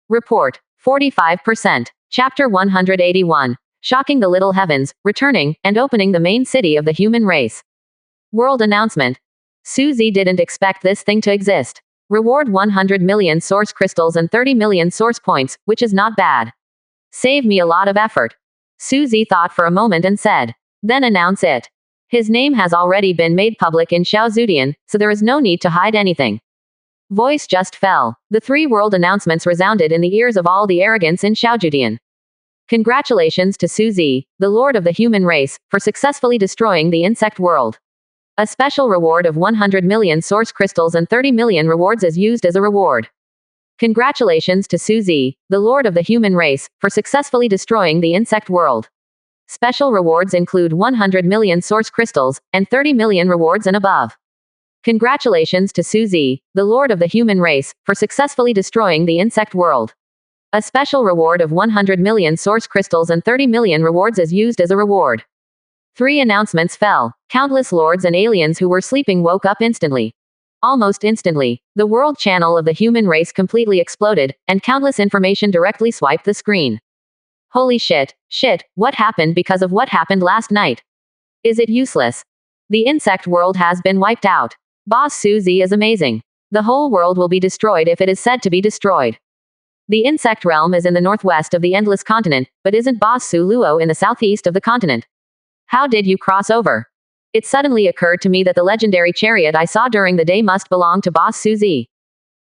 Report. 45%. Chapter 181. Shocking the little heavens, returning, and opening the main city of the human race. World announcement. Susie didn't expect this thing to exist. Reward 100 million source crystals and 30 million source points, which is not bad. Save me a lot of effort. Susie thought for a moment and said. Then announce it. His name has already been made public in Xiaozudian, so there is no need to hide anything. Voice just fell. The 3 world announcements resounded in the ears of all the arrogants in Xiaojudian. Congratulations to Susie, the lord of the human race, for successfully destroying the insect world. A special reward of 100 million source crystals and 30 million rewards is used as a reward. Congratulations to Susie, the lord of the human race, for successfully destroying the insect world. Special rewards include 100 million source crystals, and 30 million rewards and above. Congratulations to Susie, the lord of the human race, for successfully destroying the insect world. A special reward of 100 million source crystals and 30 million rewards is used as a reward. 3 announcements fell. Countless lords and aliens who were sleeping woke up instantly. Almost instantly, the world channel of the human race completely exploded, and countless information directly swiped the screen. Holy shit, what happened because of what happened last night? Is it useless? The insect world has been wiped out. Boss Susie is amazing. The whole world will be destroyed if it is said to be destroyed. The insect realm is in the northwest of the endless continent, but isn't Boss Su Luo in the southeast of the continent? How did you cross over? It suddenly occurred to me that the legendary chariot I saw during the day must belong to Boss Suzy.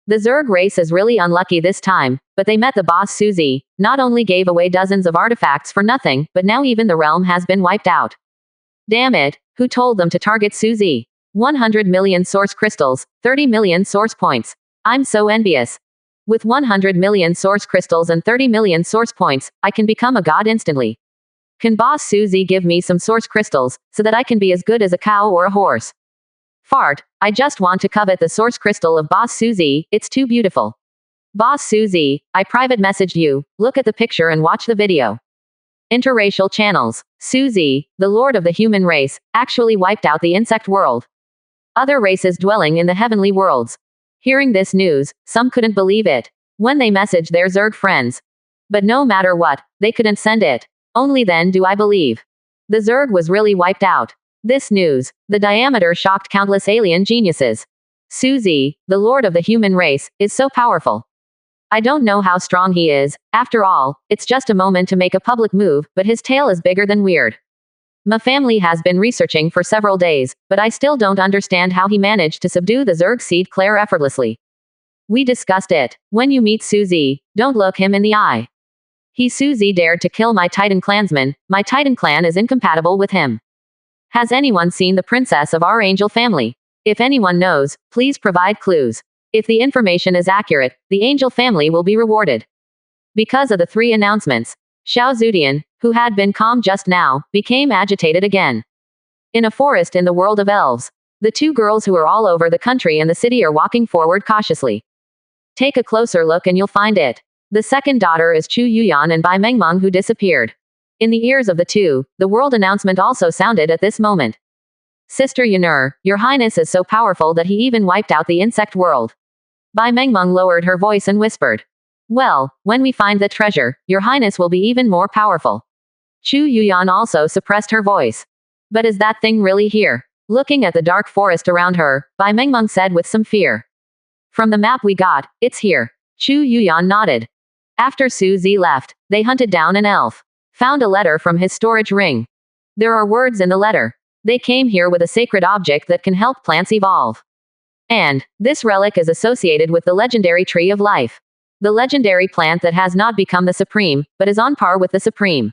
The Zerg race is really unlucky this time, but they met the Boss Suzy, not only gave away dozens of artifacts for nothing, but now even the realm has been wiped out. Damn it, who told them to target Suzy? 100 million source crystals, 30 million source points. I'm so envious. With 100 million source crystals and 30 million source points, I can become a god instantly. Can Boss Suzy give me some source crystals, so that I can be as good as a cow or a horse? Fart, I just want to covet the source crystal of Boss Suzy, it's too beautiful. Boss Suzy, I private messaged you, look at the picture and watch the video. Interracial channels. Suzy, the lord of the human race, actually wiped out the insect world. Other races dwelling in the heavenly worlds. Hearing this news, some couldn't believe it. When they messaged their Zerg friends. But no matter what, they couldn't send it. Only then do I believe. The Zerg was really wiped out. This news, the diameter shocked countless alien geniuses. Suzy, the lord of the human race, is so powerful. I don't know how strong he is, after all, it's just a moment to make a public move, but his tail is bigger than weird. My family has been researching for several days, but I still don't understand how he managed to subdue the Zerg seed Claire effortlessly. We discussed it. When you meet Suzy, don't look him in the eye. Suzy dared to kill my Titan clansman, my Titan clan is incompatible with him. Has anyone seen the princess of our angel family? If anyone knows, please provide clues. If the information is accurate, the angel family will be rewarded. Because of the 3 announcements, Xiaozudian, who had been calm just now, became agitated again. In a forest in the world of elves, the 2 girls who are all over the country and the city are walking forward cautiously. Take a closer look and you'll find it. The second daughter is Chu Yuyan and Bai Mengmeng who disappeared. In the ears of the 2, the world announcement also sounded at this moment. Sister Yunur, your highness is so powerful that he even wiped out the insect world. Bai Mengmeng lowered her voice and whispered. Well, when we find the treasure, your highness will be even more powerful. Chu Yuyan also suppressed her voice. But is that thing really here? Looking at the dark forest around her, Bai Mengmeng said with some fear. From the map we got, it's here. Chu Yuyan nodded. After Suzy left, they hunted down an elf. Found a letter from his storage ring. There are words in the letter. They came here with a sacred object that can help plants evolve. And, this relic is associated with the legendary tree of life. The legendary plant that has not become the supreme, but is on par with the supreme.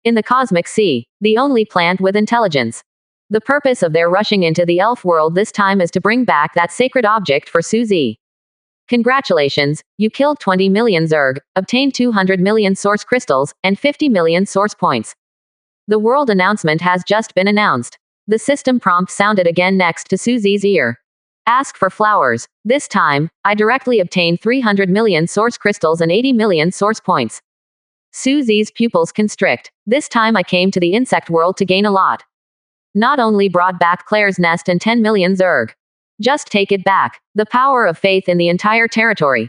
In the cosmic sea, the only plant with intelligence. The purpose of their rushing into the elf world this time is to bring back that sacred object for Suzy. Congratulations, you killed 20 million Zerg, obtained 200 million source crystals, and 50 million source points. The world announcement has just been announced. The system prompt sounded again next to Suzy's ear. Ask for flowers. This time, I directly obtained 300 million source crystals and 80 million source points. Suzy's pupils constrict. This time I came to the insect world to gain a lot. Not only brought back Claire's nest and 10 million Zerg. Just take it back. The power of faith in the entire territory.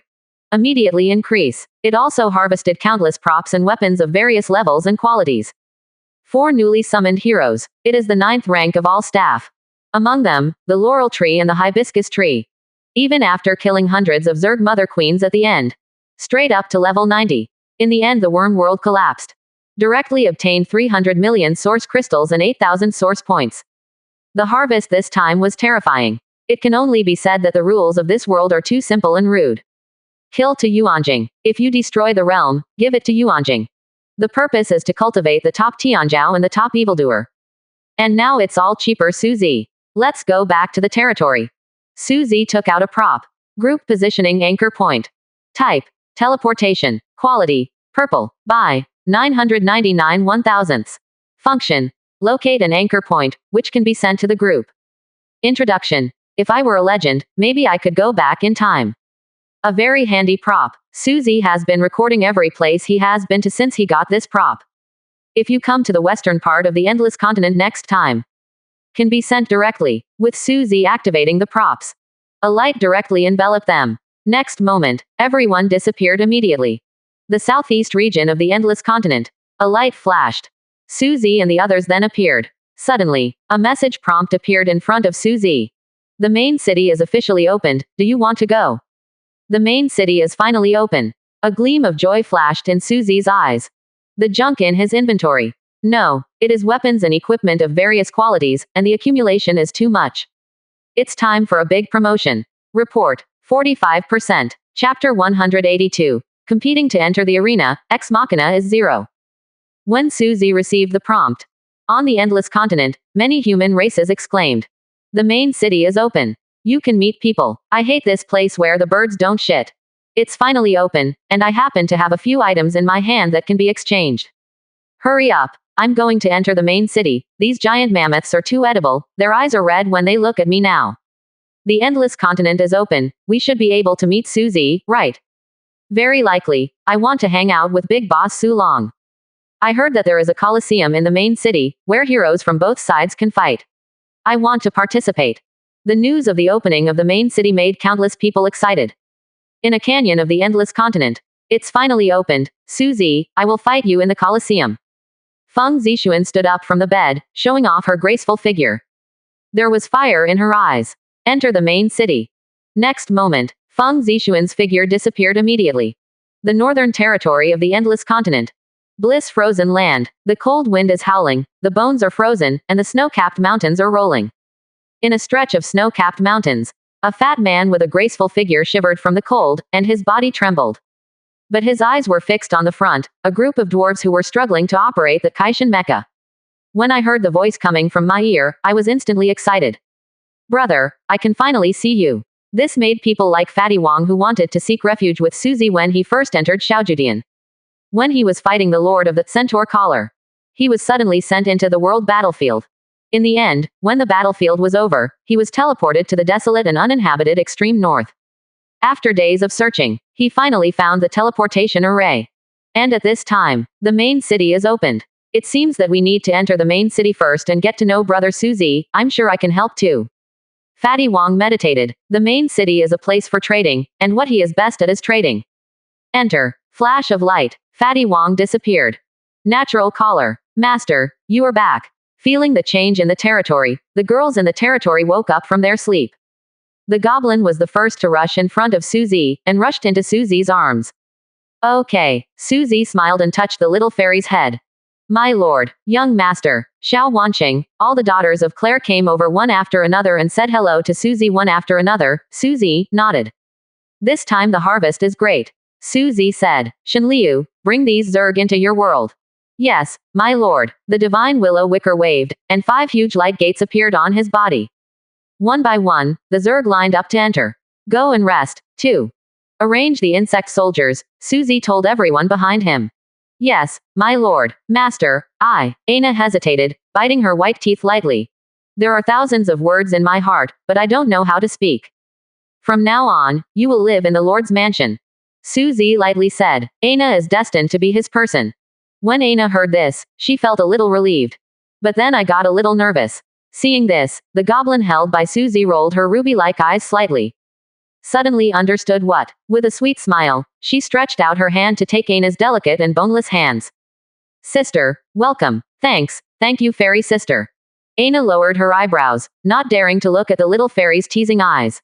immediately increase. It also harvested countless props and weapons of various levels and qualities. 4 newly summoned heroes. It is the 9th rank of all staff. Among them, the laurel tree and the hibiscus tree. Even after killing hundreds of Zerg mother queens at the end. Straight up to level 90. In the end the worm world collapsed. Directly obtained 300 million source crystals and 8,000 source points. The harvest this time was terrifying. It can only be said that the rules of this world are too simple and rude. Kill to Yuanjing. If you destroy the realm, give it to Yuanjing. The purpose is to cultivate the top Tianzhao and the top evildoer. And now it's all cheaper Suzy. Let's go back to the territory. Suzy took out a prop. Group positioning anchor point. Type. Teleportation. Quality. Purple. Buy. 999 1,000ths. Function. Locate an anchor point, which can be sent to the group. Introduction. If I were a legend, maybe I could go back in time. A very handy prop. Suzy has been recording every place he has been to since he got this prop. If you come to the western part of the Endless Continent next time, can be sent directly, with Suzy activating the props. A light directly enveloped them. Next moment, everyone disappeared immediately. The southeast region of the Endless Continent. A light flashed. Suzy and the others then appeared. Suddenly, a message prompt appeared in front of Suzy. The main city is officially opened, do you want to go? The main city is finally open. A gleam of joy flashed in Suzy's eyes. The junk in his inventory. No, it is weapons and equipment of various qualities, and the accumulation is too much. It's time for a big promotion. Report. 45%. Chapter 182. Competing to enter the arena, Ex Machina is 0. When Suzy received the prompt. On the Endless Continent, many human races exclaimed. The main city is open. You can meet people. I hate this place where the birds don't shit. It's finally open, and I happen to have a few items in my hand that can be exchanged. Hurry up. I'm going to enter the main city. These giant mammoths are too edible. Their eyes are red when they look at me now. The Endless Continent is open. We should be able to meet Suzy, right? Very likely. I want to hang out with Big Boss Su Long. I heard that there is a coliseum in the main city, where heroes from both sides can fight. I want to participate. The news of the opening of the main city made countless people excited. In a canyon of the Endless Continent. It's finally opened. Suzy, I will fight you in the coliseum. Feng Zixuan stood up from the bed, showing off her graceful figure. There was fire in her eyes. Enter the main city. Next moment, Feng Zixuan's figure disappeared immediately. The northern territory of the Endless Continent. Bliss frozen land. The cold wind is howling, the bones are frozen, and the snow-capped mountains are rolling. In a stretch of snow-capped mountains, a fat man with a graceful figure shivered from the cold, and his body trembled. But his eyes were fixed on the front, a group of dwarves who were struggling to operate the Kaishan mecha. When I heard the voice coming from my ear, I was instantly excited. Brother, I can finally see you. This made people like Fatty Wong who wanted to seek refuge with Suzy when he first entered Xiaojudian. When he was fighting the Lord of the Centaur Collar, he was suddenly sent into the world battlefield. In the end, when the battlefield was over, he was teleported to the desolate and uninhabited extreme north. After days of searching, he finally found the teleportation array. And at this time, the main city is opened. It seems that we need to enter the main city first and get to know Brother Suzy. I'm sure I can help too. Fatty Wong meditated. The main city is a place for trading, and what he is best at is trading. Enter. Flash of light. Fatty Wong disappeared. Natural Collar. Master, you are back. Feeling the change in the territory, the girls in the territory woke up from their sleep. The goblin was the first to rush in front of Suzy, and rushed into Suzy's arms. Okay. Suzy smiled and touched the little fairy's head. My lord, young master, Xiao Wanqing, all the daughters of Claire came over one after another and said hello to Suzy one after another. Suzy nodded. This time the harvest is great. Suzy said, Shenliu, bring these Zerg into your world. Yes, my lord. The divine willow wicker waved, and 5 huge light gates appeared on his body. One by one, the Zerg lined up to enter. Go and rest, too. Arrange the insect soldiers, Suzy told everyone behind him. Yes, my lord, master, Aina hesitated, biting her white teeth lightly. There are thousands of words in my heart, but I don't know how to speak. From now on, you will live in the Lord's mansion. Suzy lightly said, Aina is destined to be his person. When Aina heard this, she felt a little relieved. But then I got a little nervous. Seeing this, the goblin held by Suzy rolled her ruby-like eyes slightly. suddenly understood what. With a sweet smile, she stretched out her hand to take Anna's delicate and boneless hands. Sister, welcome. Thank you fairy sister. Anna lowered her eyebrows, not daring to look at the little fairy's teasing eyes.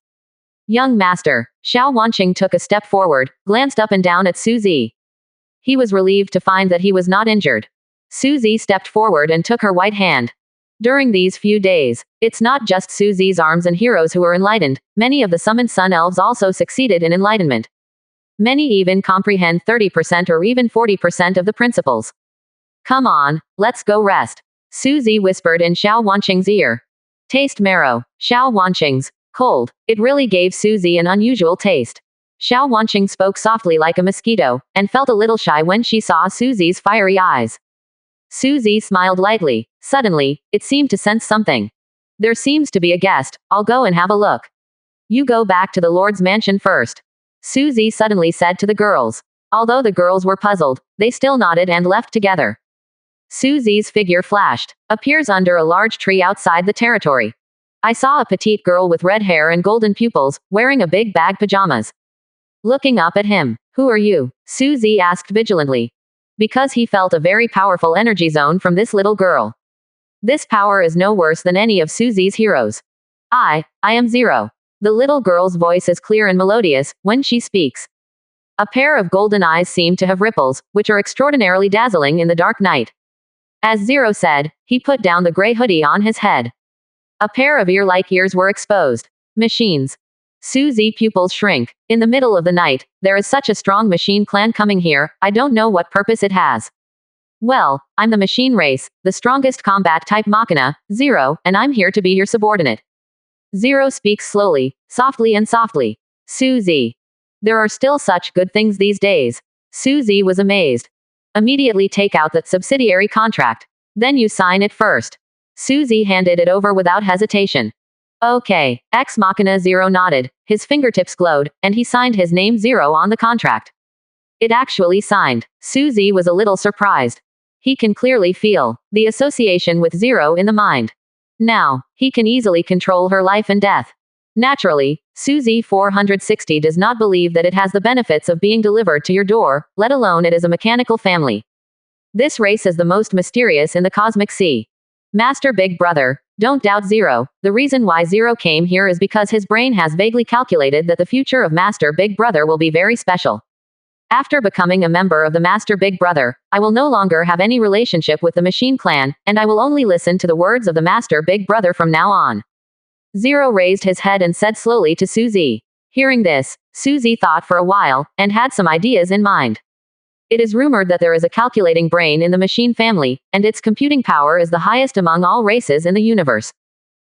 Young master, Xiao Wanqing took a step forward, glanced up and down at Suzy. He was relieved to find that he was not injured. Suzy stepped forward and took her white hand. During these few days, it's not just Suzy's arms and heroes who were enlightened, many of the summoned sun elves also succeeded in enlightenment. Many even comprehend 30% or even 40% of the principles. Come on, let's go rest. Suzy whispered in Xiao Wanqing's ear. Taste marrow. Xiao Wanqing's. Cold. It really gave Suzy an unusual taste. Xiao Wanqing spoke softly like a mosquito, and felt a little shy when she saw Suzy's fiery eyes. Suzy smiled lightly. Suddenly, it seemed to sense something. There seems to be a guest, I'll go and have a look. You go back to the Lord's mansion first. Suzy suddenly said to the girls. Although the girls were puzzled, they still nodded and left together. Suzy's figure flashed, appears under a large tree outside the territory. I saw a petite girl with red hair and golden pupils, wearing a big bag pajamas. Looking up at him. Who are you? Suzy asked vigilantly. Because he felt a very powerful energy zone from this little girl. This power is no worse than any of Suzy's heroes. I am Zero. The little girl's voice is clear and melodious when she speaks. A pair of golden eyes seem to have ripples, which are extraordinarily dazzling in the dark night. As Zero said, he put down the gray hoodie on his head. A pair of ear-like ears were exposed. Machines. Suzy's pupils shrink. In the middle of the night, there is such a strong machine clan coming here, I don't know what purpose it has. Well, I'm the machine race, the strongest combat type Machina, Zero, and I'm here to be your subordinate. Zero speaks slowly, softly and softly. Suzy. There are still such good things these days. Suzy was amazed. Immediately take out that subsidiary contract. Then you sign it first. Suzy handed it over without hesitation. Okay. Ex Machina Zero nodded, his fingertips glowed, and he signed his name Zero on the contract. It actually signed. Suzy was a little surprised. He can clearly feel the association with Zero in the mind. Now, he can easily control her life and death. Naturally, Suzy 460 does not believe that it has the benefits of being delivered to your door, let alone it is a mechanical family. This race is the most mysterious in the cosmic sea. Master Big Brother, don't doubt Zero. The reason why Zero came here is because his brain has vaguely calculated that the future of Master Big Brother will be very special. After becoming a member of the Master Big Brother, I will no longer have any relationship with the Machine Clan, and I will only listen to the words of the Master Big Brother from now on. Zero raised his head and said slowly to Suzy. Hearing this, Suzy thought for a while, and had some ideas in mind. It is rumored that there is a calculating brain in the machine family, and its computing power is the highest among all races in the universe.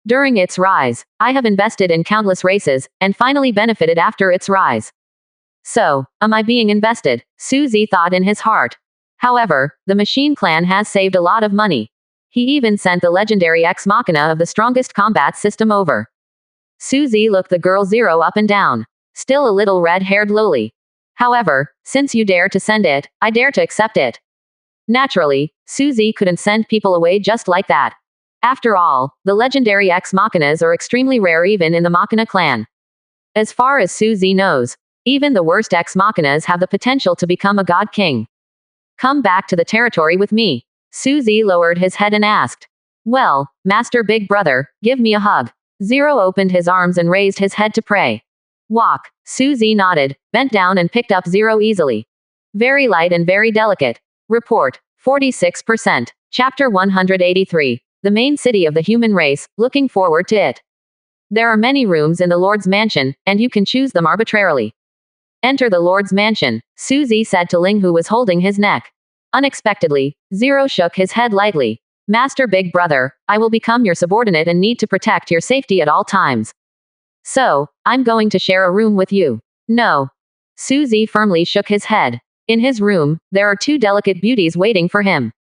During its rise, I have invested in countless races, and finally benefited after its rise. So, am I being invested? Suzy thought in his heart. However, the Machine Clan has saved a lot of money. He even sent the legendary Ex Machina of the strongest combat system over. Suzy looked the girl Zero up and down. Still a little red-haired lowly. However, since you dare to send it, I dare to accept it. Naturally, Suzy couldn't send people away just like that. After all, the legendary Ex Machinas are extremely rare even in the Machina clan. As far as Suzy knows, even the worst Ex Machinas have the potential to become a god king. Come back to the territory with me. Suzy lowered his head and asked. Well, Master Big Brother, give me a hug. Zero opened his arms and raised his head to pray. Walk. Suzy nodded, bent down and picked up Zero easily. Very light and very delicate. Report. 46%. Chapter 183. The main city of the human race, looking forward to it. There are many rooms in the Lord's mansion, and you can choose them arbitrarily. Enter the Lord's mansion, Suzy said to Ling, who was holding his neck. Unexpectedly, Zero shook his head lightly. Master Big Brother, I will become your subordinate and need to protect your safety at all times. So, I'm going to share a room with you. No. Suzy firmly shook his head. In his room, there are two delicate beauties waiting for him.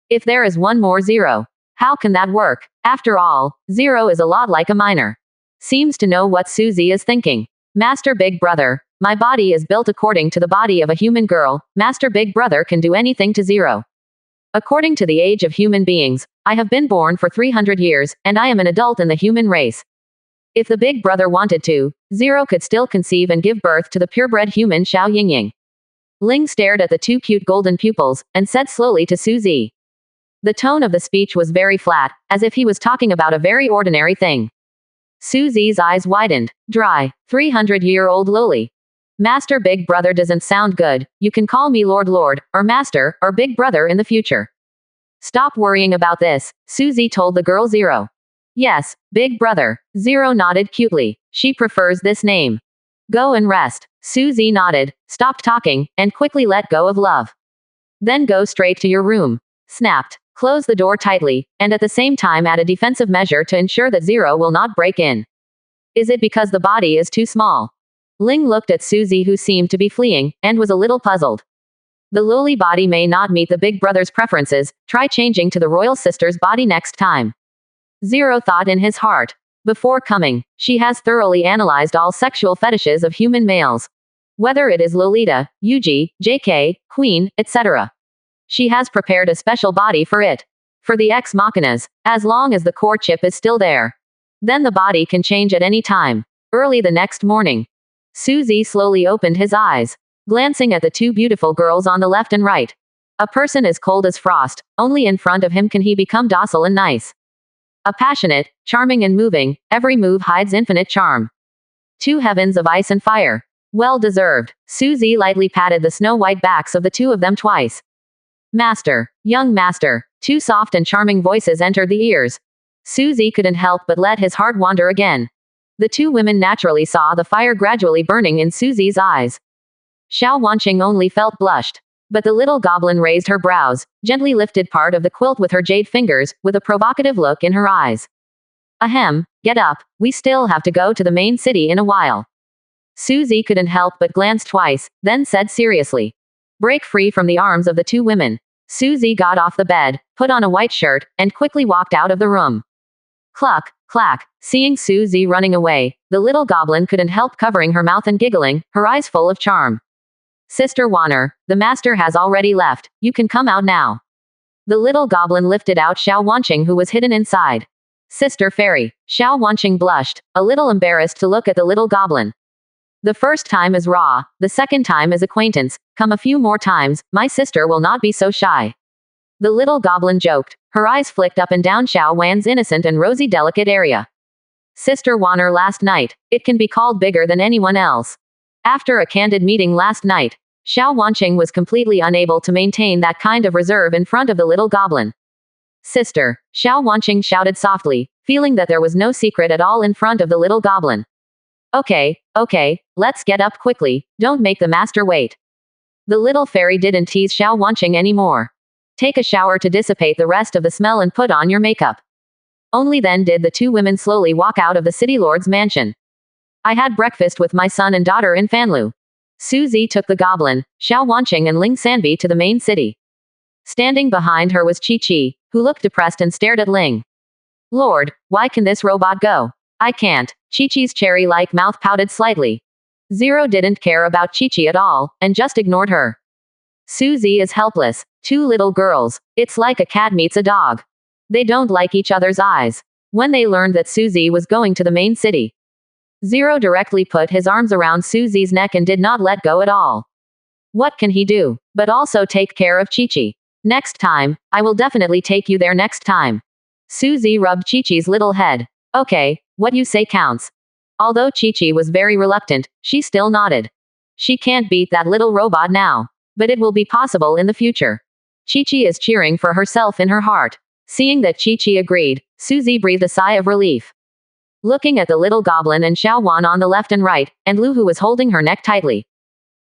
If there is one more Zero, how can that work? After all, Zero is a lot like a minor. Seems to know what Suzy is thinking. Master Big Brother, my body is built according to the body of a human girl. Master Big Brother can do anything to Zero. According to the age of human beings, I have been born for 300 years, and I am an adult in the human race. If the big brother wanted to, Zero could still conceive and give birth to the purebred human Xiao Yingying. Ling stared at the two cute golden pupils, and said slowly to Suzy. The tone of the speech was very flat, as if he was talking about a very ordinary thing. Suzy's eyes widened. Dry. 300-year-old lowly. Master Big Brother doesn't sound good. You can call me Lord, or Master, or Big Brother in the future. Stop worrying about this, Suzy told the girl Zero. Yes, Big Brother. Zero nodded cutely. She prefers this name. Go and rest. Suzy nodded, stopped talking, and quickly let go of Love. Then go straight to your room. Snapped. Close the door tightly, and at the same time add a defensive measure to ensure that Zero will not break in. Is it because the body is too small? Ling looked at Suzy, who seemed to be fleeing, and was a little puzzled. The lowly body may not meet the big brother's preferences. Try changing to the royal sister's body next time. Zero thought in his heart. Before coming, she has thoroughly analyzed all sexual fetishes of human males. Whether it is Lolita, Yuji, JK, Queen, etc. She has prepared a special body for it. For the ex machinas, as long as the core chip is still there. Then the body can change at any time. Early the next morning. Suzy slowly opened his eyes, glancing at the two beautiful girls on the left and right. A person is cold as frost, only in front of him can he become docile and nice. A passionate, charming and moving, every move hides infinite charm. Two heavens of ice and fire. Well deserved. Suzy lightly patted the snow-white backs of the two of them twice. Master, young master. Two soft and charming voices entered the ears. Suzy couldn't help but let his heart wander again. The two women naturally saw the fire gradually burning in Suzy's eyes. Xiao Wanqing only felt blushed. But the little goblin raised her brows, gently lifted part of the quilt with her jade fingers, with a provocative look in her eyes. Ahem, get up, we still have to go to the main city in a while. Suzy couldn't help but glance twice, then said seriously. Break free from the arms of the two women. Suzy got off the bed, put on a white shirt, and quickly walked out of the room. Cluck, clack, seeing Suzy running away, the little goblin couldn't help covering her mouth and giggling, her eyes full of charm. Sister Warner, the master has already left, you can come out now. The little goblin lifted out Xiao Wanqing, who was hidden inside. Sister Fairy. Xiao Wanqing blushed, a little embarrassed to look at the little goblin. The first time is raw, the second time is acquaintance. Come a few more times, my sister will not be so shy. The little goblin joked, her eyes flicked up and down Xiao Wan's innocent and rosy delicate area. Sister Warner last night, it can be called bigger than anyone else. After a candid meeting last night, Xiao Wanqing was completely unable to maintain that kind of reserve in front of the little goblin. Sister, Xiao Wanqing shouted softly, feeling that there was no secret at all in front of the little goblin. Okay, let's get up quickly, don't make the master wait. The little fairy didn't tease Xiao Wanqing anymore. Take a shower to dissipate the rest of the smell and put on your makeup. Only then did the two women slowly walk out of the city lord's mansion. I had breakfast with my son and daughter in Fanlu. Suzy took the goblin, Xiao Wanqing and Ling Sanbi to the main city. Standing behind her was Chi-Chi, who looked depressed and stared at Ling. Lord, why can this robot go? I can't. Chi-Chi's cherry-like mouth pouted slightly. Zero didn't care about Chi-Chi at all, and just ignored her. Suzy is helpless. Two little girls. It's like a cat meets a dog. They don't like each other's eyes. When they learned that Suzy was going to the main city, Zero directly put his arms around Suzy's neck and did not let go at all. What can he do? But also take care of Chi-Chi. Next time, I will definitely take you there next time. Suzy rubbed Chi-Chi's little head. Okay, what you say counts. Although Chi-Chi was very reluctant, she still nodded. She can't beat that little robot now. But it will be possible in the future. Chi-Chi is cheering for herself in her heart. Seeing that Chi-Chi agreed, Suzy breathed a sigh of relief. Looking at the little goblin and Xiao Wan on the left and right, and Lu, who was holding her neck tightly.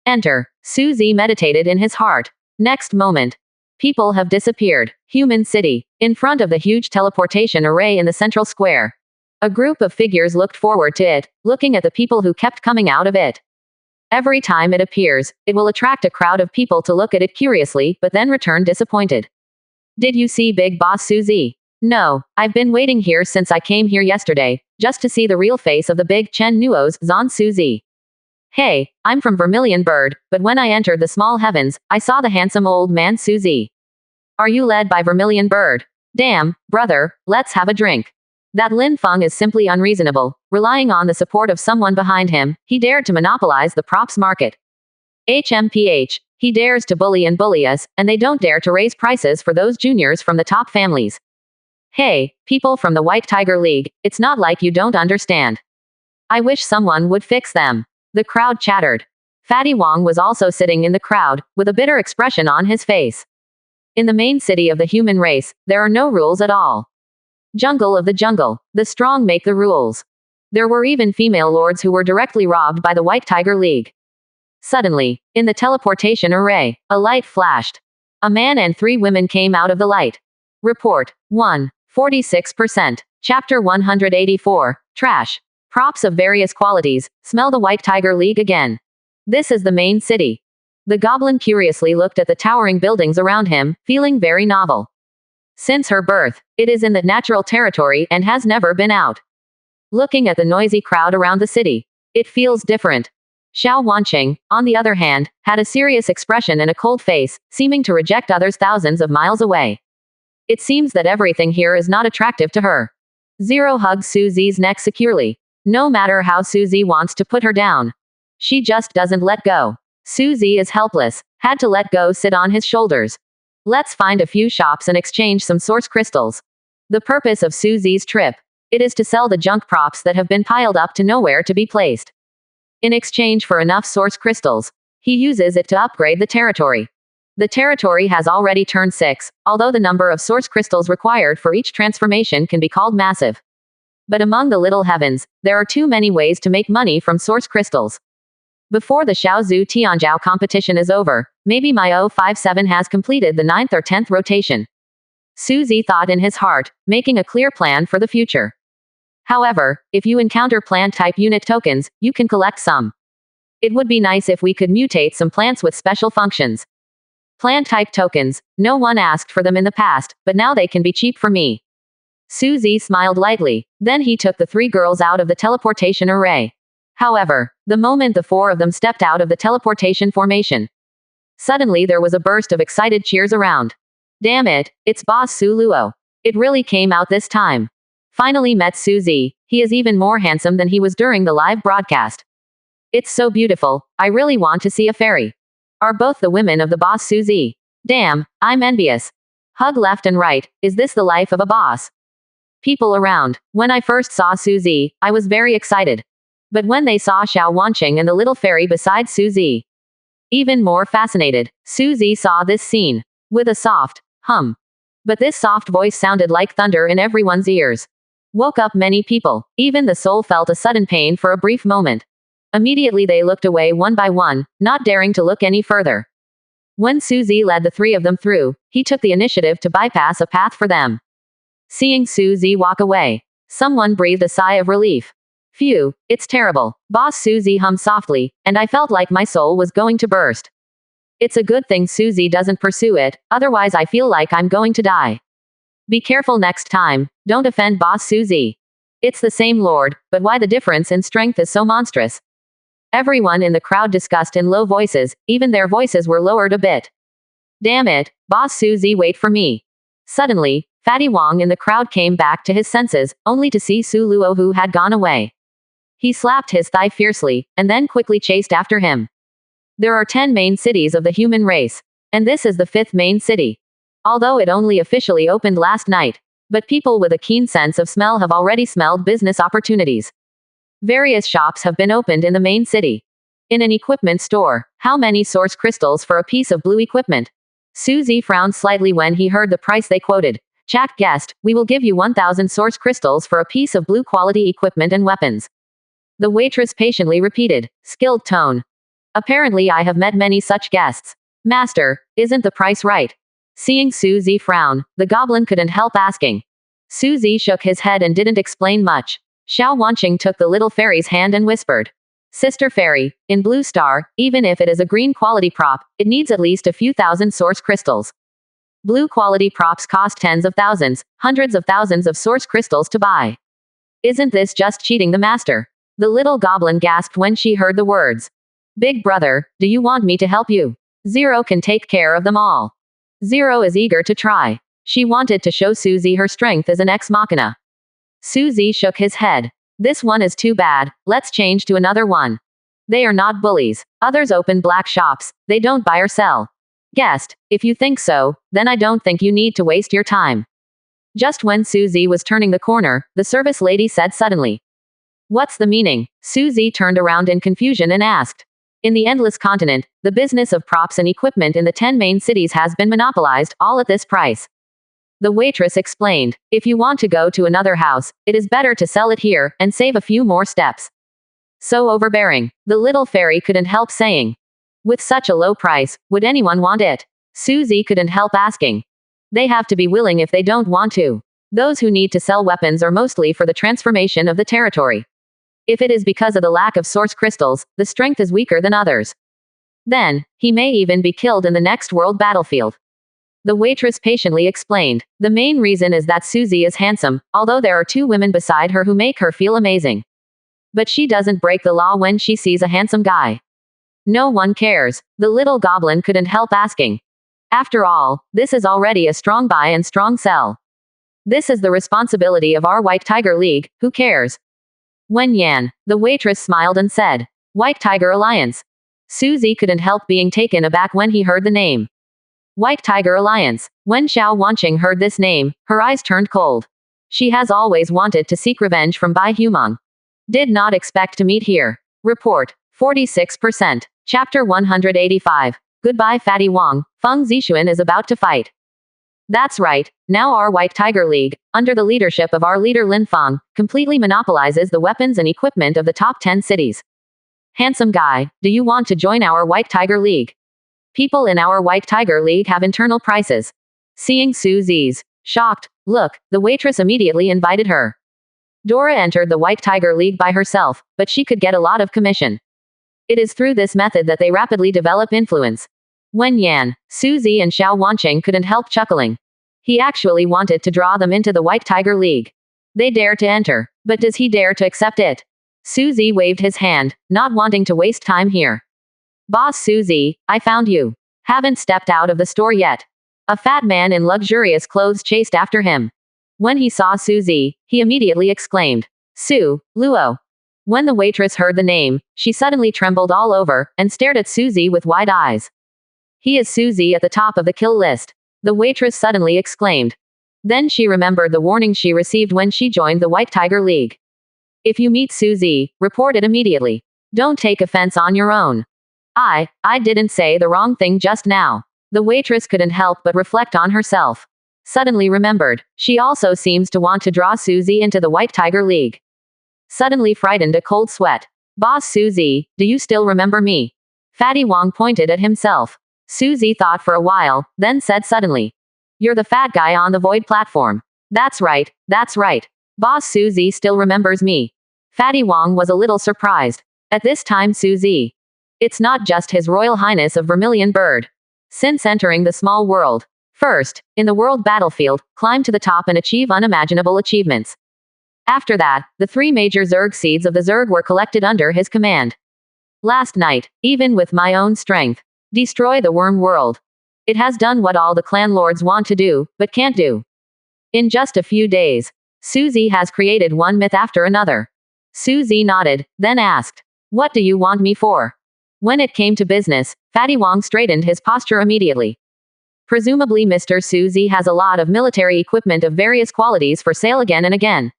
Enter. Suzy meditated in his heart. Next moment. People have disappeared. Human city. In front of the huge teleportation array in the central square. A group of figures looked forward to it, looking at the people who kept coming out of it. Every time it appears, it will attract a crowd of people to look at it curiously, but then return disappointed. Did you see Big Boss Suzy? No, I've been waiting here since I came here yesterday, just to see the real face of the big Chen Nuo's Zan Suzy. Hey, I'm from Vermilion Bird, but when I entered the small heavens, I saw the handsome old man Suzy. Are you led by Vermilion Bird? Damn, brother, let's have a drink. That Lin Feng is simply unreasonable. Relying on the support of someone behind him, he dared to monopolize the props market. HMPH. He dares to bully us, and they don't dare to raise prices for those juniors from the top families. Hey, people from the White Tiger League, it's not like you don't understand. I wish someone would fix them. The crowd chattered. Fatty Wong was also sitting in the crowd, with a bitter expression on his face. In the main city of the human race, there are no rules at all. Jungle of the jungle, the strong make the rules. There were even female lords who were directly robbed by the White Tiger League. Suddenly, in the teleportation array, a light flashed. A man and 3 women came out of the light. Report 1. 46%. Chapter 184. Trash. Props of various qualities. Smell the White Tiger League again. This is the main city. The goblin curiously looked at the towering buildings around him, feeling very novel. Since her birth, it is in the natural territory and has never been out. Looking at the noisy crowd around the city, it feels different. Xiao Wanqing, on the other hand, had a serious expression and a cold face, seeming to reject others thousands of miles away. It seems that everything here is not attractive to her. Zero hugs Suzy's neck securely. No matter how Suzy wants to put her down, she just doesn't let go. Suzy is helpless, had to let go sit on his shoulders. Let's find a few shops and exchange some source crystals. The purpose of Suzy's trip. It is to sell the junk props that have been piled up to nowhere to be placed. In exchange for enough source crystals, he uses it to upgrade the territory. The territory has already turned 6, although the number of source crystals required for each transformation can be called massive. But among the little heavens, there are too many ways to make money from source crystals. Before the Xiaozhu Tianzhao competition is over, maybe my 057 has completed the 9th or 10th rotation. Suzy thought in his heart, making a clear plan for the future. However, if you encounter plant-type unit tokens, you can collect some. It would be nice if we could mutate some plants with special functions. Plant-type tokens, no one asked for them in the past, but now they can be cheap for me. Suzy smiled lightly, then he took the 3 girls out of the teleportation array. However, the moment the 4 of them stepped out of the teleportation formation, suddenly there was a burst of excited cheers around. Damn it, it's Boss Su Luo. It really came out this time. Finally met Suzy. He is even more handsome than he was during the live broadcast. It's so beautiful, I really want to see a fairy. Are both the women of the boss Suzy? Damn, I'm envious. Hug left and right, is this the life of a boss? People around. When I first saw Suzy, I was very excited. But when they saw Xiao Wanqing and the little fairy beside Suzy, even more fascinated. Suzy saw this scene. With a soft hum. But this soft voice sounded like thunder in everyone's ears. Woke up many people. Even the soul felt a sudden pain for a brief moment. Immediately they looked away one by one, not daring to look any further. When Suzy led the 3 of them through, he took the initiative to bypass a path for them. Seeing Suzy walk away, someone breathed a sigh of relief. Phew, it's terrible. Boss Suzy hummed softly, and I felt like my soul was going to burst. It's a good thing Suzy doesn't pursue it, otherwise I feel like I'm going to die. Be careful next time, don't offend Boss Suzy. It's the same lord, but why the difference in strength is so monstrous? Everyone in the crowd discussed in low voices, even their voices were lowered a bit. Damn it, Boss Suzy, wait for me. Suddenly, Fatty Wong in the crowd came back to his senses, only to see Su Luo who had gone away. He slapped his thigh fiercely, and then quickly chased after him. There are 10 main cities of the human race, and this is the 5th main city. Although it only officially opened last night, but people with a keen sense of smell have already smelled business opportunities. Various shops have been opened in the main city. In an equipment store, how many source crystals for a piece of blue equipment? Suzy frowned slightly when he heard the price they quoted. Chat guessed, we will give you 1,000 source crystals for a piece of blue quality equipment and weapons. The waitress patiently repeated, skilled tone. Apparently I have met many such guests. Master, isn't the price right? Seeing Suzy frown, the goblin couldn't help asking. Suzy shook his head and didn't explain much. Xiao Wanqing took the little fairy's hand and whispered. Sister Fairy, in Blue Star, even if it is a green quality prop, it needs at least a few thousand source crystals. Blue quality props cost tens of thousands, hundreds of thousands of source crystals to buy. Isn't this just cheating the master? The little goblin gasped when she heard the words. Big brother, do you want me to help you? Zero can take care of them all. Zero is eager to try. She wanted to show Suzy her strength as an ex machina. Suzy shook his head. This one is too bad, let's change to another one. They are not bullies. Others open black shops, they don't buy or sell. Guest, if you think so, then I don't think you need to waste your time. Just when Suzy was turning the corner, the service lady said suddenly. What's the meaning? Suzy turned around in confusion and asked. In the endless continent, the business of props and equipment in the 10 main cities has been monopolized, all at this price. The waitress explained. If you want to go to another house, it is better to sell it here, and save a few more steps. So overbearing. The little fairy couldn't help saying. With such a low price, would anyone want it? Suzy couldn't help asking. They have to be willing if they don't want to. Those who need to sell weapons are mostly for the transformation of the territory. If it is because of the lack of source crystals, the strength is weaker than others. Then, he may even be killed in the next world battlefield. The waitress patiently explained. The main reason is that Suzy is handsome, although there are 2 women beside her who make her feel amazing. But she doesn't break the law when she sees a handsome guy. No one cares. The little goblin couldn't help asking. After all, this is already a strong buy and strong sell. This is the responsibility of our White Tiger League, who cares? Wen Yan. The waitress smiled and said. White Tiger Alliance. Suzy couldn't help being taken aback when he heard the name. White Tiger Alliance. When Xiao Wanqing heard this name, her eyes turned cold. She has always wanted to seek revenge from Bai Humong. Did not expect to meet here. Report. 46%. Chapter 185. Goodbye Fatty Wong, Feng Zixuan is about to fight. That's right, now our White Tiger League, under the leadership of our leader Lin Feng, completely monopolizes the weapons and equipment of the top 10 cities. Handsome guy, do you want to join our White Tiger League? People in our White Tiger League have internal prices. Seeing Suzy's shocked look, the waitress immediately invited her. Dora entered the White Tiger League by herself, but she could get a lot of commission. It is through this method that they rapidly develop influence. Wen Yan, Suzy and Xiao Wanqing couldn't help chuckling. He actually wanted to draw them into the White Tiger League. They dare to enter, but does he dare to accept it? Suzy waved his hand, not wanting to waste time here. Boss Suzy, I found you. Haven't stepped out of the store yet. A fat man in luxurious clothes chased after him. When he saw Suzy, he immediately exclaimed, Su, Luo. When the waitress heard the name, she suddenly trembled all over, and stared at Suzy with wide eyes. He is Suzy at the top of the kill list. The waitress suddenly exclaimed. Then she remembered the warning she received when she joined the White Tiger League. If you meet Suzy, report it immediately. Don't take offense on your own. I didn't say the wrong thing just now. The waitress couldn't help but reflect on herself. Suddenly remembered, she also seems to want to draw Suzy into the White Tiger League. Suddenly frightened a cold sweat. Boss Suzy, do you still remember me? Fatty Wong pointed at himself. Suzy thought for a while, then said suddenly. You're the fat guy on the void platform. That's right, that's right. Boss Suzy still remembers me. Fatty Wong was a little surprised. At this time Suzy. It's not just His Royal Highness of Vermilion Bird. Since entering the small world. First, in the world battlefield, climb to the top and achieve unimaginable achievements. After that, the 3 major Zerg seeds of the Zerg were collected under his command. Last night, even with my own strength. Destroy the worm world. It has done what all the clan lords want to do, but can't do. In just a few days, Suzy has created one myth after another. Suzy nodded, then asked, what do you want me for? When it came to business, Fatty Wong straightened his posture immediately. Presumably Mr. Suzy has a lot of military equipment of various qualities for sale again and again.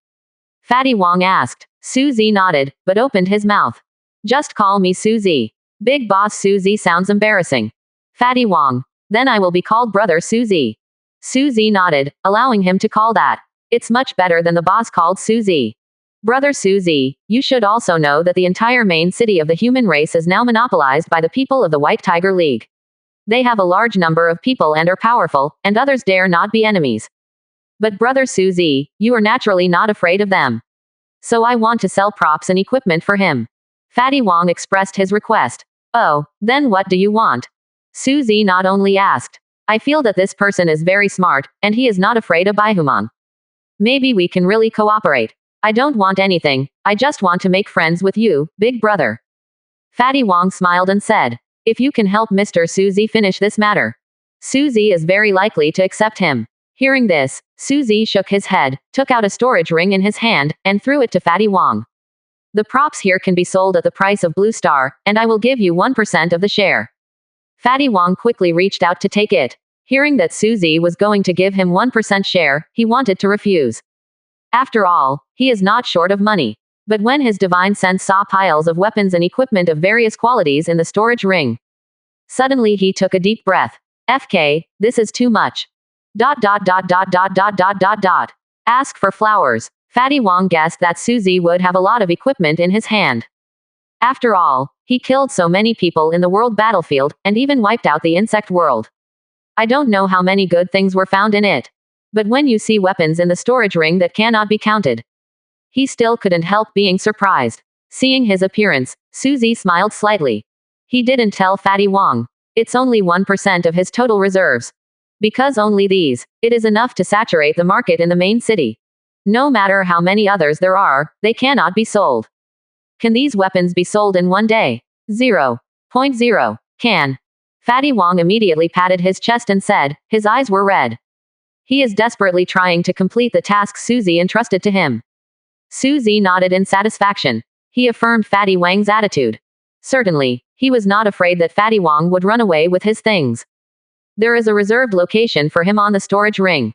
Fatty Wong asked. Suzy nodded, but opened his mouth. Just call me Suzy. Big Boss Suzy sounds embarrassing. Fatty Wong. Then I will be called Brother Suzy. Suzy nodded, allowing him to call that. It's much better than the boss called Suzy. Brother Suzy, you should also know that the entire main city of the human race is now monopolized by the people of the White Tiger League. They have a large number of people and are powerful, and others dare not be enemies. But Brother Suzy, you are naturally not afraid of them. So I want to sell props and equipment for him. Fatty Wong expressed his request. Oh, then what do you want? Suzy not only asked. I feel that this person is very smart, and he is not afraid of Baihumong. Maybe we can really cooperate. I don't want anything, I just want to make friends with you, big brother. Fatty Wong smiled and said. If you can help Mr. Suzy finish this matter. Suzy is very likely to accept him. Hearing this, Suzy shook his head, took out a storage ring in his hand, and threw it to Fatty Wong. The props here can be sold at the price of Blue Star, and I will give you 1% of the share. Fatty Wong quickly reached out to take it. Hearing that Suzy was going to give him 1% share, he wanted to refuse. After all, he is not short of money. But when his divine sense saw piles of weapons and equipment of various qualities in the storage ring, suddenly he took a deep breath. FK, this is too much. ... Ask for flowers. Fatty Wong guessed that Suzy would have a lot of equipment in his hand. After all, he killed so many people in the world battlefield, and even wiped out the insect world. I don't know how many good things were found in it. But when you see weapons in the storage ring that cannot be counted, he still couldn't help being surprised. Seeing his appearance, Suzy smiled slightly. He didn't tell Fatty Wong. It's only 1% of his total reserves. Because only these, it is enough to saturate the market in the main city. No matter how many others there are, they cannot be sold. Can these weapons be sold in one day? 0.0. Can. Fatty Wong immediately patted his chest and said, his eyes were red. He is desperately trying to complete the task Suzy entrusted to him. Suzy nodded in satisfaction. He affirmed Fatty Wang's attitude. Certainly, he was not afraid that Fatty Wong would run away with his things. There is a reserved location for him on the storage ring.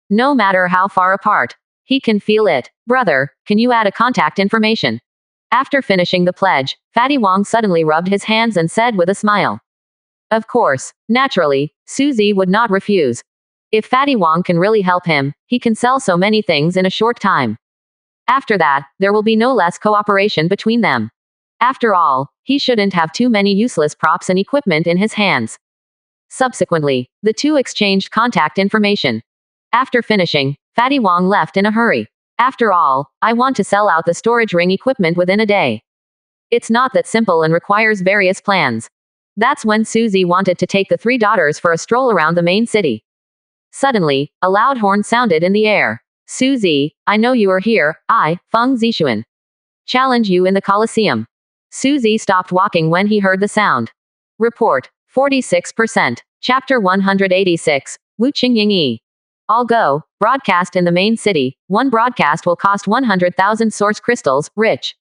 No matter how far apart, he can feel it. Brother, can you add a contact information? After finishing the pledge, Fatty Wong suddenly rubbed his hands and said with a smile. Of course, naturally, Suzy would not refuse. If Fatty Wong can really help him, he can sell so many things in a short time. After that, there will be no less cooperation between them. After all, he shouldn't have too many useless props and equipment in his hands. Subsequently, the two exchanged contact information. After finishing, Fatty Wong left in a hurry. After all, I want to sell out the storage ring equipment within a day. It's not that simple and requires various plans. That's when Suzy wanted to take the three daughters for a stroll around the main city. Suddenly, a loud horn sounded in the air. Suzy, I know you are here. I, Feng Zixuan, challenge you in the Colosseum. Suzy stopped walking when he heard the sound. Report, 46%. Chapter 186, Wu Qingying Yi. I'll go. Broadcast in the main city. One broadcast will cost 100,000 source crystals, rich.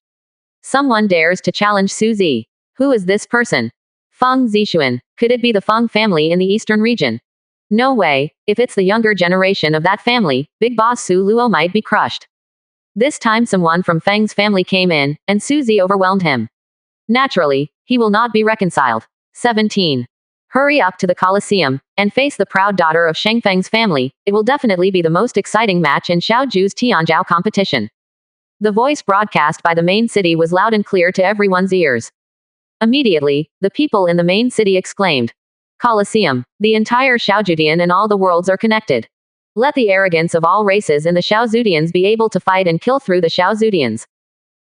Someone dares to challenge Suzy. Who is this person? Feng Zixuan. Could it be the Feng family in the eastern region? No way. If it's the younger generation of that family, Big Boss Su Luo might be crushed. This time someone from Feng's family came in, and Suzy overwhelmed him. Naturally, he will not be reconciled. 17. Hurry up to the Colosseum, and face the proud daughter of Sheng Feng's family. It will definitely be the most exciting match in Xiaoju's Tianzhao competition. The voice broadcast by the main city was loud and clear to everyone's ears. Immediately, the people in the main city exclaimed. Colosseum. The entire Xiaojudian and all the worlds are connected. Let the arrogance of all races in the Xiaozudians be able to fight and kill through the Xiaozudians.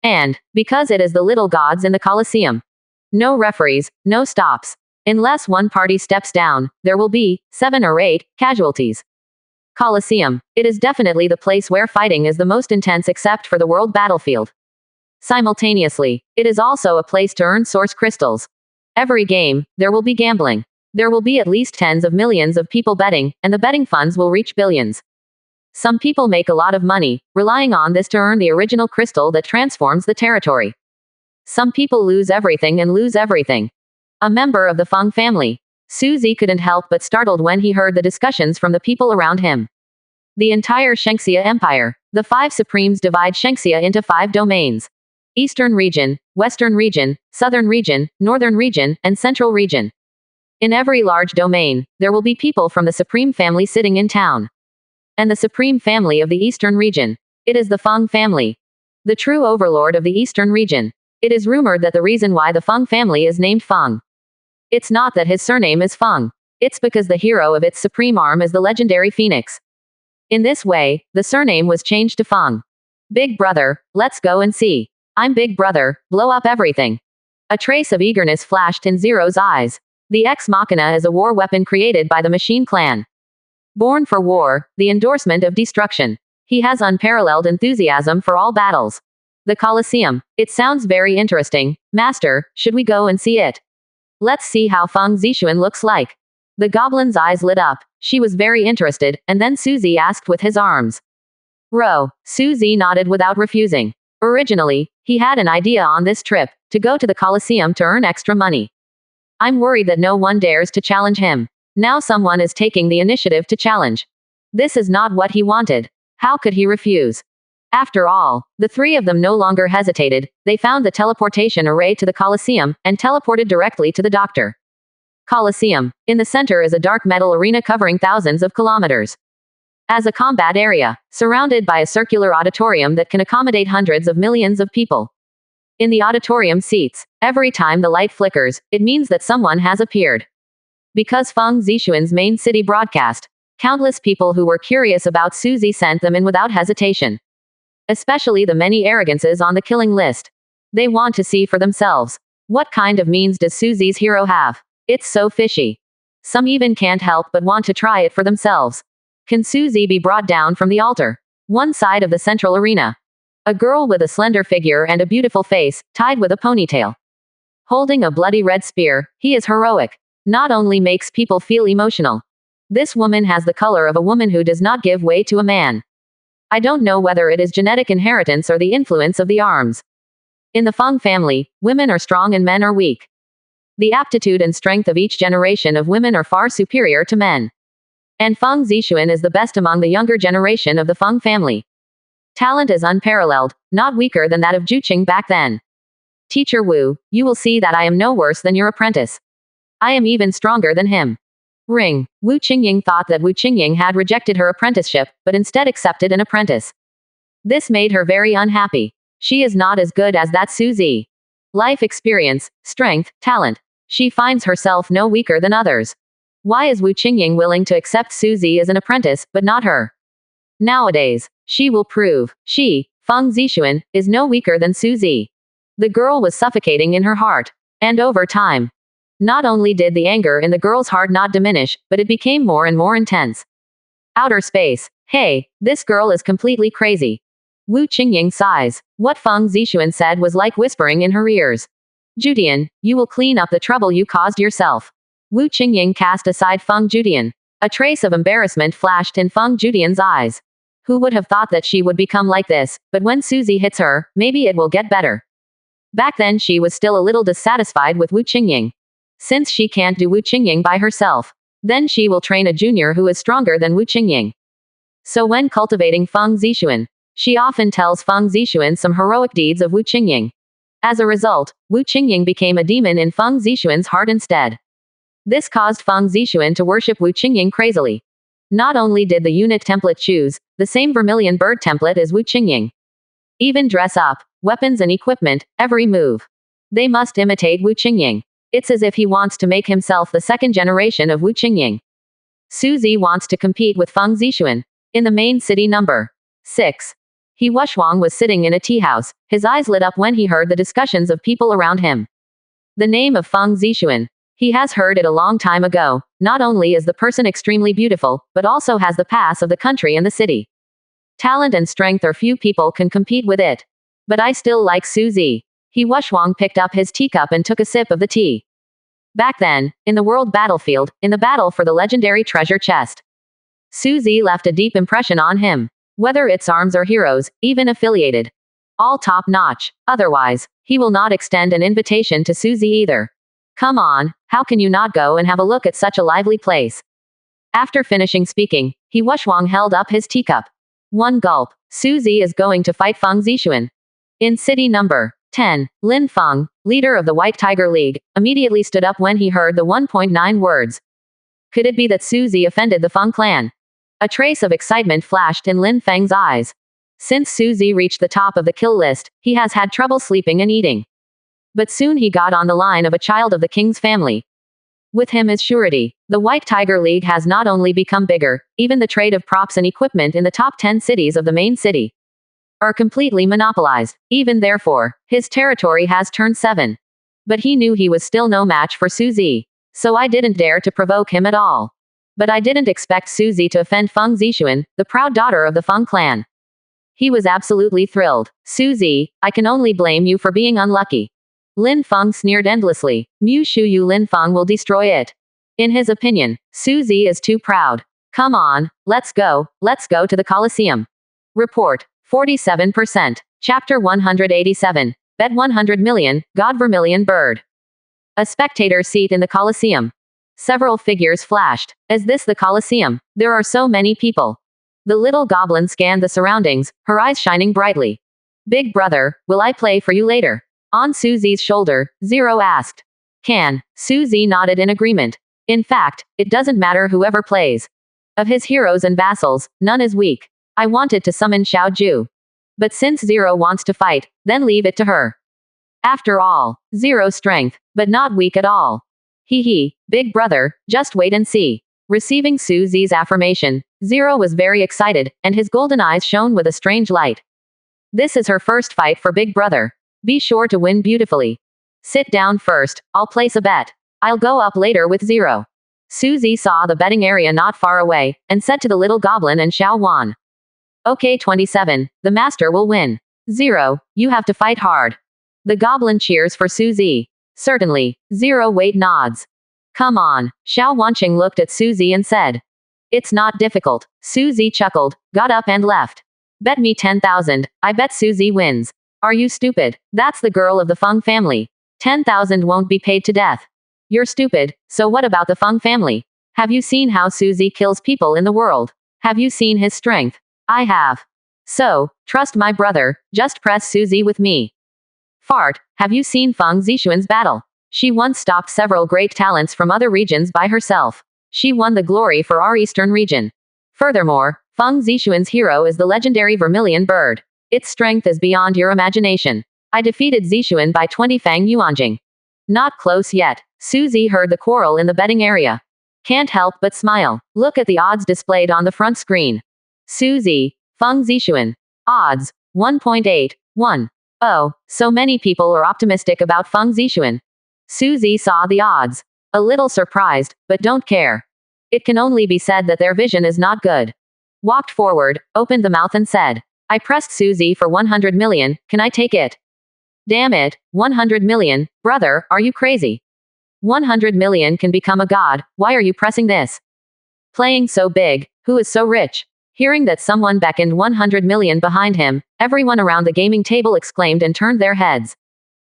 And, because it is the little gods in the Colosseum. No referees, no stops. Unless one party steps down, there will be 7 or 8 casualties. Colosseum. It is definitely the place where fighting is the most intense except for the world battlefield. Simultaneously, it is also a place to earn source crystals. Every game, there will be gambling. There will be at least tens of millions of people betting, and the betting funds will reach billions. Some people make a lot of money, relying on this to earn the original crystal that transforms the territory. Some people lose everything and lose everything. A member of the Feng family. Suzy couldn't help but startled when he heard the discussions from the people around him. The entire Shengxia Empire. The 5 supremes divide Shengxia into 5 domains. Eastern region, Western region, Southern region, Northern region, and Central region. In every large domain, there will be people from the Supreme family sitting in town. And the Supreme family of the Eastern region. It is the Feng family. The true overlord of the Eastern region. It is rumored that the reason why the Feng family is named Feng. It's not that his surname is Feng. It's because the hero of its supreme arm is the legendary Phoenix. In this way, the surname was changed to Feng. Big brother, let's go and see. I'm Big brother, blow up everything. A trace of eagerness flashed in Zero's eyes. The Ex Machina is a war weapon created by the Machine Clan. Born for war, the endorsement of destruction. He has unparalleled enthusiasm for all battles. The Colosseum. It sounds very interesting. Master, should we go and see it? Let's see how Feng Zixuan looks like. The goblin's eyes lit up. She was very interested, and then Suzy asked with his arms. Row. Suzy nodded without refusing. Originally, he had an idea on this trip, to go to the Colosseum to earn extra money. I'm worried that no one dares to challenge him. Now someone is taking the initiative to challenge. This is not what he wanted. How could he refuse? After all, the three of them no longer hesitated. They found the teleportation array to the Colosseum, and teleported directly to the doctor. Colosseum. In the center is a dark metal arena covering thousands of kilometers. As a combat area, surrounded by a circular auditorium that can accommodate hundreds of millions of people. In the auditorium seats, every time the light flickers, it means that someone has appeared. Because Feng Zixuan's main city broadcast, countless people who were curious about Suzy sent them in without hesitation. Especially the many arrogances on the killing list. They want to see for themselves. What kind of means does Suzy's hero have? It's so fishy. Some even can't help but want to try it for themselves. Can Suzy be brought down from the altar? One side of the central arena. A girl with a slender figure and a beautiful face, tied with a ponytail. Holding a bloody red spear, he is heroic. Not only makes people feel emotional. This woman has the color of a woman who does not give way to a man. I don't know whether it is genetic inheritance or the influence of the arms. In the Feng family, women are strong and men are weak. The aptitude and strength of each generation of women are far superior to men. And Feng Zixuan is the best among the younger generation of the Feng family. Talent is unparalleled, not weaker than that of Juqing back then. Teacher Wu, you will see that I am no worse than your apprentice. I am even stronger than him. Ring. Wu Qingying thought that Wu Qingying had rejected her apprenticeship, but instead accepted an apprentice. This made her very unhappy. She is not as good as that Suzy. Life experience, strength, talent. She finds herself no weaker than others. Why is Wu Qingying willing to accept Suzy as an apprentice, but not her? Nowadays, she will prove, she, Feng Zixuan, is no weaker than Suzy. The girl was suffocating in her heart. And over time, not only did the anger in the girl's heart not diminish, but it became more and more intense. Outer space. Hey, this girl is completely crazy. Wu Qingying sighs. What Feng Zixuan said was like whispering in her ears. Judian, you will clean up the trouble you caused yourself. Wu Qingying cast aside Feng Judian. A trace of embarrassment flashed in Feng Judian's eyes. Who would have thought that she would become like this, but when Suzy hits her, maybe it will get better. Back then she was still a little dissatisfied with Wu Qingying. Since she can't do Wu Qingying by herself, then she will train a junior who is stronger than Wu Qingying. So when cultivating Feng Zixuan, she often tells Feng Zixuan some heroic deeds of Wu Qingying. As a result, Wu Qingying became a demon in Feng Zixuan's heart instead. This caused Feng Zixuan to worship Wu Qingying crazily. Not only did the unit template choose the same vermilion bird template as Wu Qingying. Even dress up, weapons and equipment, every move. They must imitate Wu Qingying. It's as if he wants to make himself the second generation of Wu Qingying. Suzy wants to compete with Feng Zixuan. In the main city number 6. He Wushwang was sitting in a tea house. His eyes lit up when he heard the discussions of people around him. The name of Feng Zixuan. He has heard it a long time ago. Not only is the person extremely beautiful, but also has the pass of the country and the city. Talent and strength or few people can compete with it. But I still like Suzy. He Wushwang picked up his teacup and took a sip of the tea. Back then, in the world battlefield, in the battle for the legendary treasure chest, Suzy left a deep impression on him. Whether it's arms or heroes, even affiliated. All top-notch. Otherwise, he will not extend an invitation to Suzy either. Come on, how can you not go and have a look at such a lively place? After finishing speaking, he Wushwang held up his teacup. One gulp. Suzy is going to fight Feng Zixuan. In city number 10, Lin Feng, leader of the White Tiger League, immediately stood up when he heard the 1.9 words. Could it be that Suzy offended the Feng clan? A trace of excitement flashed in Lin Feng's eyes. Since Suzy reached the top of the kill list, he has had trouble sleeping and eating. But soon he got on the line of a child of the king's family. With him as surety, the White Tiger League has not only become bigger, even the trade of props and equipment in the top 10 cities of the main city are completely monopolized. Even therefore, his territory has turned 7. But he knew he was still no match for Suzy. So I didn't dare to provoke him at all. But I didn't expect Suzy to offend Feng Zixuan, the proud daughter of the Feng clan. He was absolutely thrilled. Suzy, I can only blame you for being unlucky. Lin Feng sneered endlessly. Mu Shu Yu Lin Feng will destroy it. In his opinion, Suzy is too proud. Come on, let's go to the Colosseum. Report, 47%. Chapter 187. Bet 100 million, God Vermilion Bird. A spectator seat in the Colosseum. Several figures flashed. Is this the Colosseum? There are so many people. The little goblin scanned the surroundings, her eyes shining brightly. Big brother, will I play for you later? On Suzy's shoulder, Zero asked. Can. Suzy nodded in agreement. In fact, it doesn't matter whoever plays. Of his heroes and vassals, none is weak. I wanted to summon Xiao Ju. But since Zero wants to fight, then leave it to her. After all, Zero's strength, but not weak at all. Hee, big brother, just wait and see. Receiving Suzy's affirmation, Zero was very excited, and his golden eyes shone with a strange light. This is her first fight for big brother. Be sure to win beautifully. Sit down first, I'll place a bet. I'll go up later with Zero. Suzy saw the betting area not far away, and said to the little goblin and Xiao Wan. Okay 27, the master will win. Zero, you have to fight hard. The goblin cheers for Suzy. Certainly. Zero weight nods. Come on. Xiao Wanqing looked at Suzy and said. It's not difficult. Suzy chuckled, got up and left. Bet me 10,000, I bet Suzy wins. Are you stupid? That's the girl of the Feng family. 10,000 won't be paid to death. You're stupid, so what about the Feng family? Have you seen how Suzy kills people in the world? Have you seen his strength? I have. So, trust my brother, just press Suzy with me. Fart, have you seen Feng Zixuan's battle? She once stopped several great talents from other regions by herself. She won the glory for our eastern region. Furthermore, Feng Zixuan's hero is the legendary Vermilion Bird. Its strength is beyond your imagination. I defeated Zixuan by 20 Fang Yuanjing. Not close yet. Suzy heard the quarrel in the betting area. Can't help but smile. Look at the odds displayed on the front screen. Suzy, Feng Zixuan. Odds, 1.8, 1. Oh, so many people are optimistic about Feng Zixuan. Suzy saw the odds. A little surprised, but don't care. It can only be said that their vision is not good. Walked forward, opened the mouth and said. I pressed Suzy for 100 million, can I take it? Damn it, 100 million, brother, are you crazy? 100 million can become a god, why are you pressing this? Playing so big, who is so rich? Hearing that someone beckoned 100 million behind him, everyone around the gaming table exclaimed and turned their heads.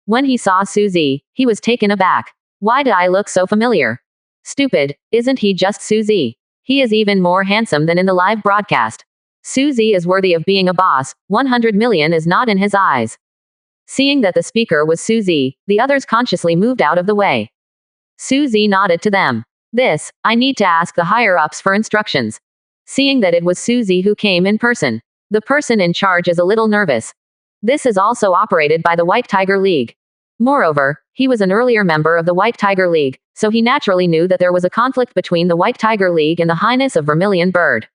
When he saw Suzy, he was taken aback. Why do I look so familiar? Stupid, isn't he just Suzy? He is even more handsome than in the live broadcast. Suzy is worthy of being a boss, 100 million is not in his eyes. Seeing that the speaker was Suzy, the others consciously moved out of the way. Suzy nodded to them. This, I need to ask the higher-ups for instructions. Seeing that it was Suzy who came in person. The person in charge is a little nervous. This is also operated by the White Tiger League. Moreover, he was an earlier member of the White Tiger League, so he naturally knew that there was a conflict between the White Tiger League and the Highness of Vermilion Bird.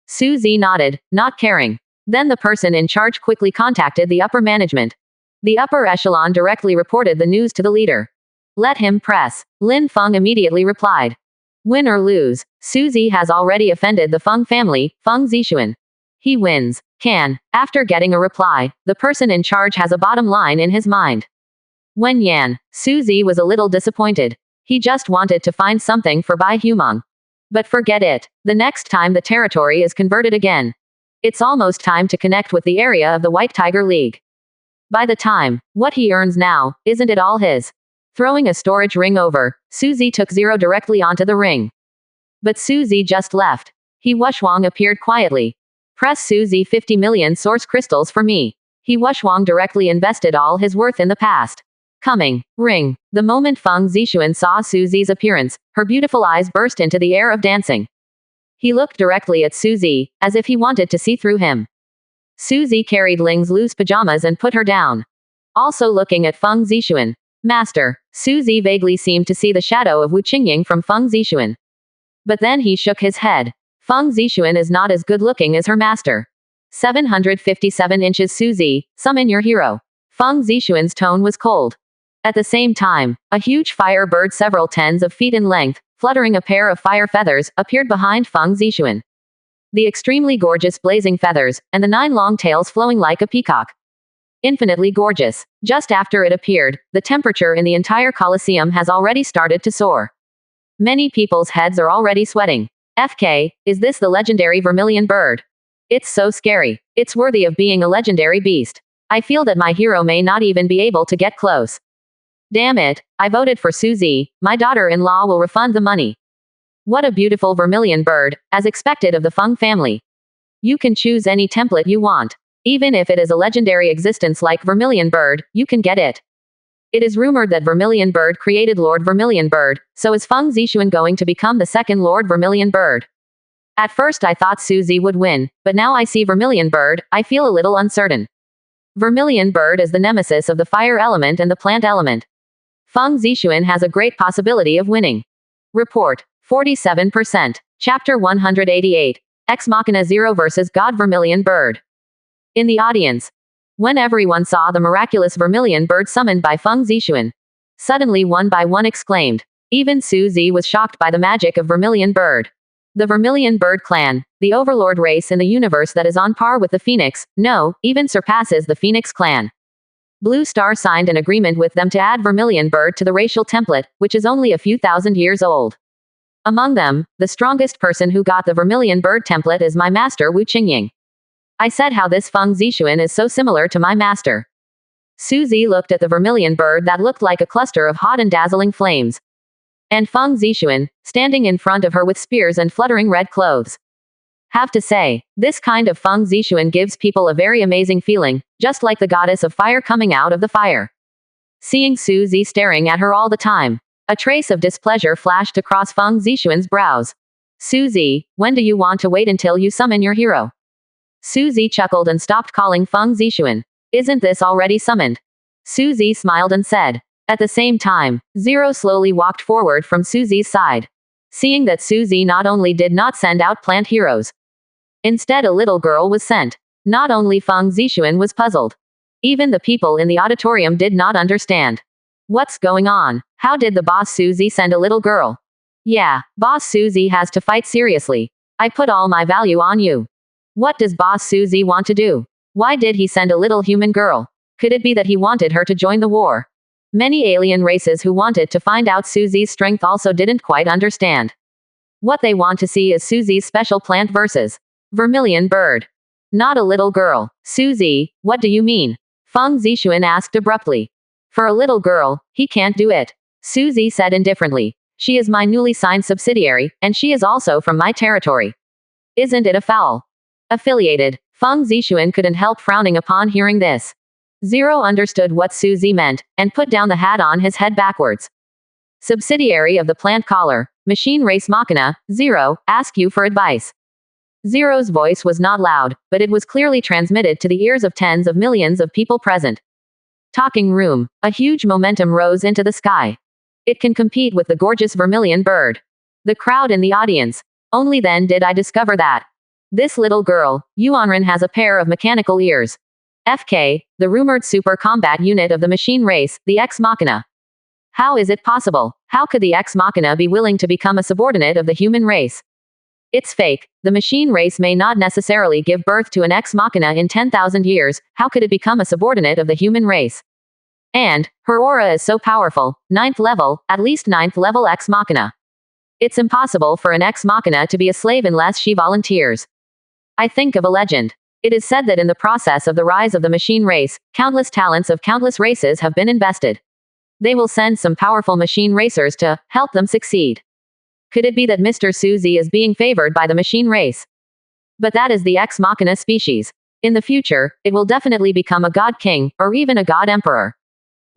Suzy nodded, not caring. Then the person in charge quickly contacted the upper management. The upper echelon directly reported the news to the leader. Let him press. Lin Feng immediately replied. Win or lose, Suzy has already offended the Feng family, Feng Zixuan. He wins. Can. After getting a reply, the person in charge has a bottom line in his mind. Wen Yan. Suzy was a little disappointed. He just wanted to find something for Bai Humong. But forget it. The next time the territory is converted again. It's almost time to connect with the area of the White Tiger League. By the time, what he earns now, isn't it all his? Throwing a storage ring over, Suzy took Zero directly onto the ring. But Suzy just left. He Wushwang appeared quietly. Press Suzy 50 million source crystals for me. He Wushwang directly invested all his worth in the past. Coming. Ring. The moment Feng Zixuan saw Suzy's appearance, her beautiful eyes burst into the air of dancing. He looked directly at Suzy, as if he wanted to see through him. Suzy carried Ling's loose pajamas and put her down. Also looking at Feng Zixuan. Master. Suzy vaguely seemed to see the shadow of Wu Qingying from Feng Zixuan. But then he shook his head. Feng Zixuan is not as good looking as her master. 757 inches Suzy, summon your hero. Feng Zixuan's tone was cold. At the same time, a huge fire bird several tens of feet in length, fluttering a pair of fire feathers, appeared behind Feng Zixuan. The extremely gorgeous blazing feathers, and the 9 long tails flowing like a peacock. Infinitely gorgeous. Just after it appeared, the temperature in the entire Colosseum has already started to soar. Many people's heads are already sweating. FK, is this the legendary vermilion bird? It's so scary. It's worthy of being a legendary beast. I feel that my hero may not even be able to get close. Damn it, I voted for Suzy. My daughter-in-law will refund the money. What a beautiful vermilion bird, as expected of the Feng family. You can choose any template you want. Even if it is a legendary existence like Vermilion Bird, you can get it. It is rumored that Vermilion Bird created Lord Vermilion Bird, so is Feng Zixuan going to become the second Lord Vermilion Bird? At first I thought Suzy would win, but now I see Vermilion Bird, I feel a little uncertain. Vermilion Bird is the nemesis of the fire element and the plant element. Feng Zixuan has a great possibility of winning. Report. 47%. Chapter 188. Ex Machina 0 vs God Vermilion Bird. In the audience, when everyone saw the miraculous vermilion bird summoned by Feng Zixuan, suddenly one by one exclaimed. Even Suzy was shocked by the magic of Vermilion Bird. The Vermilion Bird clan, the overlord race in the universe that is on par with the Phoenix, no, even surpasses the Phoenix clan. Blue Star signed an agreement with them to add Vermilion Bird to the racial template, which is only a few thousand years old. Among them, the strongest person who got the Vermilion Bird template is my master Wu Qingying. I said how this Feng Zixuan is so similar to my master. Suzy looked at the vermilion bird that looked like a cluster of hot and dazzling flames. And Feng Zixuan, standing in front of her with spears and fluttering red clothes. Have to say, this kind of Feng Zixuan gives people a very amazing feeling, just like the goddess of fire coming out of the fire. Seeing Suzy staring at her all the time, a trace of displeasure flashed across Feng Zixuan's brows. Suzy, when do you want to wait until you summon your hero? Suzy chuckled and stopped calling Feng Zixuan. Isn't this already summoned? Suzy smiled and said. At the same time, Zero slowly walked forward from Suzy's side. Seeing that Suzy not only did not send out plant heroes. Instead a little girl was sent. Not only Feng Zixuan was puzzled. Even the people in the auditorium did not understand. What's going on? How did the boss Suzy send a little girl? Yeah, boss Suzy has to fight seriously. I put all my value on you. What does boss Suzy want to do? Why did he send a little human girl? Could it be that he wanted her to join the war? Many alien races who wanted to find out Suzy's strength also didn't quite understand. What they want to see is Suzy's special plant versus Vermilion Bird. Not a little girl. Suzy, what do you mean? Feng Zixuan asked abruptly. For a little girl, he can't do it. Suzy said indifferently. She is my newly signed subsidiary, and she is also from my territory. Isn't it a foul? Affiliated. Feng Zixuan couldn't help frowning upon hearing this. Zero understood what Suzy meant, and put down the hat on his head backwards. Subsidiary of the plant caller, machine race Machina, Zero, ask you for advice. Zero's voice was not loud, but it was clearly transmitted to the ears of tens of millions of people present. Talking room. A huge momentum rose into the sky. It can compete with the gorgeous vermilion bird. The crowd in the audience. Only then did I discover that. This little girl, Yuanren, has a pair of mechanical ears. FK, the rumored super combat unit of the machine race, the Ex Machina. How is it possible? How could the Ex Machina be willing to become a subordinate of the human race? It's fake. The machine race may not necessarily give birth to an Ex Machina in 10,000 years, how could it become a subordinate of the human race? And, her aura is so powerful, 9th level, at least 9th level Ex Machina. It's impossible for an Ex Machina to be a slave unless she volunteers. I think of a legend. It is said that in the process of the rise of the machine race, countless talents of countless races have been invested. They will send some powerful machine racers to help them succeed. Could it be that Mr. Suzy is being favored by the machine race? But that is the Ex Machina species. In the future, it will definitely become a god king, or even a god emperor.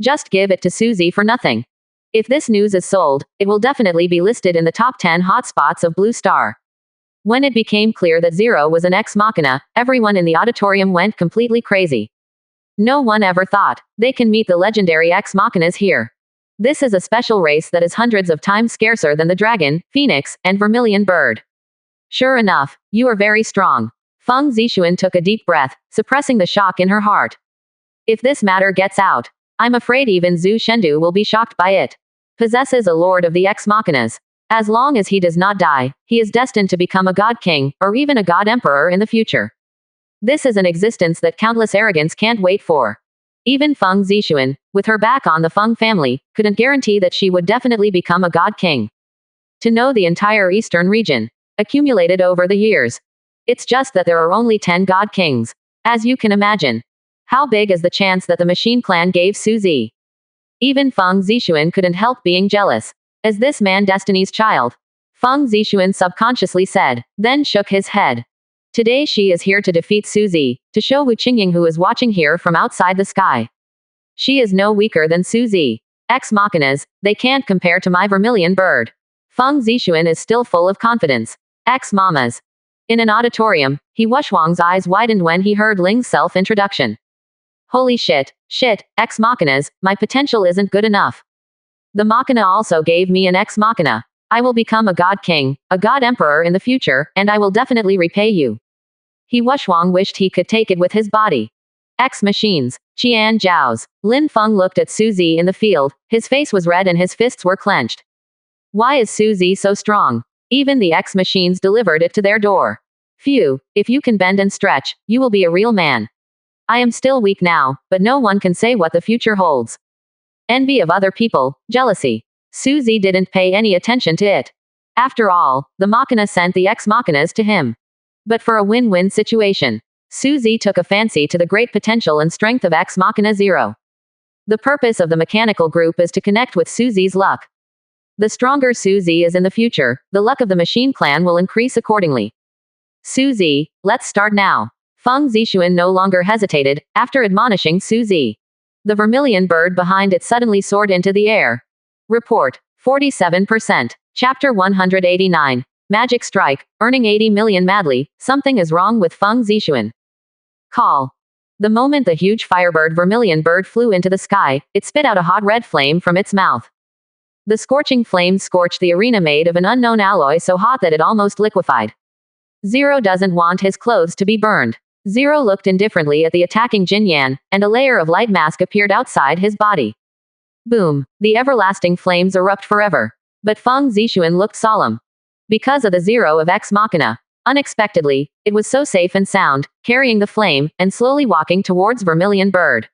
Just give it to Suzy for nothing. If this news is sold, it will definitely be listed in the top 10 hotspots of Blue Star. When it became clear that Zero was an Ex Machina, everyone in the auditorium went completely crazy. No one ever thought they can meet the legendary Ex Machinas here. This is a special race that is hundreds of times scarcer than the dragon, phoenix, and vermilion bird. Sure enough, you are very strong. Feng Zixuan took a deep breath, suppressing the shock in her heart. If this matter gets out, I'm afraid even Zhu Shendu will be shocked by it. Possesses a lord of the Ex Machinas. As long as he does not die, he is destined to become a god king, or even a god emperor in the future. This is an existence that countless arrogants can't wait for. Even Feng Zixuan, with her back on the Feng family, couldn't guarantee that she would definitely become a god king. to know the entire eastern region, accumulated over the years. It's just that there are only 10 god kings. As you can imagine. How big is the chance that the machine clan gave Suzy? Even Feng Zixuan couldn't help being jealous. Is this man Destiny's child? Feng Zixuan subconsciously said, then shook his head. Today she is here to defeat Suzy, to show Wu Qingying who is watching here from outside the sky. She is no weaker than Suzy. Ex machinas, they can't compare to my vermilion bird. Feng Zixuan is still full of confidence. Ex mamas. In an auditorium, He Wuxuang's eyes widened when he heard Ling's self-introduction. Holy shit, ex machinas, my potential isn't good enough. The machina also gave me an ex machina. I will become a god king, a god emperor in the future, and I will definitely repay you. He Wuxuang wished he could take it with his body. Ex machines, Qian Zhao's. Lin Feng looked at Suzy in the field, his face was red and his fists were clenched. Why is Suzy so strong? Even the ex machines delivered it to their door. Phew, if you can bend and stretch, you will be a real man. I am still weak now, but no one can say what the future holds. Envy of other people, jealousy. Suzy didn't pay any attention to it. After all, the machina sent the ex machinas to him. But for a win-win situation, Suzy took a fancy to the great potential and strength of ex machina 0. The purpose of the mechanical group is to connect with Suzy's luck. The stronger Suzy is in the future, the luck of the machine clan will increase accordingly. Suzy, let's start now. Feng Zixuan no longer hesitated, after admonishing Suzy. The vermilion bird behind it suddenly soared into the air. Report, 47%. Chapter 189. Magic strike, earning 80 million madly, something is wrong with Feng Zixuan. Call. The moment the huge firebird vermilion bird flew into the sky, it spit out a hot red flame from its mouth. The scorching flames scorched the arena made of an unknown alloy so hot that it almost liquefied. Zero doesn't want his clothes to be burned. Zero looked indifferently at the attacking Jin Yan, and a layer of light mask appeared outside his body. Boom. The everlasting flames erupt forever. But Feng Zixuan looked solemn. Because of the zero of Ex Machina. Unexpectedly, it was so safe and sound, carrying the flame, and slowly walking towards Vermilion Bird.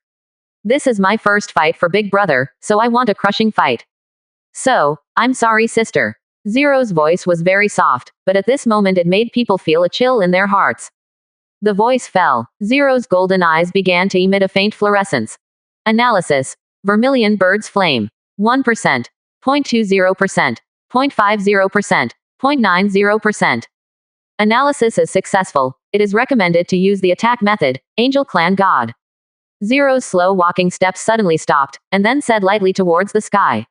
This is my first fight for Big Brother, so I want a crushing fight. So, I'm sorry sister. Zero's voice was very soft, but at this moment it made people feel a chill in their hearts. The voice fell. Zero's golden eyes began to emit a faint fluorescence. Analysis. Vermilion Bird's flame. 1%. 0.20%. 0.50%. 0.90%. Analysis is successful. It is recommended to use the attack method, Angel Clan God. Zero's slow walking steps suddenly stopped, and then said lightly towards the sky.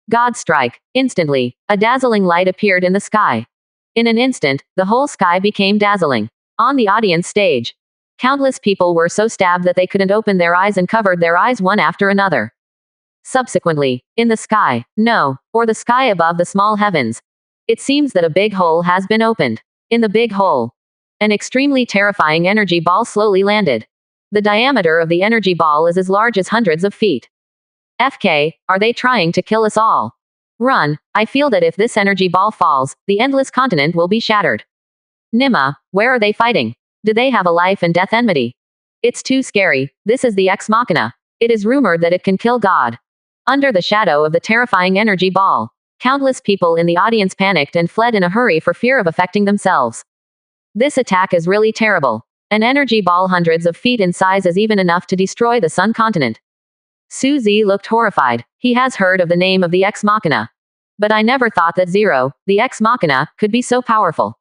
God strike. Instantly, a dazzling light appeared in the sky. In an instant, the whole sky became dazzling. On the audience stage, countless people were so stabbed that they couldn't open their eyes and covered their eyes one after another. Subsequently, in the sky, or the sky above the small heavens, it seems that a big hole has been opened. In the big hole, an extremely terrifying energy ball slowly landed. The diameter of the energy ball is as large as hundreds of feet. FK, are they trying to kill us all? Run, I feel that if this energy ball falls, the endless continent will be shattered. Nima, where are they fighting? Do they have a life and death enmity? It's too scary, this is the Ex Machina. It is rumored that it can kill God. Under the shadow of the terrifying energy ball, countless people in the audience panicked and fled in a hurry for fear of affecting themselves. This attack is really terrible. An energy ball hundreds of feet in size is even enough to destroy the Sun continent. Suzy looked horrified. He has heard of the name of the Ex Machina. But I never thought that Zero, the Ex Machina, could be so powerful.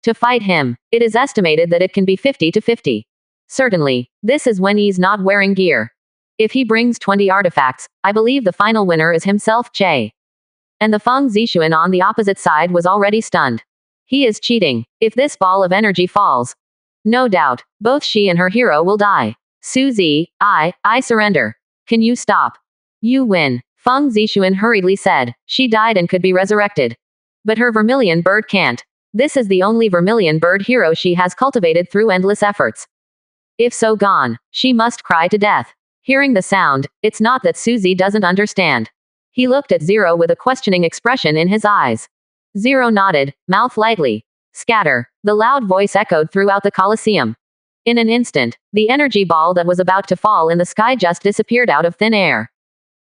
To fight him, it is estimated that it can be 50-50. Certainly, this is when he's not wearing gear. If he brings 20 artifacts, I believe the final winner is himself Che. And the Feng Zixuan on the opposite side was already stunned. He is cheating. If this ball of energy falls, no doubt, both she and her hero will die. Suzy, I surrender. Can you stop? You win. Feng Zixuan hurriedly said. She died and could be resurrected. But her Vermilion Bird can't. This is the only Vermilion Bird hero she has cultivated through endless efforts. If so gone, she must cry to death. Hearing the sound, it's not that Suzy doesn't understand. He looked at Zero with a questioning expression in his eyes. Zero nodded, mouth lightly. Scatter. The loud voice echoed throughout the Colosseum. In an instant, the energy ball that was about to fall in the sky just disappeared out of thin air.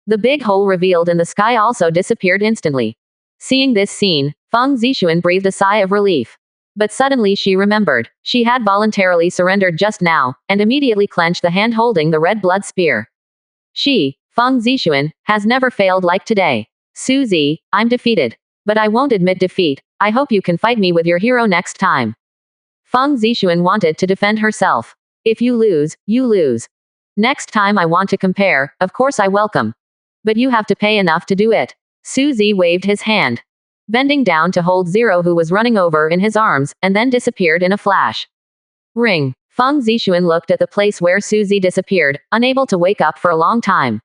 The big hole revealed in the sky also disappeared instantly. Seeing this scene, Feng Zixuan breathed a sigh of relief. But suddenly she remembered, she had voluntarily surrendered just now, and immediately clenched the hand holding the red blood spear. She, Feng Zixuan, has never failed like today. Suzy, I'm defeated. But I won't admit defeat. I hope you can fight me with your hero next time. Feng Zixuan wanted to defend herself. If you lose, you lose. Next time I want to compare, of course I welcome. But you have to pay enough to do it. Suzy waved his hand, bending down to hold Zero, who was running over in his arms, and then disappeared in a flash. Ring. Feng Zixuan looked at the place where Suzy disappeared, unable to wake up for a long time.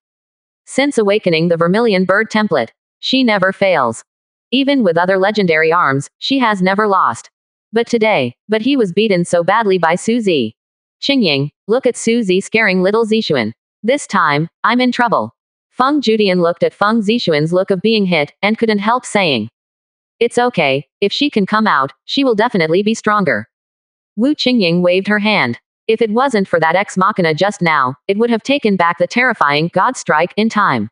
Since awakening the Vermilion Bird template, she never fails. Even with other legendary arms, she has never lost. But he was beaten so badly by Suzy. Qingying, look at Suzy scaring little Zixuan. This time, I'm in trouble. Feng Judian looked at Feng Zixuan's look of being hit, and couldn't help saying, it's okay, if she can come out, she will definitely be stronger. Wu Qingying waved her hand. If it wasn't for that ex machina just now, it would have taken back the terrifying God strike in time.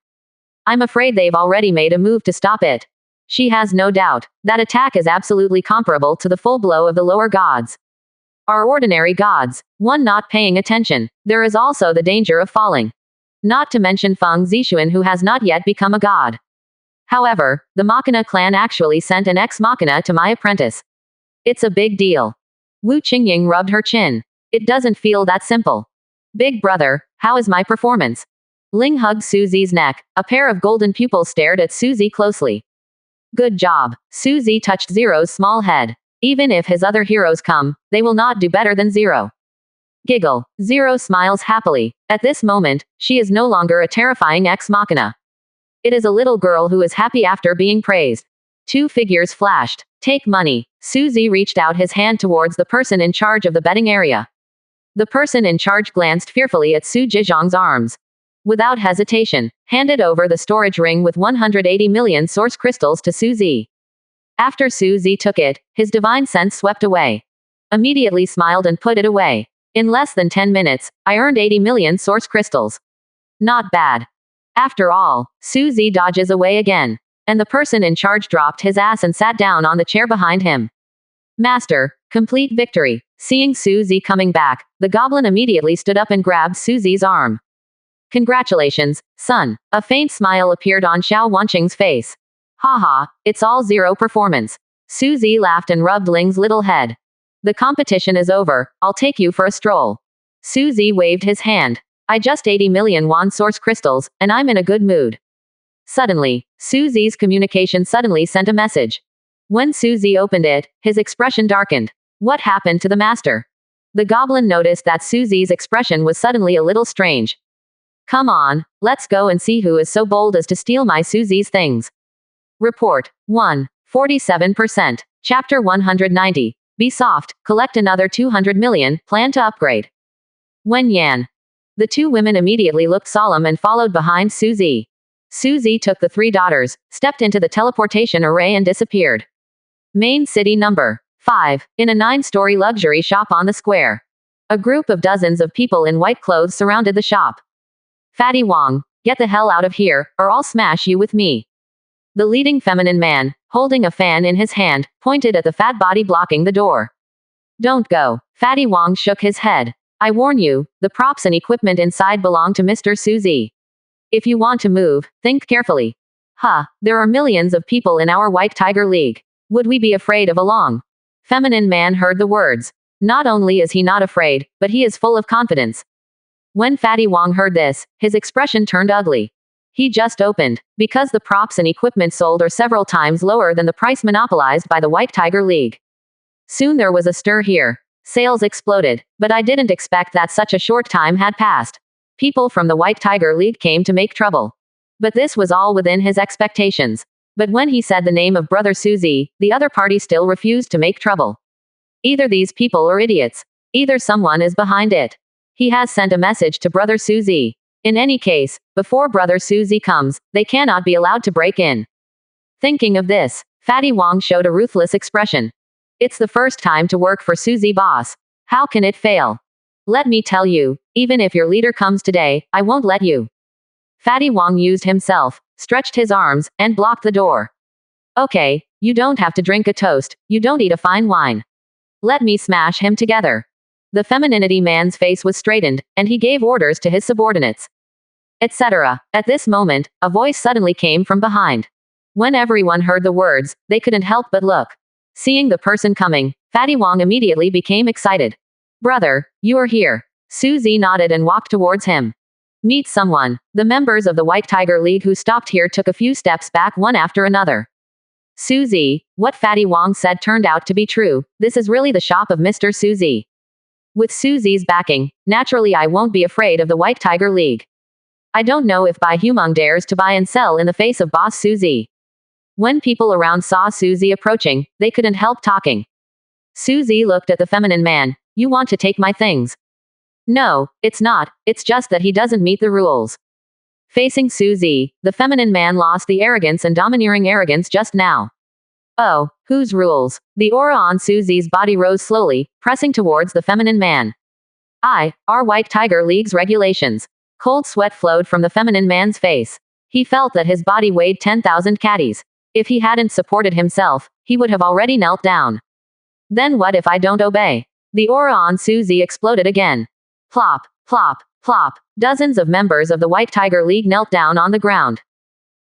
I'm afraid they've already made a move to stop it. She has no doubt. That attack is absolutely comparable to the full blow of the lower gods. Our ordinary gods. One not paying attention. There is also the danger of falling. Not to mention Feng Zixuan, who has not yet become a god. However, the Machina clan actually sent an ex machina to my apprentice. It's a big deal. Wu Qingying rubbed her chin. It doesn't feel that simple. Big brother, how is my performance? Ling hugged Suzy's neck. A pair of golden pupils stared at Suzy closely. Good job. Suzy touched Zero's small head. Even if his other heroes come, they will not do better than Zero. Giggle. Zero smiles happily. At this moment, she is no longer a terrifying ex machina. It is a little girl who is happy after being praised. Two figures flashed. Take money. Suzy reached out his hand towards the person in charge of the betting area. The person in charge glanced fearfully at Su Zhizhong's arms. Without hesitation, handed over the storage ring with 180 million source crystals to Suzy. After Suzy took it, his divine sense swept away. Immediately smiled and put it away. In less than 10 minutes, I earned 80 million source crystals. Not bad. After all, Suzy dodges away again. And the person in charge dropped his ass and sat down on the chair behind him. Master, complete victory. Seeing Suzy coming back, the goblin immediately stood up and grabbed Suzy's arm. Congratulations, son. A faint smile appeared on Xiao Wanqing's face. Haha, it's all Zero performance. Suzy laughed and rubbed Ling's little head. The competition is over, I'll take you for a stroll. Suzy waved his hand. I just 80 million won source crystals, and I'm in a good mood. Suddenly, Suzy's communication suddenly sent a message. When Suzy opened it, his expression darkened. What happened to the master? The goblin noticed that Suzy's expression was suddenly a little strange. Come on, let's go and see who is so bold as to steal my Suzy's things. Report 1. 47%. Chapter 190. Be soft, collect another 200 million, plan to upgrade. Wen Yan. The two women immediately looked solemn and followed behind Suzy. Suzy took the three daughters, stepped into the teleportation array and disappeared. Main city number 5. In a 9-story luxury shop on the square. A group of dozens of people in white clothes surrounded the shop. Fatty Wong, get the hell out of here, or I'll smash you with me. The leading feminine man, holding a fan in his hand, pointed at the fat body blocking the door. Don't go. Fatty Wong shook his head. I warn you, the props and equipment inside belong to Mr. Suzy. If you want to move, think carefully. There are millions of people in our White Tiger League. Would we be afraid of a long? Feminine man heard the words. Not only is he not afraid, but he is full of confidence. When Fatty Wong heard this, his expression turned ugly. He just opened, because the props and equipment sold are several times lower than the price monopolized by the White Tiger League. Soon there was a stir here. Sales exploded, but I didn't expect that such a short time had passed. People from the White Tiger League came to make trouble. But this was all within his expectations. But when he said the name of Brother Suzy, the other party still refused to make trouble. Either these people are idiots. Either someone is behind it. He has sent a message to Brother Suzy. In any case, before Brother Suzy comes, they cannot be allowed to break in. Thinking of this, Fatty Wong showed a ruthless expression. It's the first time to work for Suzy boss. How can it fail? Let me tell you, even if your leader comes today, I won't let you. Fatty Wong used himself, stretched his arms, and blocked the door. Okay, you don't have to drink a toast, you don't eat a fine wine. Let me smash him together. The femininity man's face was straightened, and he gave orders to his subordinates, etc. At this moment, a voice suddenly came from behind. When everyone heard the words, they couldn't help but look. Seeing the person coming, Fatty Wong immediately became excited. Brother, you are here. Suzy nodded and walked towards him. Meet someone. The members of the White Tiger League who stopped here took a few steps back one after another. Suzy, what Fatty Wong said turned out to be true. This is really the shop of Mr. Suzy. With Suzy's backing, naturally I won't be afraid of the White Tiger League. I don't know if Bai Humong dares to buy and sell in the face of Boss Suzy. When people around saw Suzy approaching, they couldn't help talking. Suzy looked at the feminine man. You want to take my things? No, it's not, it's just that he doesn't meet the rules. Facing Suzy, the feminine man lost the arrogance and domineering arrogance just now. Oh, whose rules? The aura on Suzy's body rose slowly, pressing towards the feminine man. Our White Tiger League's regulations. Cold sweat flowed from the feminine man's face. He felt that his body weighed 10,000 catties. If he hadn't supported himself, he would have already knelt down. Then what if I don't obey? The aura on Suzy exploded again. Plop, plop, plop. Dozens of members of the White Tiger League knelt down on the ground.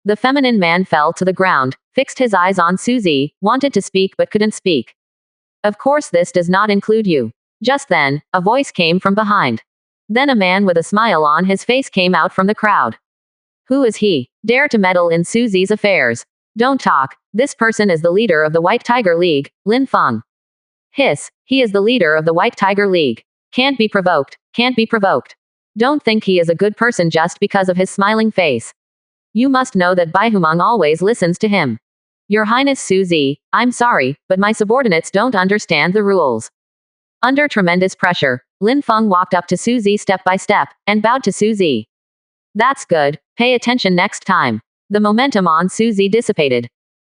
The feminine man fell to the ground, fixed his eyes on Suzy, wanted to speak but couldn't speak. Of course this does not include you. Just then, a voice came from behind. Then a man with a smile on his face came out from the crowd. Who is he? Dare to meddle in Suzy's affairs. Don't talk. This person is the leader of the White Tiger League, Lin Feng. Hiss, he is the leader of the White Tiger League. Can't be provoked, can't be provoked. Don't think he is a good person just because of his smiling face. You must know that Bai Humong always listens to him. Your Highness Suzy, I'm sorry, but my subordinates don't understand the rules. Under tremendous pressure, Lin Feng walked up to Suzy step by step, and bowed to Suzy. That's good, pay attention next time. The momentum on Suzy dissipated.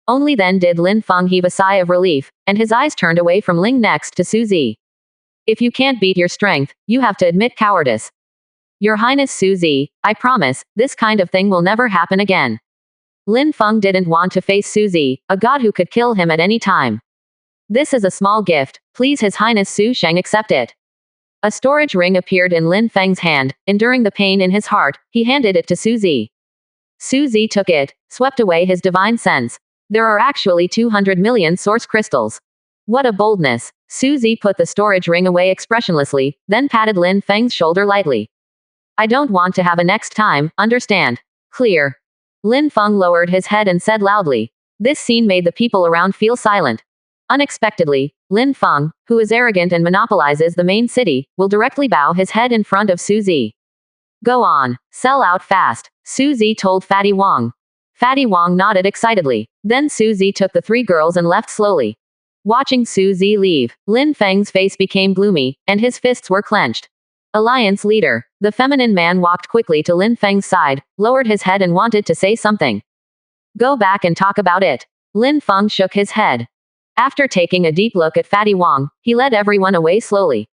Only then did Lin Feng heave a sigh of relief, and his eyes turned away from Ling next to Suzy. If you can't beat your strength, you have to admit cowardice. Your Highness Suzy, I promise, this kind of thing will never happen again. Lin Feng didn't want to face Suzy, a god who could kill him at any time. This is a small gift, please His Highness Su Sheng accept it. A storage ring appeared in Lin Feng's hand, enduring the pain in his heart, he handed it to Suzy. Suzy took it, swept away his divine sense. There are actually 200 million source crystals. What a boldness. Suzy put the storage ring away expressionlessly, then patted Lin Feng's shoulder lightly. I don't want to have a next time, understand? Clear. Lin Feng lowered his head and said loudly. This scene made the people around feel silent. Unexpectedly, Lin Feng, who is arrogant and monopolizes the main city, will directly bow his head in front of Suzy. Go on, sell out fast, Suzy told Fatty Wong. Fatty Wong nodded excitedly. Then Suzy took the three girls and left slowly. Watching Suzy leave, Lin Feng's face became gloomy, and his fists were clenched. Alliance leader. The feminine man walked quickly to Lin Feng's side, lowered his head and wanted to say something. Go back and talk about it. Lin Feng shook his head. After taking a deep look at Fatty Wong, he led everyone away slowly.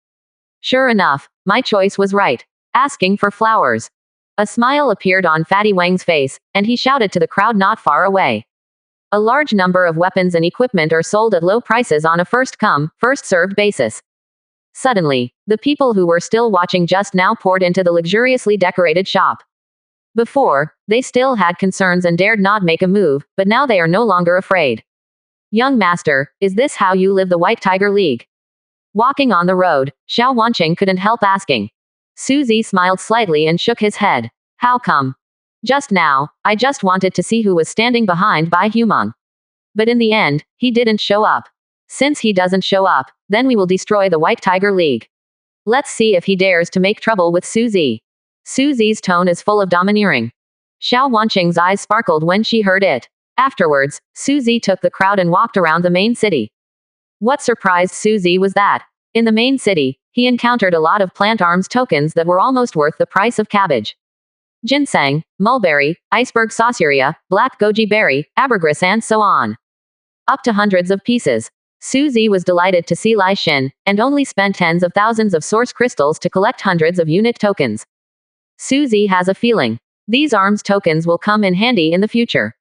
Sure enough, my choice was right. Asking for flowers. A smile appeared on Fatty Wang's face, and he shouted to the crowd not far away. A large number of weapons and equipment are sold at low prices on a first-come, first-served basis. Suddenly, the people who were still watching just now poured into the luxuriously decorated shop. Before, they still had concerns and dared not make a move, but now they are no longer afraid. Young master, is this how you live the White Tiger League? Walking on the road, Xiao Wanqing couldn't help asking. Suzy smiled slightly and shook his head. How come? Just now, I just wanted to see who was standing behind Bai Humong. But in the end, he didn't show up. Since he doesn't show up, then we will destroy the White Tiger League. Let's see if he dares to make trouble with Suzy. Suzy's tone is full of domineering. Xiao Wanqing's eyes sparkled when she heard it. Afterwards, Suzy took the crowd and walked around the main city. What surprised Suzy was that, in the main city, he encountered a lot of plant arms tokens that were almost worth the price of cabbage. Ginseng, mulberry, iceberg sauceria, black goji berry, ambergris and so on. Up to hundreds of pieces. Suzy was delighted to see Lai Xin, and only spent tens of thousands of source crystals to collect hundreds of unit tokens. Suzy has a feeling. These arms tokens will come in handy in the future.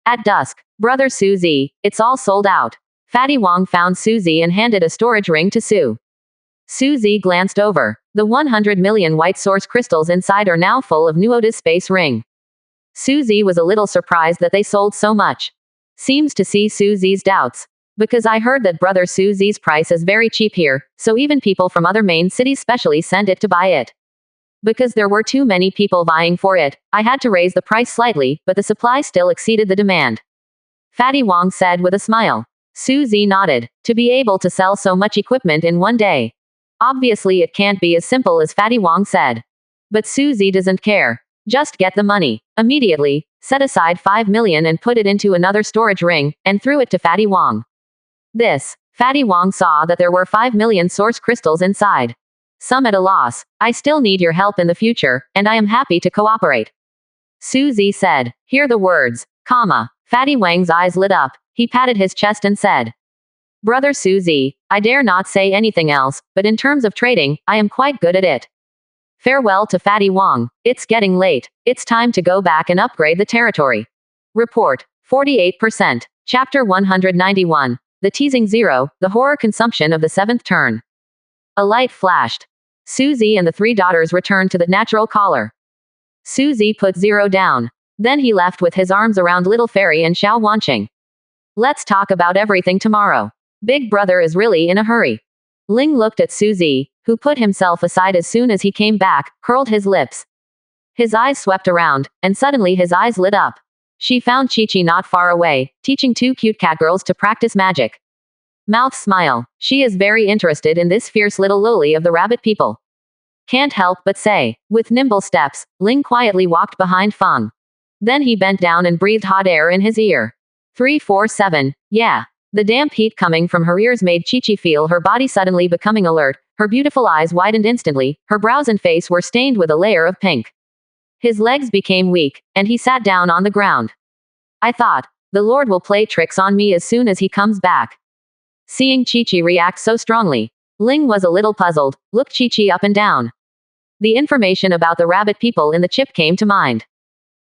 At dusk, Brother Suzy, it's all sold out. Fatty Wong found Suzy and handed a storage ring to Sue. Suzy glanced over. The 100 million white source crystals inside are now full of Nuoda's space ring. Suzy was a little surprised that they sold so much. Seems to see Suzy's doubts. Because I heard that Brother Suzy's price is very cheap here, so even people from other main cities specially sent it to buy it. Because there were too many people vying for it, I had to raise the price slightly, but the supply still exceeded the demand. Fatty Wong said with a smile. Suzy nodded. To be able to sell so much equipment in one day. Obviously it can't be as simple as Fatty Wong said. But Suzy doesn't care. Just get the money. Immediately, set aside 5 million and put it into another storage ring, and threw it to Fatty Wong. Fatty Wong saw that there were 5 million source crystals inside. Some at a loss. I still need your help in the future, and I am happy to cooperate. Suzy said. Hear the words, comma. Fatty Wang's eyes lit up. He patted his chest and said. Brother Suzy, I dare not say anything else, but in terms of trading, I am quite good at it. Farewell to Fatty Wong. It's getting late. It's time to go back and upgrade the territory. Report. 48%. Chapter 191. The Teasing Zero, the Horror Consumption of the Seventh Turn. A light flashed. Suzy and the three daughters returned to the natural collar. Suzy put Zero down. Then he left with his arms around Little Fairy and Xiao Wanqing. Let's talk about everything tomorrow. Big brother is really in a hurry. Ling looked at Suzy, who put himself aside as soon as he came back, curled his lips. His eyes swept around, and suddenly his eyes lit up. She found Chi-Chi not far away, teaching two cute cat girls to practice magic. Mouth smile. She is very interested in this fierce little loli of the rabbit people. Can't help but say. With nimble steps, Ling quietly walked behind Feng. Then he bent down and breathed hot air in his ear. 347. Yeah. The damp heat coming from her ears made Chi-Chi feel her body suddenly becoming alert. Her beautiful eyes widened instantly. Her brows and face were stained with a layer of pink. His legs became weak, and he sat down on the ground. I thought, the Lord will play tricks on me as soon as he comes back. Seeing Chi-Chi react so strongly, Ling was a little puzzled, looked Chi-Chi up and down. The information about the rabbit people in the chip came to mind.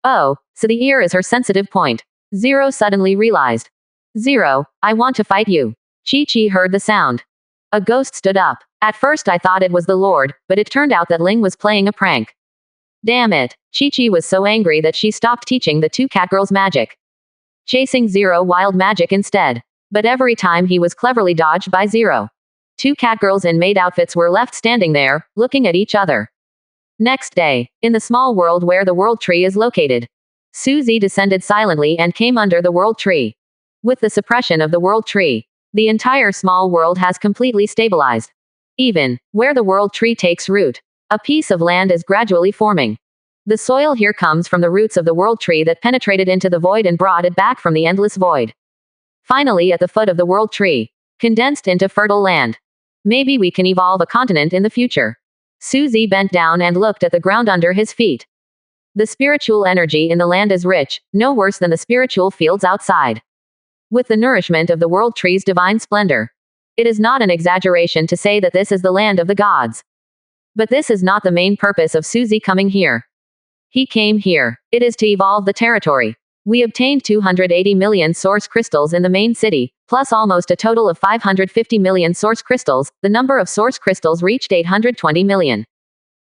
Oh, so the ear is her sensitive point. Zero suddenly realized. Zero, I want to fight you. Chi-Chi heard the sound. A ghost stood up. At first I thought it was the Lord, but it turned out that Ling was playing a prank. Damn it. Chi-Chi was so angry that she stopped teaching the two catgirls magic. Chasing Zero wild magic instead. But every time he was cleverly dodged by Zero. Two catgirls in maid outfits were left standing there, looking at each other. Next day, in the small world where the world tree is located, Suzy descended silently and came under the world tree. With the suppression of the world tree, the entire small world has completely stabilized. Even where the world tree takes root, a piece of land is gradually forming. The soil here comes from the roots of the world tree that penetrated into the void and brought it back from the endless void. Finally at the foot of the world tree, condensed into fertile land. Maybe we can evolve a continent in the future. Suzy bent down and looked at the ground under his feet. The spiritual energy in the land is rich, no worse than the spiritual fields outside. With the nourishment of the world tree's divine splendor. It is not an exaggeration to say that this is the land of the gods. But this is not the main purpose of Suzy coming here. He came here. It is to evolve the territory. We obtained 280 million source crystals in the main city, plus almost a total of 550 million source crystals. The number of source crystals reached 820 million.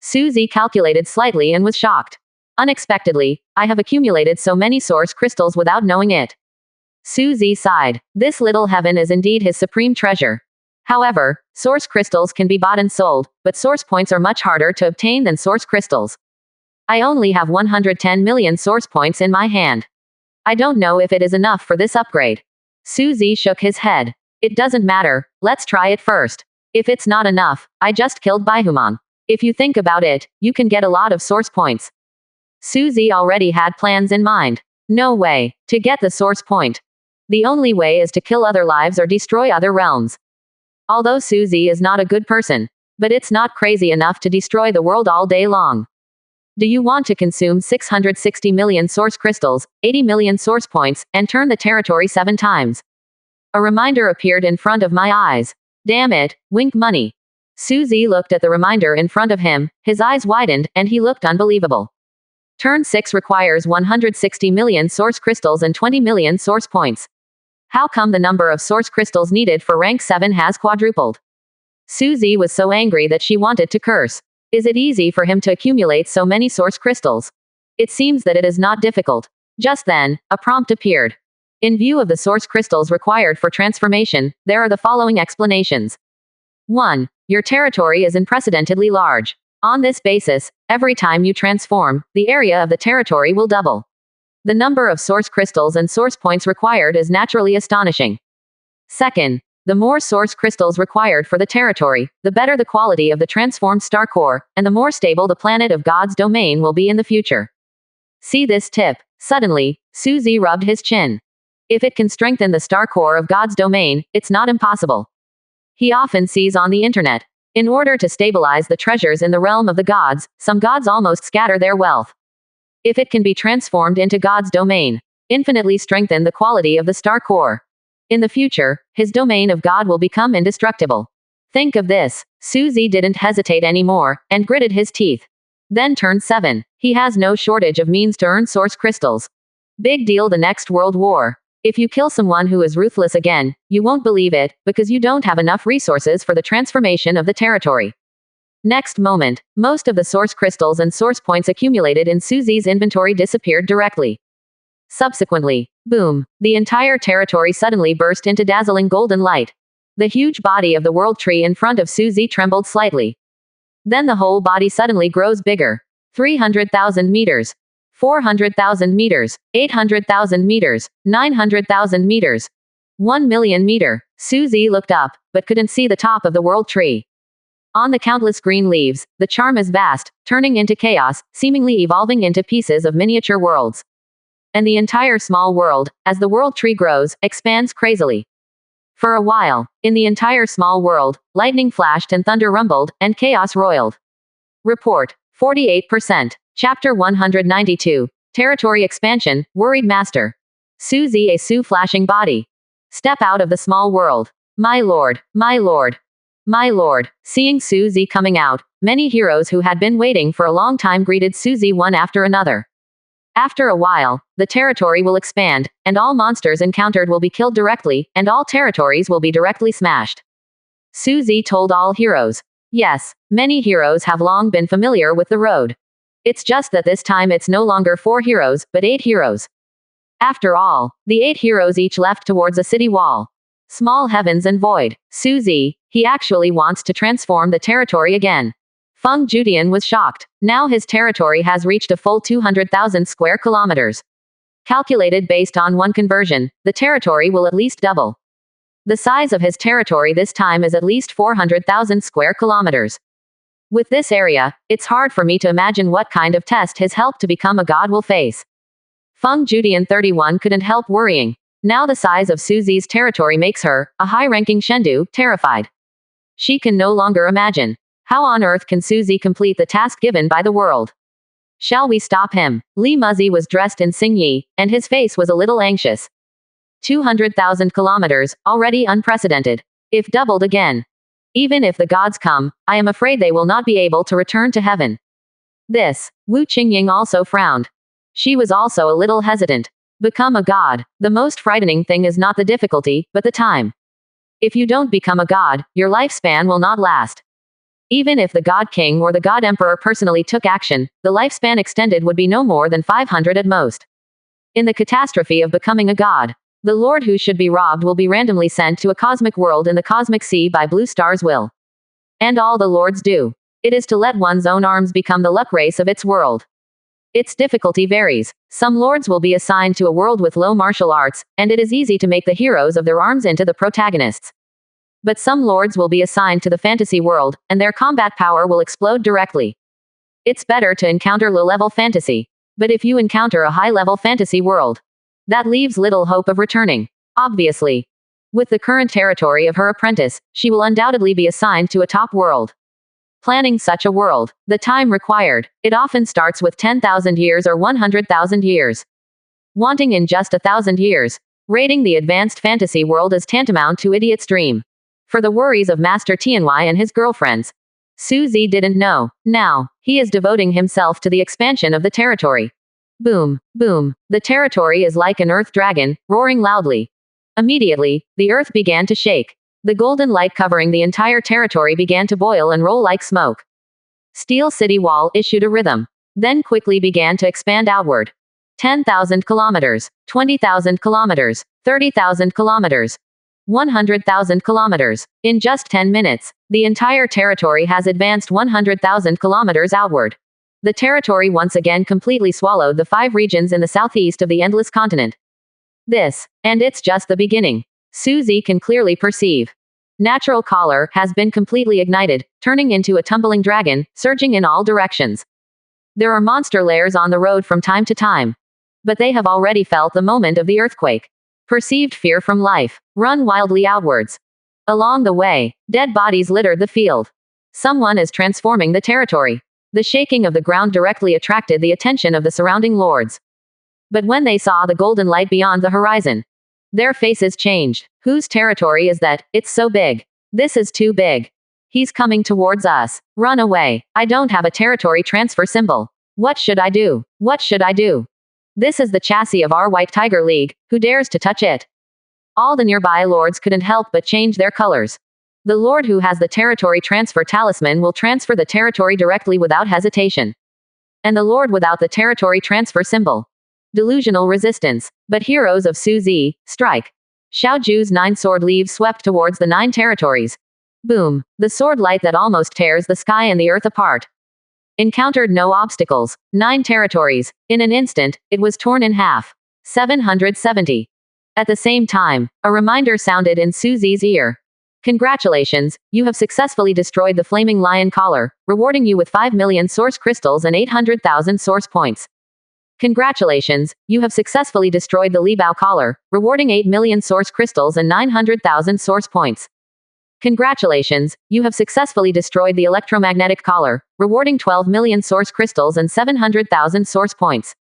Suzy calculated slightly and was shocked. Unexpectedly, I have accumulated so many source crystals without knowing it. Suzy sighed. This little heaven is indeed his supreme treasure. However, source crystals can be bought and sold, but source points are much harder to obtain than source crystals. I only have 110 million source points in my hand. I don't know if it is enough for this upgrade. Suzy shook his head. It doesn't matter, let's try it first. If it's not enough, I just killed Baihuman. If you think about it, you can get a lot of source points. Suzy already had plans in mind. No way to get the source point. The only way is to kill other lives or destroy other realms. Although Suzy is not a good person, but it's not crazy enough to destroy the world all day long. Do you want to consume 660 million source crystals, 80 million source points, and turn the territory 7 times? A reminder appeared in front of my eyes. Damn it, wink money. Suzy looked at the reminder in front of him, his eyes widened, and he looked unbelievable. Turn 6 requires 160 million source crystals and 20 million source points. How come the number of source crystals needed for rank 7 has quadrupled? Susie was so angry that she wanted to curse. Is it easy for him to accumulate so many source crystals? It seems that it is not difficult. Just then, a prompt appeared. In view of the source crystals required for transformation, there are the following explanations. 1. Your territory is unprecedentedly large. On this basis, every time you transform, the area of the territory will double. The number of source crystals and source points required is naturally astonishing. 2nd, the more source crystals required for the territory, the better the quality of the transformed star core, and the more stable the planet of God's domain will be in the future. See this tip. Suddenly, Susie rubbed his chin. If it can strengthen the star core of God's domain, it's not impossible. He often sees on the internet. In order to stabilize the treasures in the realm of the gods, some gods almost scatter their wealth. If it can be transformed into God's domain, infinitely strengthen the quality of the star core. In the future, his domain of God will become indestructible. Think of this. Susie didn't hesitate anymore, and gritted his teeth. Then turn 7. He has no shortage of means to earn source crystals. Big deal the next world war. If you kill someone who is ruthless again, you won't believe it, because you don't have enough resources for the transformation of the territory. Next moment, most of the source crystals and source points accumulated in Susie's inventory disappeared directly. Subsequently, boom, the entire territory suddenly burst into dazzling golden light. The huge body of the world tree in front of Susie trembled slightly. Then the whole body suddenly grows bigger. 300,000 meters. 400,000 meters, 800,000 meters, 900,000 meters, 1 million meter. Susie looked up, but couldn't see the top of the world tree. On the countless green leaves, the charm is vast, turning into chaos, seemingly evolving into pieces of miniature worlds. And the entire small world, as the world tree grows, expands crazily. For a while, in the entire small world, lightning flashed and thunder rumbled, and chaos roiled. Report, 48%. Chapter 192. Territory Expansion, Worried Master. Susie a Sue flashing body. Step out of the small world. My lord, my lord, my lord. Seeing Susie coming out, many heroes who had been waiting for a long time greeted Susie one after another. After a while, the territory will expand, and all monsters encountered will be killed directly, and all territories will be directly smashed. Susie told all heroes. Yes, many heroes have long been familiar with the road. It's just that this time it's no longer 4 heroes, but 8 heroes. After all, the 8 heroes each left towards a city wall. Small heavens and void. Susie, he actually wants to transform the territory again. Feng Judian was shocked. Now his territory has reached a full 200,000 square kilometers. Calculated based on 1 conversion, the territory will at least double. The size of his territory this time is at least 400,000 square kilometers. With this area, it's hard for me to imagine what kind of test his help to become a god will face. Feng Judian 31 couldn't help worrying. Now the size of Susie's territory makes her, a high-ranking Shendu, terrified. She can no longer imagine. How on earth can Susie complete the task given by the world? Shall we stop him? Li Muzzy was dressed in Xingyi, and his face was a little anxious. 200,000 kilometers, already unprecedented. If doubled again. Even if the gods come, I am afraid they will not be able to return to heaven. This. Wu Qingying also frowned. She was also a little hesitant. Become a god. The most frightening thing is not the difficulty, but the time. If you don't become a god, your lifespan will not last. Even if the god king or the god emperor personally took action, the lifespan extended would be no more than 500 at most. In the catastrophe of becoming a god, the lord who should be robbed will be randomly sent to a cosmic world in the cosmic sea by Blue Star's will. And all the lords do. It is to let one's own arms become the luck race of its world. Its difficulty varies. Some lords will be assigned to a world with low martial arts, and it is easy to make the heroes of their arms into the protagonists. But some lords will be assigned to the fantasy world, and their combat power will explode directly. It's better to encounter low-level fantasy. But if you encounter a high-level fantasy world, that leaves little hope of returning. Obviously. With the current territory of her apprentice, she will undoubtedly be assigned to a top world. Planning such a world, the time required, it often starts with 10,000 years or 100,000 years. Wanting in just 1,000 years, raiding the advanced fantasy world is tantamount to idiot's dream. For the worries of Master Tianwei and his girlfriends, Suzy didn't know. Now, he is devoting himself to the expansion of the territory. Boom, boom. The territory is like an earth dragon, roaring loudly. Immediately, the earth began to shake. The golden light covering the entire territory began to boil and roll like smoke. Steel City Wall issued a rhythm, then quickly began to expand outward. 10,000 kilometers, 20,000 kilometers, 30,000 kilometers, 100,000 kilometers. In just 10 minutes, the entire territory has advanced 100,000 kilometers outward. The territory once again completely swallowed the 5 regions in the southeast of the endless continent. And it's just the beginning. Suzy can clearly perceive. Natural color has been completely ignited, turning into a tumbling dragon, surging in all directions. There are monster layers on the road from time to time. But they have already felt the moment of the earthquake. Perceived fear from life, run wildly outwards. Along the way, dead bodies littered the field. Someone is transforming the territory. The shaking of the ground directly attracted the attention of the surrounding lords. But when they saw the golden light beyond the horizon, their faces changed. Whose territory is that? It's so big. This is too big. He's coming towards us. Run away. I don't have a territory transfer symbol. What should I do? What should I do? This is the chassis of our White Tiger League. Who dares to touch it? All the nearby lords couldn't help but change their colors. The lord who has the territory transfer talisman will transfer the territory directly without hesitation. And the lord without the territory transfer symbol. Delusional resistance. But heroes of Suzy, strike. Xiao Ju's 9 sword leaves swept towards the 9 territories. Boom. The sword light that almost tears the sky and the earth apart. Encountered no obstacles. 9 territories. In an instant, it was torn in half. 770. At the same time, a reminder sounded in Suzy's ear. Congratulations, you have successfully destroyed the Flaming Lion Collar, rewarding you with 5 million source crystals and 800,000 source points. Congratulations, you have successfully destroyed the Li Bao Collar, rewarding 8 million source crystals and 900,000 source points. Congratulations, you have successfully destroyed the Electromagnetic Collar, rewarding 12 million source crystals and 700,000 source points.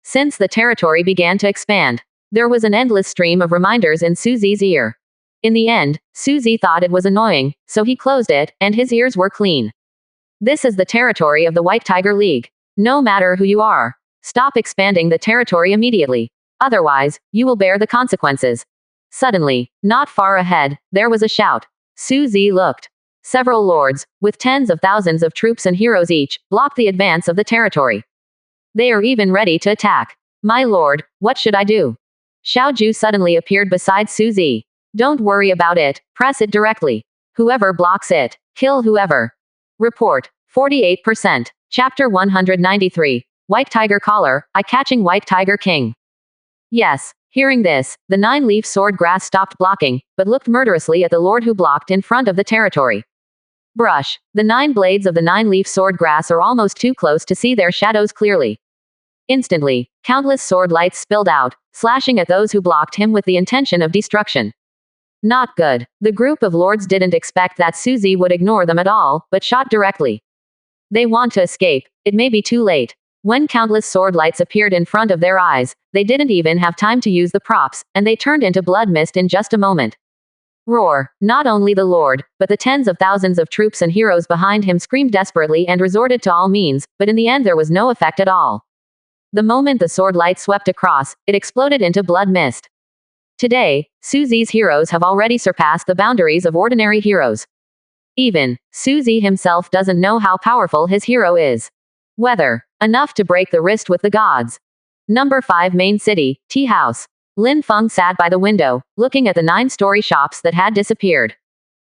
Since the territory began to expand, there was an endless stream of reminders in Suzy's ear. In the end, Suzy thought it was annoying, so he closed it, and his ears were clean. This is the territory of the White Tiger League. No matter who you are, stop expanding the territory immediately. Otherwise, you will bear the consequences. Suddenly, not far ahead, there was a shout. Suzy looked. Several lords, with tens of thousands of troops and heroes each, blocked the advance of the territory. They are even ready to attack. My lord, what should I do? Xiao Ju suddenly appeared beside Suzy. Don't worry about it, press it directly. Whoever blocks it, kill whoever. Report, 48%. Chapter 193. White Tiger Collar, Eye-Catching White Tiger King. Yes. Hearing this, the 9-leaf sword grass stopped blocking, but looked murderously at the lord who blocked in front of the territory. Brush. The 9 blades of the 9-leaf sword grass are almost too close to see their shadows clearly. Instantly, countless sword lights spilled out, slashing at those who blocked him with the intention of destruction. Not good. The group of lords didn't expect that Suzy would ignore them at all, but shot directly. They want to escape. It may be too late. When countless sword lights appeared in front of their eyes, they didn't even have time to use the props, and they turned into blood mist in just a moment. Roar. Not only the lord, but the tens of thousands of troops and heroes behind him screamed desperately and resorted to all means, but in the end there was no effect at all. The moment the sword light swept across, it exploded into blood mist. Today, Suzy's heroes have already surpassed the boundaries of ordinary heroes. Even Suzy himself doesn't know how powerful his hero is. Whether enough to break the wrist with the gods. Number 5 Main City, Tea House. Lin Feng sat by the window, looking at the 9-story shops that had disappeared.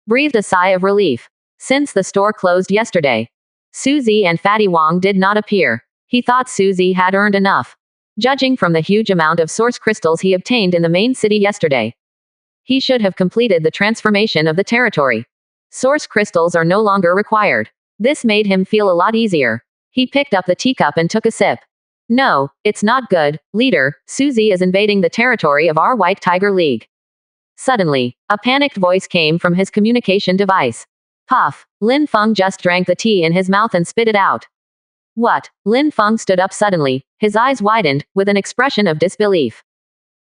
Breathed a sigh of relief. Since the store closed yesterday, Suzy and Fatty Wong did not appear. He thought Suzy had earned enough. Judging from the huge amount of source crystals he obtained in the main city yesterday, he should have completed the transformation of the territory. Source crystals are no longer required. This made him feel a lot easier. He picked up the teacup and took a sip. No, it's not good, leader. Suzy is invading the territory of our White Tiger League. Suddenly, a panicked voice came from his communication device. Puff. Lin Feng just drank the tea in his mouth and spit it out. What? Lin Feng stood up suddenly, his eyes widened, with an expression of disbelief.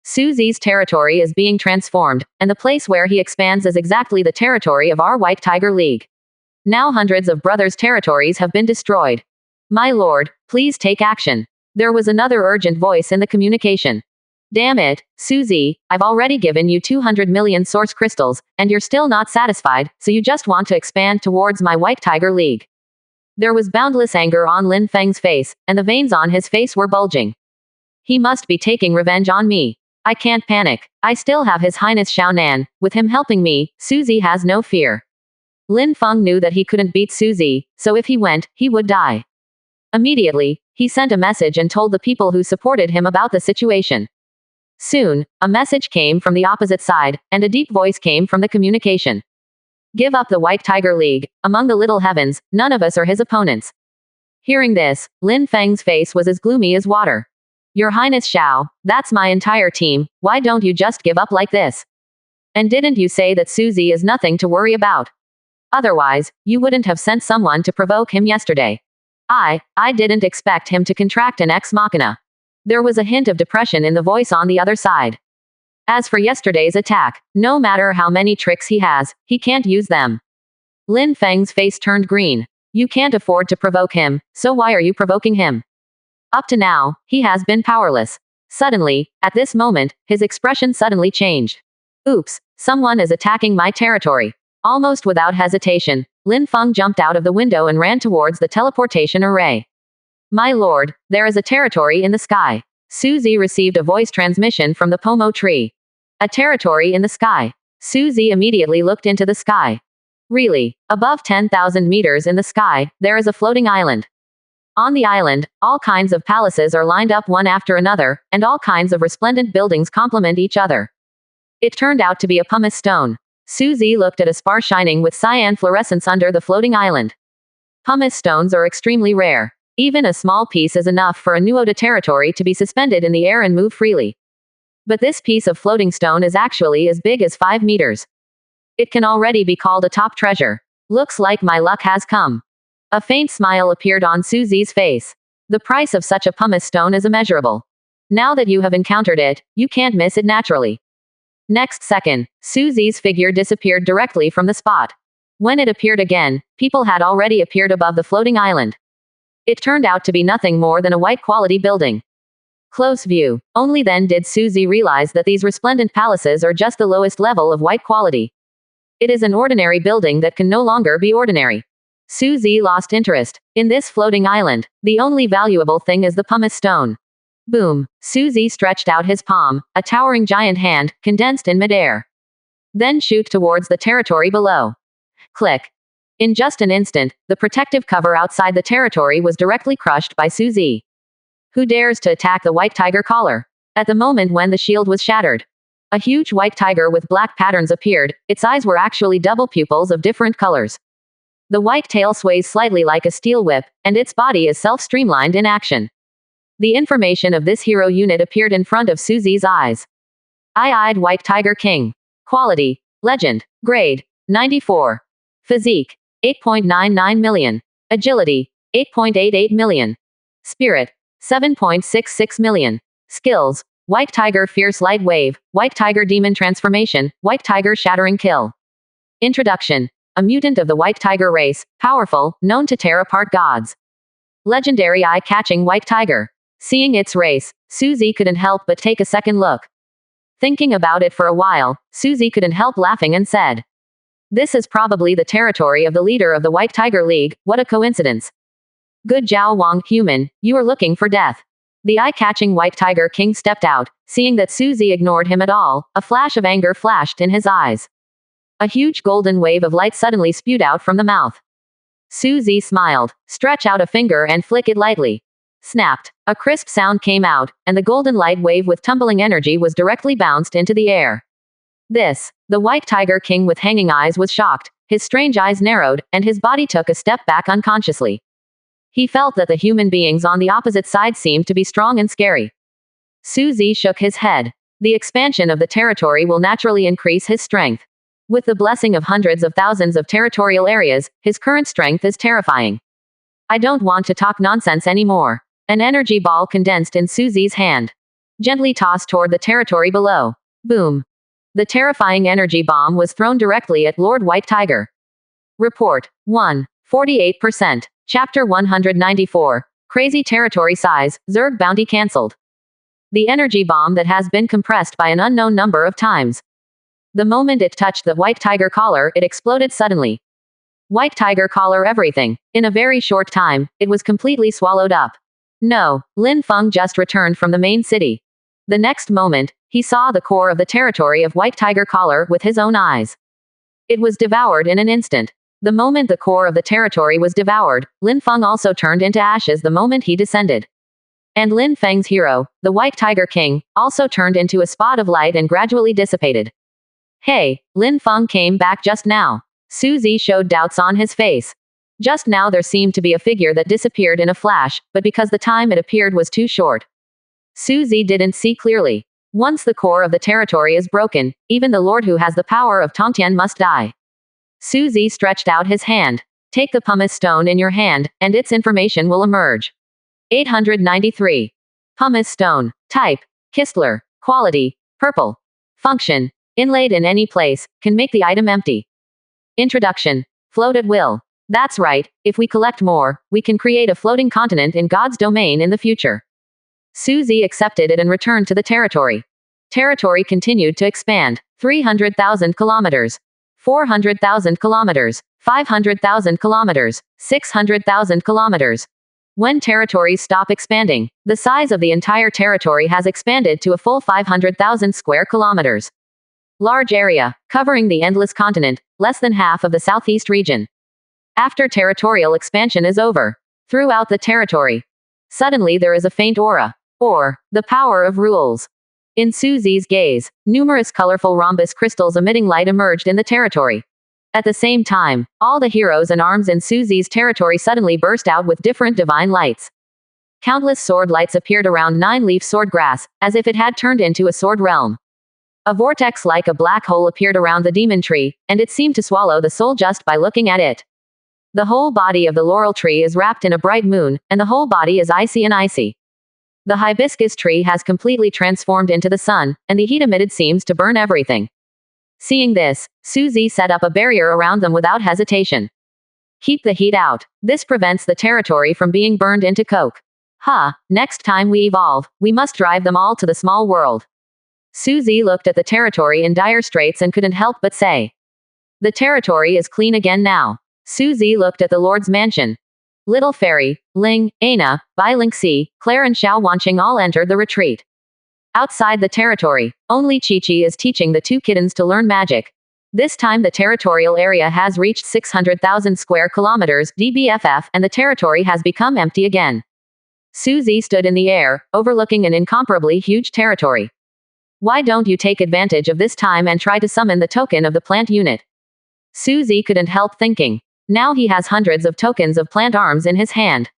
Suzy's territory is being transformed, and the place where he expands is exactly the territory of our White Tiger League. Now hundreds of brothers' territories have been destroyed. My lord, please take action. There was another urgent voice in the communication. Damn it, Susie, I've already given you 200 million source crystals, and you're still not satisfied, so you just want to expand towards my White Tiger League. There was boundless anger on Lin Feng's face, and the veins on his face were bulging. He must be taking revenge on me. I can't panic. I still have His Highness Xiao Nan. With him helping me, Susie has no fear. Lin Feng knew that he couldn't beat Susie, so if he went, he would die. Immediately, he sent a message and told the people who supported him about the situation. Soon, a message came from the opposite side, and a deep voice came from the communication. Give up the White Tiger League. Among the little heavens, none of us are his opponents. Hearing this, Lin Feng's face was as gloomy as water. Your Highness Xiao, that's my entire team, why don't you just give up like this? And didn't you say that Susie is nothing to worry about? Otherwise, you wouldn't have sent someone to provoke him yesterday. I didn't expect him to contract an ex machina. There was a hint of depression in the voice on the other side. As for yesterday's attack, no matter how many tricks he has, he can't use them. Lin Feng's face turned green. You can't afford to provoke him, so why are you provoking him? Up to now, he has been powerless. Suddenly, at this moment, his expression suddenly changed. Oops, someone is attacking my territory. Almost without hesitation, Lin Feng jumped out of the window and ran towards the teleportation array. My lord, there is a territory in the sky. Susie received a voice transmission from the pomo tree. A territory in the sky. Susie immediately looked into the sky. Really, above 10,000 meters in the sky, there is a floating island. On the island, all kinds of palaces are lined up one after another, and all kinds of resplendent buildings complement each other. It turned out to be a pumice stone. Susie looked at a spar shining with cyan fluorescence under the floating island. Pumice stones are extremely rare. Even a small piece is enough for a Nuoda territory to be suspended in the air and move freely. But this piece of floating stone is actually as big as 5 meters. It can already be called a top treasure. Looks like my luck has come. A faint smile appeared on Susie's face. The price of such a pumice stone is immeasurable. Now that you have encountered it, you can't miss it naturally. Next second, Susie's figure disappeared directly from the spot. When it appeared again, people had already appeared above the floating island. It turned out to be nothing more than a white-quality building. Close view. Only then did Susie realize that these resplendent palaces are just the lowest level of white quality. It is an ordinary building that can no longer be ordinary. Susie lost interest. In this floating island, the only valuable thing is the pumice stone. Boom. Susie stretched out his palm, a towering giant hand, condensed in midair. Then shoot towards the territory below. Click. In just an instant, the protective cover outside the territory was directly crushed by Susie. Who dares to attack the white tiger collar? At the moment when the shield was shattered, a huge white tiger with black patterns appeared. Its eyes were actually double pupils of different colors. The white tail sways slightly like a steel whip, and its body is self-streamlined in action. The information of this hero unit appeared in front of Susie's eyes. Eye-eyed White Tiger King. Quality. Legend. Grade. 94. Physique. 8.99 million. Agility. 8.88 million. Spirit. 7.66 million. Skills. White Tiger Fierce Light Wave, White Tiger Demon Transformation, White Tiger Shattering Kill. Introduction. A mutant of the White Tiger race, powerful, known to tear apart gods. Legendary eye-catching White Tiger. Seeing its race, Susie couldn't help but take a second look. Thinking about it for a while, Susie couldn't help laughing and said, "This is probably the territory of the leader of the White Tiger League, what a coincidence." Good Zhao Wang, human, you are looking for death. The eye-catching White Tiger King stepped out, seeing that Susie ignored him at all, a flash of anger flashed in his eyes. A huge golden wave of light suddenly spewed out from the mouth. Susie smiled, stretch out a finger and flick it lightly. Snapped. A crisp sound came out, and the golden light wave with tumbling energy was directly bounced into the air. The White Tiger King with hanging eyes was shocked, his strange eyes narrowed, and his body took a step back unconsciously. He felt that the human beings on the opposite side seemed to be strong and scary. Susie shook his head. The expansion of the territory will naturally increase his strength. With the blessing of hundreds of thousands of territorial areas, his current strength is terrifying. I don't want to talk nonsense anymore. An energy ball condensed in Susie's hand. Gently tossed toward the territory below. Boom. The terrifying energy bomb was thrown directly at Lord White Tiger. Report 1. 48%. Chapter 194. Crazy territory size, Zerg bounty cancelled. The energy bomb that has been compressed by an unknown number of times. The moment it touched the white tiger collar, it exploded suddenly. White tiger collar everything. In a very short time, it was completely swallowed up. No, Lin Feng just returned from the main city. The next moment, he saw the core of the territory of white tiger collar with his own eyes. It was devoured in an instant. The moment the core of the territory was devoured, Lin Feng also turned into ashes the moment he descended. And Lin Feng's hero, the White Tiger King, also turned into a spot of light and gradually dissipated. Hey, Lin Feng came back just now. Suzy showed doubts on his face. Just now there seemed to be a figure that disappeared in a flash, but because the time it appeared was too short, Suzy didn't see clearly. Once the core of the territory is broken, even the lord who has the power of Tongtian must die. Suzy stretched out his hand. Take the pumice stone in your hand, and its information will emerge. 893. Pumice stone. Type. Kistler. Quality. Purple. Function. Inlaid in any place, can make the item empty. Introduction. Float at will. That's right, if we collect more, we can create a floating continent in God's domain in the future. Suzy accepted it and returned to the territory. Territory continued to expand. 300,000 kilometers. 400,000 kilometers, 500,000 kilometers, 600,000 kilometers. When territories stop expanding, the size of the entire territory has expanded to a full 500,000 square kilometers. Large area, covering the endless continent, less than half of the southeast region. After territorial expansion is over, throughout the territory, suddenly there is a faint aura, or the power of rules. In Suzy's gaze, numerous colorful rhombus crystals emitting light emerged in the territory. At the same time, all the heroes and arms in Suzy's territory suddenly burst out with different divine lights. Countless sword lights appeared around nine-leaf sword grass, as if it had turned into a sword realm. A vortex like a black hole appeared around the demon tree, and it seemed to swallow the soul just by looking at it. The whole body of the laurel tree is wrapped in a bright moon, and the whole body is icy and icy. The hibiscus tree has completely transformed into the sun, and the heat emitted seems to burn everything. Seeing this, Suzy set up a barrier around them without hesitation. Keep the heat out. This prevents the territory from being burned into coke. Next time we evolve, we must drive them all to the small world. Suzy looked at the territory in dire straits and couldn't help but say. The territory is clean again now. Suzy looked at the Lord's mansion. Little Fairy, Ling, Aina, Bai Lingxi, Claire and Xiao Wanqing all entered the retreat. Outside the territory, only Chi-Chi is teaching the two kittens to learn magic. This time the territorial area has reached 600,000 square kilometers (DBFF) and the territory has become empty again. Suzy stood in the air, overlooking an incomparably huge territory. Why don't you take advantage of this time and try to summon the token of the plant unit? Suzy couldn't help thinking. Now he has hundreds of tokens of plant arms in his hand.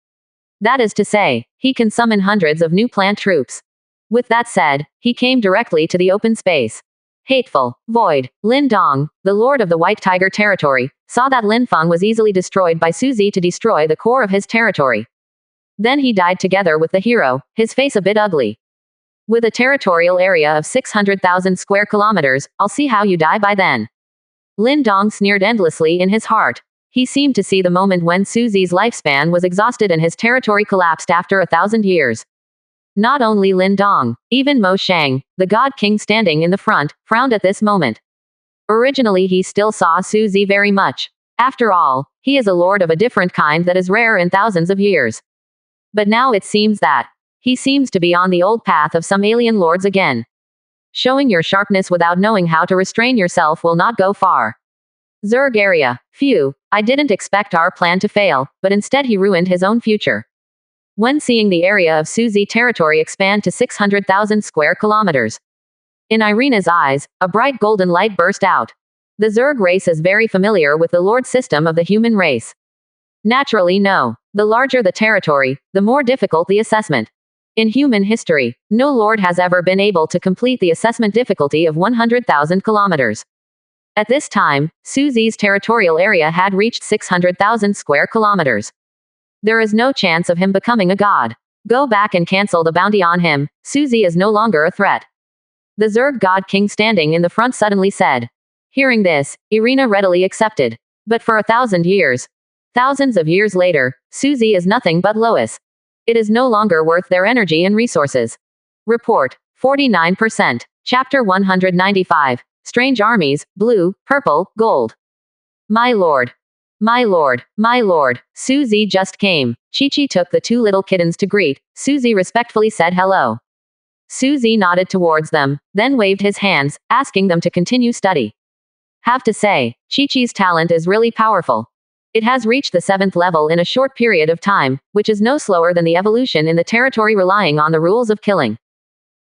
That is to say, he can summon hundreds of new plant troops. With that said, he came directly to the open space. Hateful, void, Lin Dong, the lord of the White Tiger territory, saw that Lin Feng was easily destroyed by Suzy to destroy the core of his territory. Then he died together with the hero, his face a bit ugly. With a territorial area of 600,000 square kilometers, I'll see how you die by then. Lin Dong sneered endlessly in his heart. He seemed to see the moment when Suzy's lifespan was exhausted and his territory collapsed after 1,000 years. Not only Lin Dong, even Mo Shang, the God King standing in the front, frowned at this moment. Originally he still saw Suzy very much. After all, he is a lord of a different kind that is rare in thousands of years. But now it seems that he seems to be on the old path of some alien lords again. Showing your sharpness without knowing how to restrain yourself will not go far. Zerg area. Phew, I didn't expect our plan to fail, but instead he ruined his own future. When seeing the area of Suzy territory expand to 600,000 square kilometers. In Irina's eyes, a bright golden light burst out. The Zerg race is very familiar with the lord system of the human race. Naturally no. The larger the territory, the more difficult the assessment. In human history, no lord has ever been able to complete the assessment difficulty of 100,000 kilometers. At this time, Suzy's territorial area had reached 600,000 square kilometers. There is no chance of him becoming a god. Go back and cancel the bounty on him. Suzy is no longer a threat. The Zerg God King standing in the front suddenly said. Hearing this, Irina readily accepted. But for 1,000 years, thousands of years later, Susie is nothing but Lois. It is no longer worth their energy and resources. Report 49%. Chapter 195. Strange armies, blue, purple, gold. My lord. My lord, my lord, Susie just came. Chi-Chi took the two little kittens to greet. Susie respectfully said hello. Susie nodded towards them, then waved his hands, asking them to continue study. Have to say, Chi-Chi's talent is really powerful. It has reached the 7th level in a short period of time, which is no slower than the evolution in the territory relying on the rules of killing.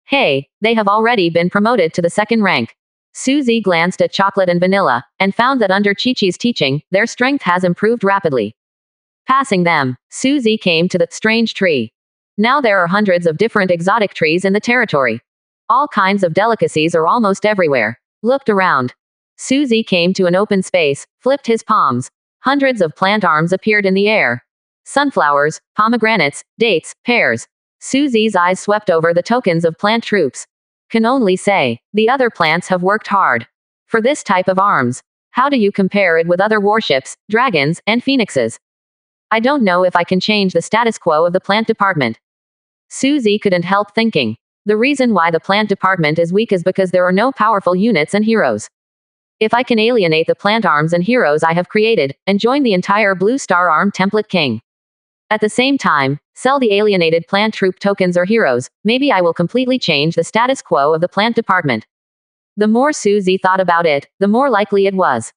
Hey, they have already been promoted to the 2nd rank. Susie glanced at Chocolate and Vanilla, and found that under Chi-Chi's teaching, their strength has improved rapidly. Passing them, Susie came to the strange tree. Now there are hundreds of different exotic trees in the territory. All kinds of delicacies are almost everywhere. Looked around. Susie came to an open space, flipped his palms. Hundreds of plant arms appeared in the air. Sunflowers, pomegranates, dates, pears. Susie's eyes swept over the tokens of plant troops. Can only say, the other plants have worked hard. For this type of arms. How do you compare it with other warships, dragons, and phoenixes? I don't know if I can change the status quo of the plant department. Susie couldn't help thinking. The reason why the plant department is weak is because there are no powerful units and heroes. If I can alienate the plant arms and heroes I have created, and join the entire Blue Star Arm Template King. At the same time, sell the alienated plant troop tokens or heroes, maybe I will completely change the status quo of the plant department. The more Susie thought about it, the more likely it was.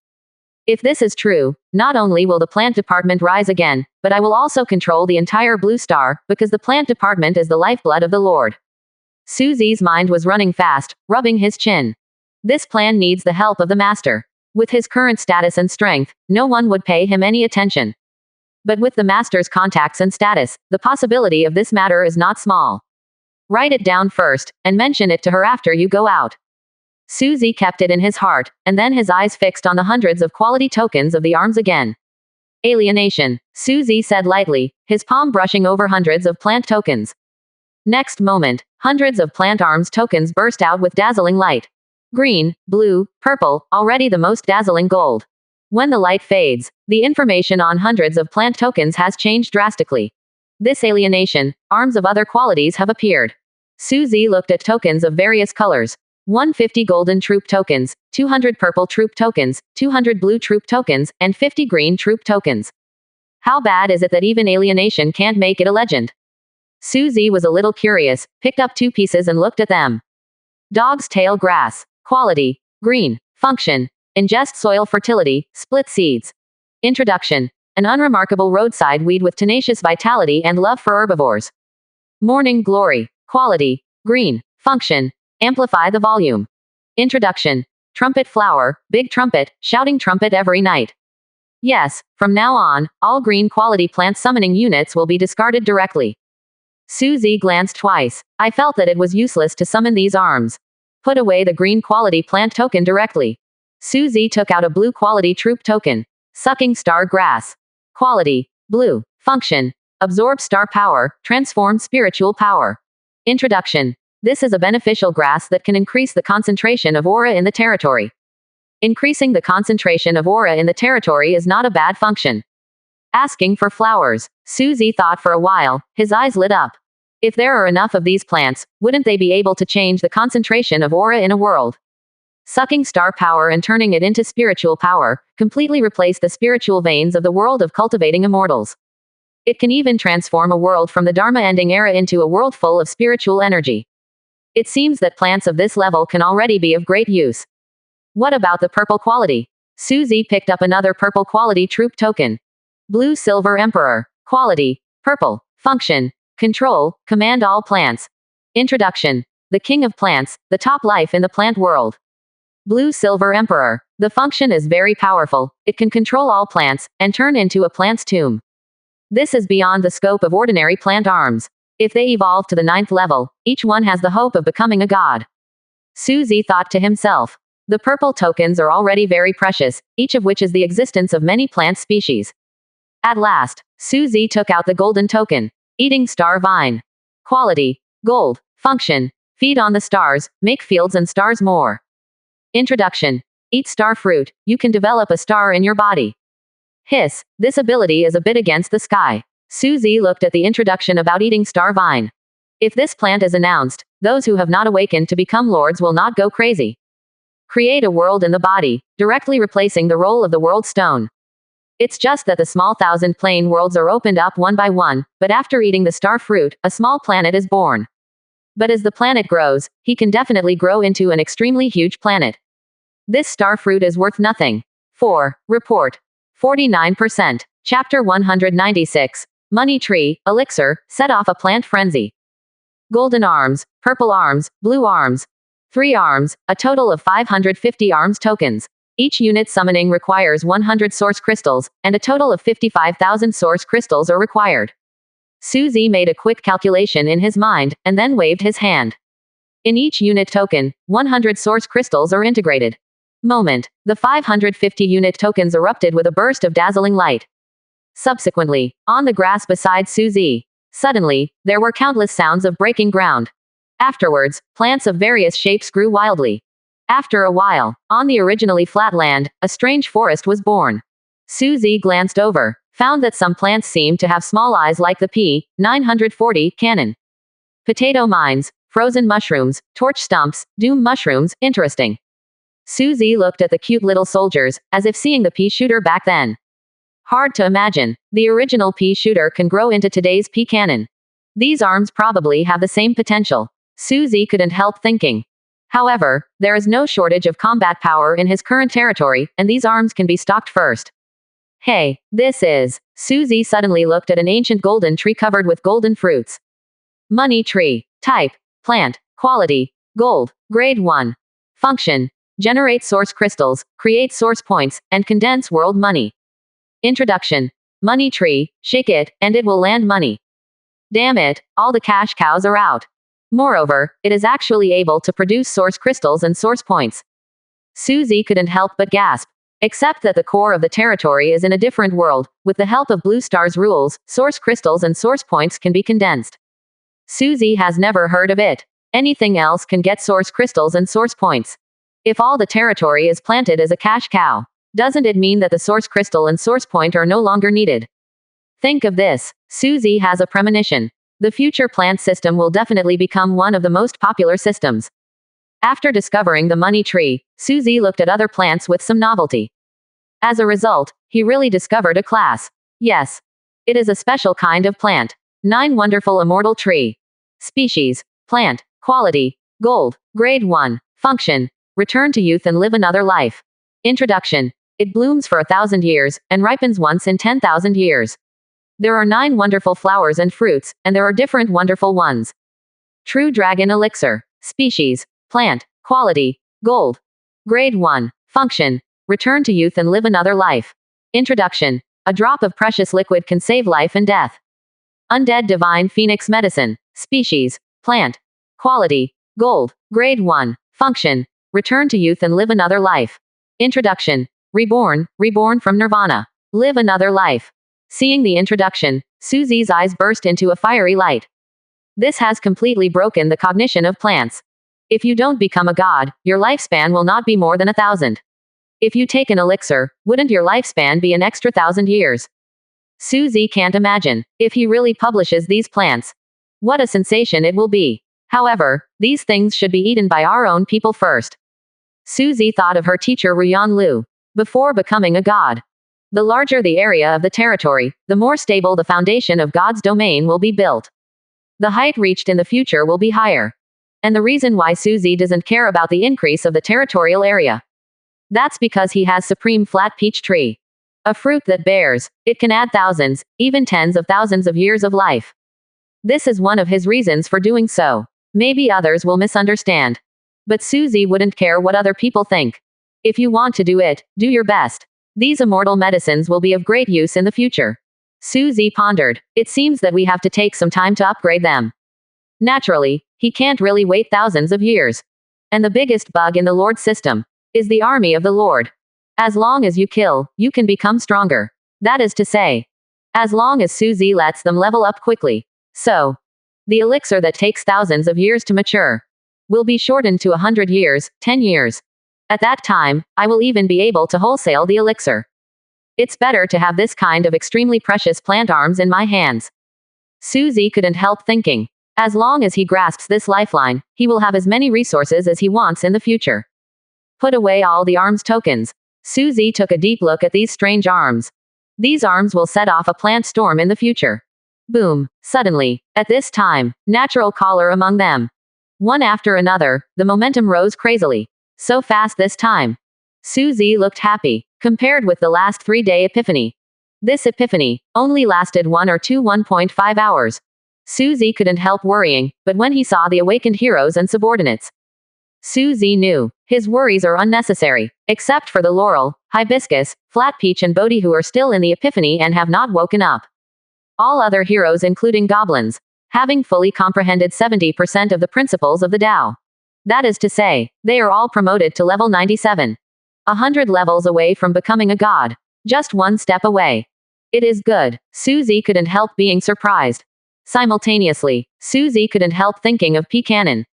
If this is true, not only will the plant department rise again, but I will also control the entire Blue Star, because the plant department is the lifeblood of the Lord. Susie's mind was running fast, rubbing his chin. This plan needs the help of the master. With his current status and strength, no one would pay him any attention. But with the master's contacts and status, the possibility of this matter is not small. Write it down first, and mention it to her after you go out. Susie kept it in his heart, and then his eyes fixed on the hundreds of quality tokens of the arms again. Alienation, Susie said lightly, his palm brushing over hundreds of plant tokens. Next moment, hundreds of plant arms tokens burst out with dazzling light. Green, blue, purple, already the most dazzling gold. When the light fades, the information on hundreds of plant tokens has changed drastically. This alienation, arms of other qualities have appeared. Susie looked at tokens of various colors. 150 golden troop tokens, 200 purple troop tokens, 200 blue troop tokens, and 50 green troop tokens. How bad is it that even alienation can't make it a legend? Susie was a little curious, picked up 2 pieces and looked at them. Dog's tail grass. Quality. Green. Function. Ingest soil fertility, split seeds. Introduction. An unremarkable roadside weed with tenacious vitality and love for herbivores. Morning glory. Quality. Green. Function. Amplify the volume. Introduction. Trumpet flower, big trumpet, shouting trumpet every night. Yes, from now on, all green quality plant summoning units will be discarded directly. Susie glanced twice. I felt that it was useless to summon these arms. Put away the green quality plant token directly. Susie took out a blue quality troop token. Sucking star grass. Quality. Blue. Function. Absorb star power, transform spiritual power. Introduction. This is a beneficial grass that can increase the concentration of aura in the territory. Increasing the concentration of aura in the territory is not a bad function. Asking for flowers. Susie thought for a while, his eyes lit up. If there are enough of these plants, wouldn't they be able to change the concentration of aura in a world? Sucking star power and turning it into spiritual power, completely replace the spiritual veins of the world of cultivating immortals. It can even transform a world from the Dharma ending era into a world full of spiritual energy. It seems that plants of this level can already be of great use. What about the purple quality? Susie picked up another purple quality troop token. Blue Silver Emperor. Quality. Purple. Function. Control. Command all plants. Introduction. The king of plants, the top life in the plant world. Blue Silver Emperor. The function is very powerful. It can control all plants, and turn into a plant's tomb. This is beyond the scope of ordinary plant arms. If they evolve to the 9th level, each one has the hope of becoming a god. Susie thought to himself. The purple tokens are already very precious, each of which is the existence of many plant species. At last, Susie took out the golden token. Eating star vine. Quality. Gold. Function. Feed on the stars, make fields and stars more. Introduction. Eat star fruit, you can develop a star in your body. Hiss, this ability is a bit against the sky. Suzy looked at the introduction about eating star vine. If this plant is announced, those who have not awakened to become lords will not go crazy. Create a world in the body, directly replacing the role of the world stone. It's just that the small 1,000 plane worlds are opened up one by one, but after eating the star fruit, a small planet is born. But as the planet grows, he can definitely grow into an extremely huge planet. This star fruit is worth nothing. 4. Report. 49%. Chapter 196. Money Tree, Elixir, set off a plant frenzy. Golden arms, purple arms, blue arms. 3 arms, a total of 550 arms tokens. Each unit summoning requires 100 source crystals, and a total of 55,000 source crystals are required. Suzy made a quick calculation in his mind, and then waved his hand. In each unit token, 100 source crystals are integrated. Moment. The 550 unit tokens erupted with a burst of dazzling light. Subsequently, on the grass beside Suzy, suddenly, there were countless sounds of breaking ground. Afterwards, plants of various shapes grew wildly. After a while, on the originally flat land, a strange forest was born. Suzy glanced over, found that some plants seemed to have small eyes like the P-940 cannon. Potato mines, frozen mushrooms, torch stumps, doom mushrooms, interesting. Suzy looked at the cute little soldiers, as if seeing the pea shooter back then. Hard to imagine. The original pea shooter can grow into today's pea cannon. These arms probably have the same potential. Suzy couldn't help thinking. However, there is no shortage of combat power in his current territory, and these arms can be stocked first. Hey, this is. Suzy suddenly looked at an ancient golden tree covered with golden fruits. Money tree. Type. Plant. Quality. Gold. Grade 1. Function. Generate source crystals, create source points, and condense world money. Introduction. Money tree, shake it, and it will land money. Damn it, all the cash cows are out. Moreover, it is actually able to produce source crystals and source points. Suzy couldn't help but gasp. Except that the core of the territory is in a different world, with the help of Blue Star's rules, source crystals and source points can be condensed. Suzy has never heard of it. Anything else can get source crystals and source points. If all the territory is planted as a cash cow, doesn't it mean that the source crystal and source point are no longer needed? Think of this. Suzy has a premonition. The future plant system will definitely become one of the most popular systems. After discovering the money tree, Suzy looked at other plants with some novelty. As a result, he really discovered a class. Yes. It is a special kind of plant. 9 Wonderful Immortal Tree. Species. Plant. Quality. Gold. Grade 1. Function. Return to youth and live another life. Introduction. It blooms for 1,000 years, and ripens once in 10,000 years. There are 9 wonderful flowers and fruits, and there are different wonderful ones. True Dragon Elixir. Species. Plant. Quality. Gold. Grade 1. Function. Return to youth and live another life. Introduction. A drop of precious liquid can save life and death. Undead Divine Phoenix Medicine. Species. Plant. Quality. Gold. Grade 1. Function. Return to youth and live another life. Introduction. Reborn from Nirvana. Live another life. Seeing the introduction, Suzy's eyes burst into a fiery light. This has completely broken the cognition of plants. If you don't become a god, your lifespan will not be more than 1,000. If you take an elixir, wouldn't your lifespan be an extra 1,000 years? Suzy can't imagine. If he really publishes these plants, what a sensation it will be. However, these things should be eaten by our own people first. Suzy thought of her teacher Ruyan Lu. Before becoming a god, the larger the area of the territory, the more stable the foundation of God's domain will be built. The height reached in the future will be higher. And the reason why Suzy doesn't care about the increase of the territorial area. That's because he has supreme flat peach tree. A fruit that bears, it can add thousands, even tens of thousands of years of life. This is one of his reasons for doing so. Maybe others will misunderstand. But Suzy wouldn't care what other people think. If you want to do it, do your best. These immortal medicines will be of great use in the future. Suzy pondered. It seems that we have to take some time to upgrade them. Naturally, he can't really wait thousands of years. And the biggest bug in the Lord system is the army of the Lord. As long as you kill, you can become stronger. That is to say, as long as Suzy lets them level up quickly. So, the elixir that takes thousands of years to mature will be shortened to 100 years, 10 years. At that time, I will even be able to wholesale the elixir. It's better to have this kind of extremely precious plant arms in my hands. Suzy couldn't help thinking. As long as he grasps this lifeline, he will have as many resources as he wants in the future. Put away all the arms tokens. Suzy took a deep look at these strange arms. These arms will set off a plant storm in the future. Boom. Suddenly, at this time, natural caller among them. One after another, the momentum rose crazily. So fast this time. Suzy looked happy, compared with the last 3-day epiphany. This epiphany only lasted 1.5 hours. Suzy couldn't help worrying, but when he saw the awakened heroes and subordinates, Suzy knew his worries are unnecessary, except for the Laurel, Hibiscus, Flat Peach and Bodhi who are still in the epiphany and have not woken up. All other heroes including goblins, having fully comprehended 70% of the principles of the Tao. That is to say, they are all promoted to level 97. 100 levels away from becoming a god. Just one step away. It is good. Suzy couldn't help being surprised. Simultaneously, Suzy couldn't help thinking of P. Cannon.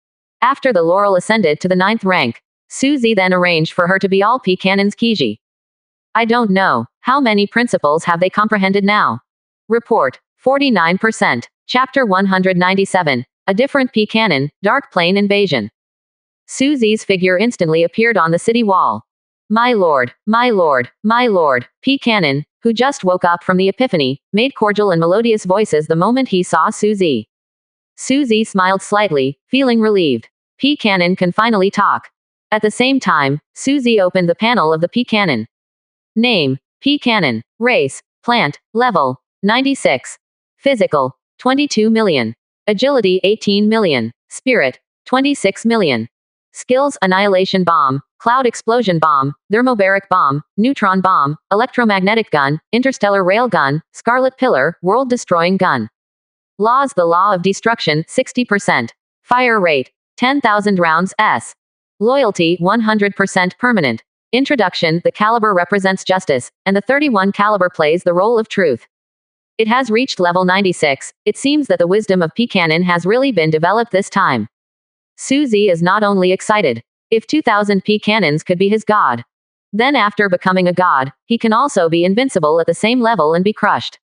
After the Laurel ascended to the 9th rank, Suzy then arranged for her to be all P. Cannon's Kiji. I don't know, how many principles have they comprehended now? Report, 49%. Chapter 197, A Different P. Cannon, Dark Plane Invasion. Suzy's figure instantly appeared on the city wall. My lord, my lord, my lord, P. Cannon, who just woke up from the epiphany, made cordial and melodious voices the moment he saw Suzy. Suzy smiled slightly, feeling relieved. P. Cannon can finally talk. At the same time, Suzy opened the panel of the P. Cannon. Name, P. Cannon. Race, plant. Level, 96. Physical, 22 million. Agility, 18 million. Spirit, 26 million. Skills: Annihilation Bomb, Cloud Explosion Bomb, Thermobaric Bomb, Neutron Bomb, Electromagnetic Gun, Interstellar Rail Gun, Scarlet Pillar, World Destroying Gun. Laws: The Law of Destruction, 60%. Fire Rate, 10,000 rounds s. Loyalty, 100% permanent. Introduction: The caliber represents justice, and the 31 caliber plays the role of truth. It has reached level 96. It seems that the wisdom of P. Cannon has really been developed this time. Suzy is not only excited. If 2,000 P. Cannons could be his god, then after becoming a god, he can also be invincible at the same level and be crushed.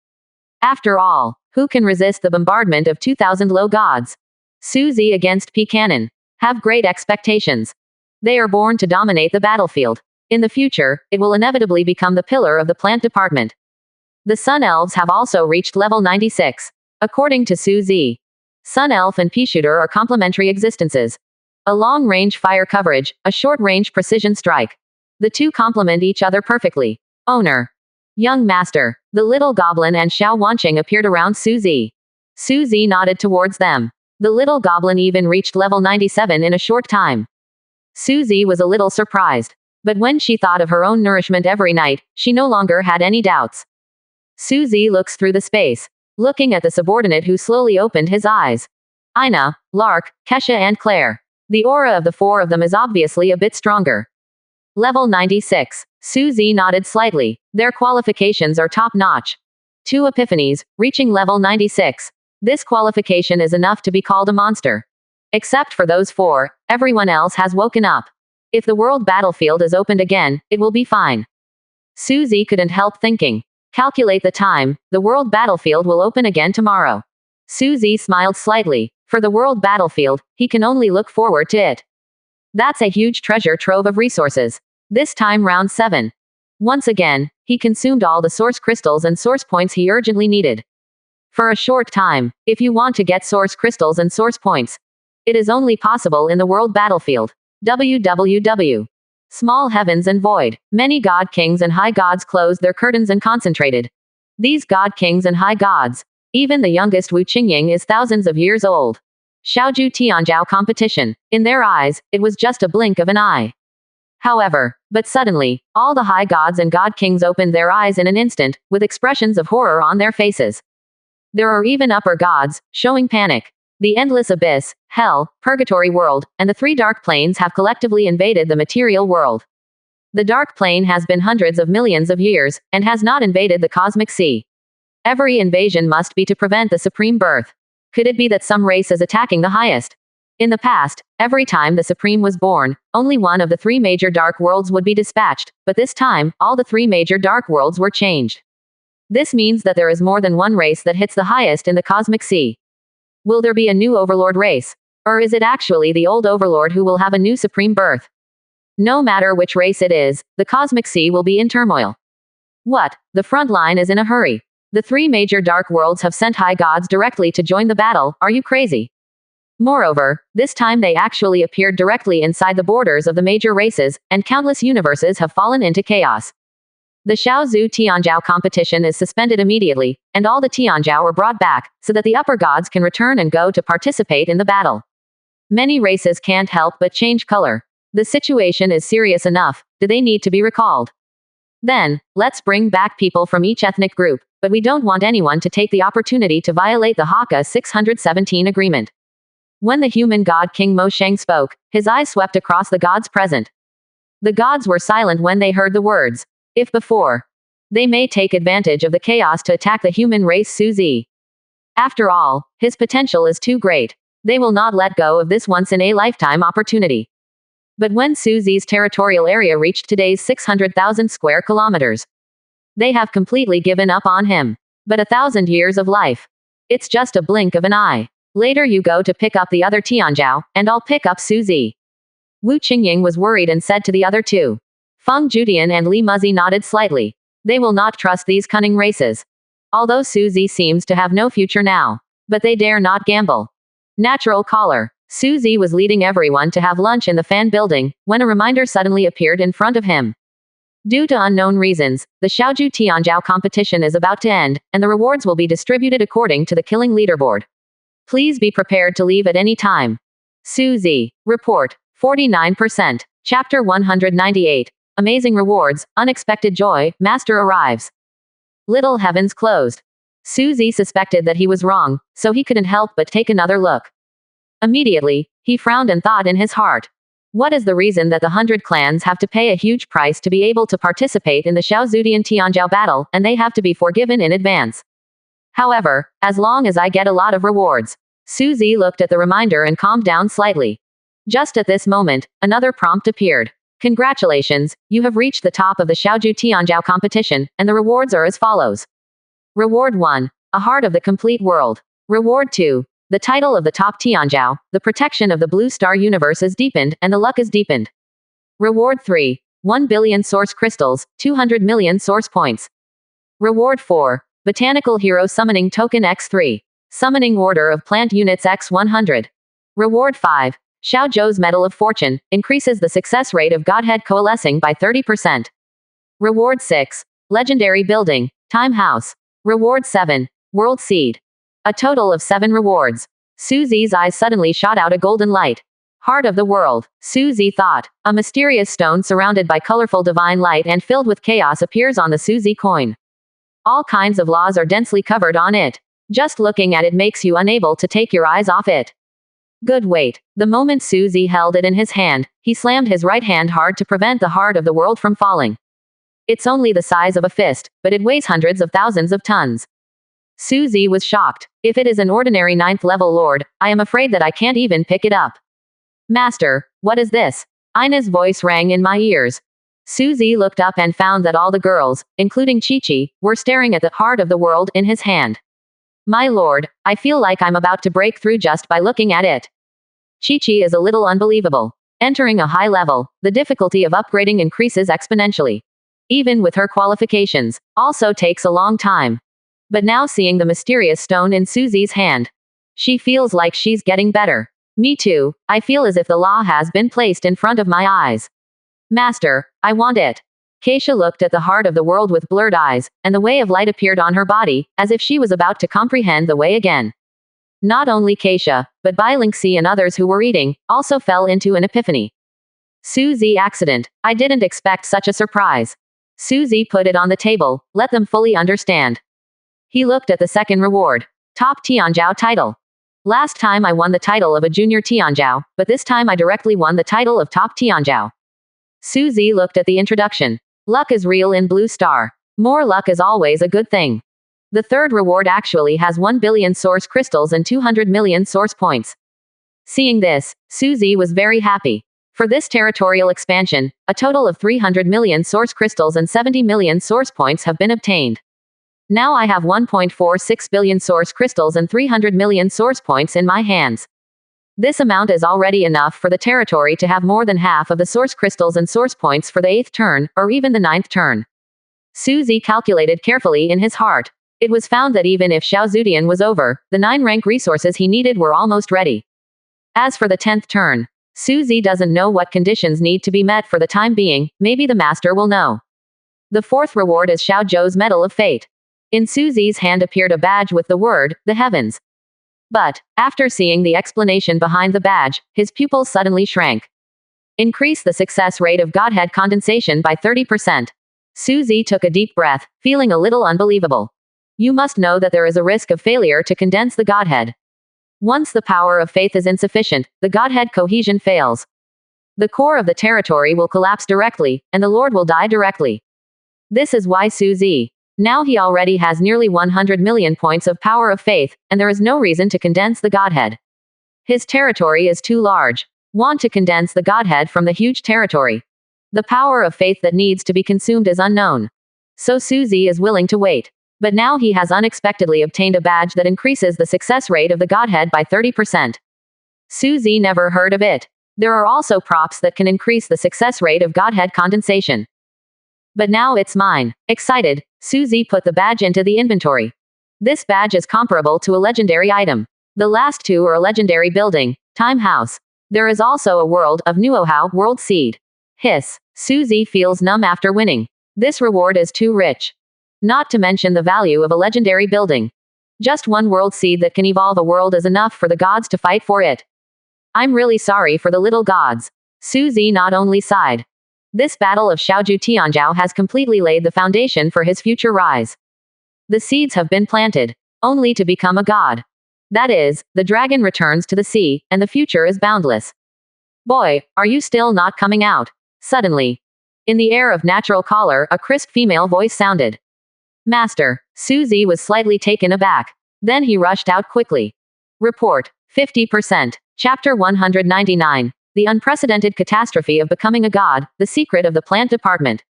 After all, who can resist the bombardment of 2,000 low gods? Suzy against P. Cannon. Have great expectations. They are born to dominate the battlefield. In the future, it will inevitably become the pillar of the plant department. The Sun Elves have also reached level 96. According to Suzy, Sun Elf and Pea-Shooter are complementary existences. A long-range fire coverage, a short-range precision strike. The two complement each other perfectly. Owner. Young Master. The little goblin and Xiao Wanqing appeared around Suzy. Suzy nodded towards them. The little goblin even reached level 97 in a short time. Suzy was a little surprised. But when she thought of her own nourishment every night, she no longer had any doubts. Suzy looks through the space, looking at the subordinate who slowly opened his eyes. Ina, Lark, Kesha and Claire. The aura of the four of them is obviously a bit stronger. Level 96. Suzy nodded slightly. Their qualifications are top-notch. 2 epiphanies, reaching level 96. This qualification is enough to be called a monster. Except for those 4, everyone else has woken up. If the world battlefield is opened again, it will be fine. Suzy couldn't help thinking. Calculate the time, the world battlefield will open again tomorrow. Suzy smiled slightly. For the world battlefield, he can only look forward to it. That's a huge treasure trove of resources. This time round 7. Once again, he consumed all the source crystals and source points he urgently needed. For a short time, if you want to get source crystals and source points, it is only possible in the world battlefield. www. Small heavens and void. Many god kings and high gods closed their curtains and concentrated. These god kings and high gods, even the youngest Wu Qingying is thousands of years old. Xiaoju Tianjiao competition. In their eyes, it was just a blink of an eye. However, but suddenly, all the high gods and god kings opened their eyes in an instant, with expressions of horror on their faces. There are even upper gods, showing panic. The endless abyss, hell, purgatory world, and the 3 dark planes have collectively invaded the material world. The dark plane has been hundreds of millions of years, and has not invaded the cosmic sea. Every invasion must be to prevent the supreme birth. Could it be that some race is attacking the highest? In the past, every time the Supreme was born, only one of the three major dark worlds would be dispatched, but this time, all the three major dark worlds were changed. This means that there is more than one race that hits the highest in the cosmic sea. Will there be a new overlord race? Or is it actually the old overlord who will have a new supreme birth? No matter which race it is, the cosmic sea will be in turmoil. What? The front line is in a hurry. The three major dark worlds have sent high gods directly to join the battle. Are you crazy? Moreover, this time they actually appeared directly inside the borders of the major races, and countless universes have fallen into chaos. The Xiaozhu Tianzhao competition is suspended immediately, and all the Tianzhao are brought back, so that the upper gods can return and go to participate in the battle. Many races can't help but change color. The situation is serious enough. Do they need to be recalled? Then, let's bring back people from each ethnic group, but we don't want anyone to take the opportunity to violate the Hakka 617 agreement. When the human god King Mo Sheng spoke, his eyes swept across the gods present. The gods were silent when they heard the words. If before, they may take advantage of the chaos to attack the human race Su Zi. After all, his potential is too great. They will not let go of this once-in-a-lifetime opportunity. But when Su Zi's territorial area reached today's 600,000 square kilometers, they have completely given up on him. But 1,000 years of life. It's just a blink of an eye. Later you go to pick up the other Tianzhao, and I'll pick up Su Zi. Wu Qingying was worried and said to the other two. Feng Judian and Li Muzi nodded slightly. They will not trust these cunning races. Although Su Zi seems to have no future now. But they dare not gamble. Natural caller. Su Zi was leading everyone to have lunch in the fan building, when a reminder suddenly appeared in front of him. Due to unknown reasons, the Xiaozhu Tianzhao competition is about to end, and the rewards will be distributed according to the killing leaderboard. Please be prepared to leave at any time. Su Zi. Report. 49%. Chapter 198. Amazing rewards, unexpected joy, master arrives. Little heavens closed. Su Zi suspected that he was wrong, so he couldn't help but take another look. Immediately, he frowned and thought in his heart. What is the reason that the 100 clans have to pay a huge price to be able to participate in the Xiaozudian Tianzhao battle, and they have to be forgiven in advance? However, as long as I get a lot of rewards. Su Zi looked at the reminder and calmed down slightly. Just at this moment, another prompt appeared. Congratulations, you have reached the top of the Xiaozhu Tianzhao competition, and the rewards are as follows. Reward 1. A heart of the complete world. Reward 2. The title of the top Tianzhao, the protection of the blue star universe is deepened, and the luck is deepened. Reward 3. 1 billion source crystals, 200 million source points. Reward 4. Botanical Hero Summoning Token X3. Summoning Order of Plant Units X100. Reward 5. Xiao Zhou's Medal of Fortune, increases the success rate of Godhead coalescing by 30%. Reward 6. Legendary Building, Time House. Reward 7. World Seed. A total of 7 rewards. Su Zi's eyes suddenly shot out a golden light. Heart of the world, Su Zi thought. A mysterious stone surrounded by colorful divine light and filled with chaos appears on the Su Zi coin. All kinds of laws are densely covered on it. Just looking at it makes you unable to take your eyes off it. Good wait. The moment Su Zi held it in his hand, he slammed his right hand hard to prevent the heart of the world from falling. It's only the size of a fist, but it weighs hundreds of thousands of tons. Su Zi was shocked. If it is an ordinary 9th level lord, I am afraid that I can't even pick it up. Master, what is this? Ina's voice rang in my ears. Su Zi looked up and found that all the girls, including Chi-Chi, were staring at the heart of the world in his hand. My lord, I feel like I'm about to break through just by looking at it. Chi-Chi is a little unbelievable. Entering a high level, the difficulty of upgrading increases exponentially. Even with her qualifications, also takes a long time. But now seeing the mysterious stone in Su Zi's hand, she feels like she's getting better. Me too, I feel as if the law has been placed in front of my eyes. Master, I want it. Keisha looked at the heart of the world with blurred eyes, and the way of light appeared on her body, as if she was about to comprehend the way again. Not only Keisha, but Bai Lingxi and others who were eating, also fell into an epiphany. Su Zi accident. I didn't expect such a surprise. Su Zi put it on the table, let them fully understand. He looked at the second reward. Top Tianzhao title. Last time I won the title of a junior Tianzhao, but this time I directly won the title of top Tianzhao. Su Zi looked at the introduction. Luck is real in Blue Star. More luck is always a good thing. The third reward actually has 1 billion source crystals and 200 million source points. Seeing this, Suzy was very happy. For this territorial expansion, a total of 300 million source crystals and 70 million source points have been obtained. Now I have 1.46 billion source crystals and 300 million source points in my hands. This amount is already enough for the territory to have more than half of the source crystals and source points for the 8th turn, or even the 9th turn. Suzy calculated carefully in his heart. It was found that even if Xiao Zudian was over, the 9 rank resources he needed were almost ready. As for the 10th turn, Suzy doesn't know what conditions need to be met for the time being, maybe the master will know. The 4th reward is Xiao Zhou's Medal of Fate. In Suzy's hand appeared a badge with the word, the heavens. But, after seeing the explanation behind the badge, his pupils suddenly shrank. Increase the success rate of Godhead condensation by 30%. Suzy took a deep breath, feeling a little unbelievable. You must know that there is a risk of failure to condense the Godhead. Once the power of faith is insufficient, the Godhead cohesion fails. The core of the territory will collapse directly, and the Lord will die directly. This is why Suzy. Now he already has nearly 100 million points of power of faith, and there is no reason to condense the Godhead. His territory is too large. Want to condense the Godhead from the huge territory. The power of faith that needs to be consumed is unknown. So Suzy is willing to wait. But now he has unexpectedly obtained a badge that increases the success rate of the Godhead by 30%. Suzy never heard of it. There are also props that can increase the success rate of Godhead condensation. But now it's mine. Excited, Suzy put the badge into the inventory. This badge is comparable to a legendary item. The last two are a legendary building, Time House. There is also a world of Nuohao World Seed. Hiss. Suzy feels numb after winning. This reward is too rich. Not to mention the value of a legendary building. Just one world seed that can evolve a world is enough for the gods to fight for it. I'm really sorry for the little gods. Suzy not only sighed. This battle of Xiaoju Tianzhao has completely laid the foundation for his future rise. The seeds have been planted, only to become a god. That is, the dragon returns to the sea, and the future is boundless. Boy, are you still not coming out? Suddenly. In the air of natural color, a crisp female voice sounded. Master. Suzy was slightly taken aback. Then he rushed out quickly. Report. 50%. Chapter 199. The unprecedented catastrophe of becoming a god, the secret of the plant department.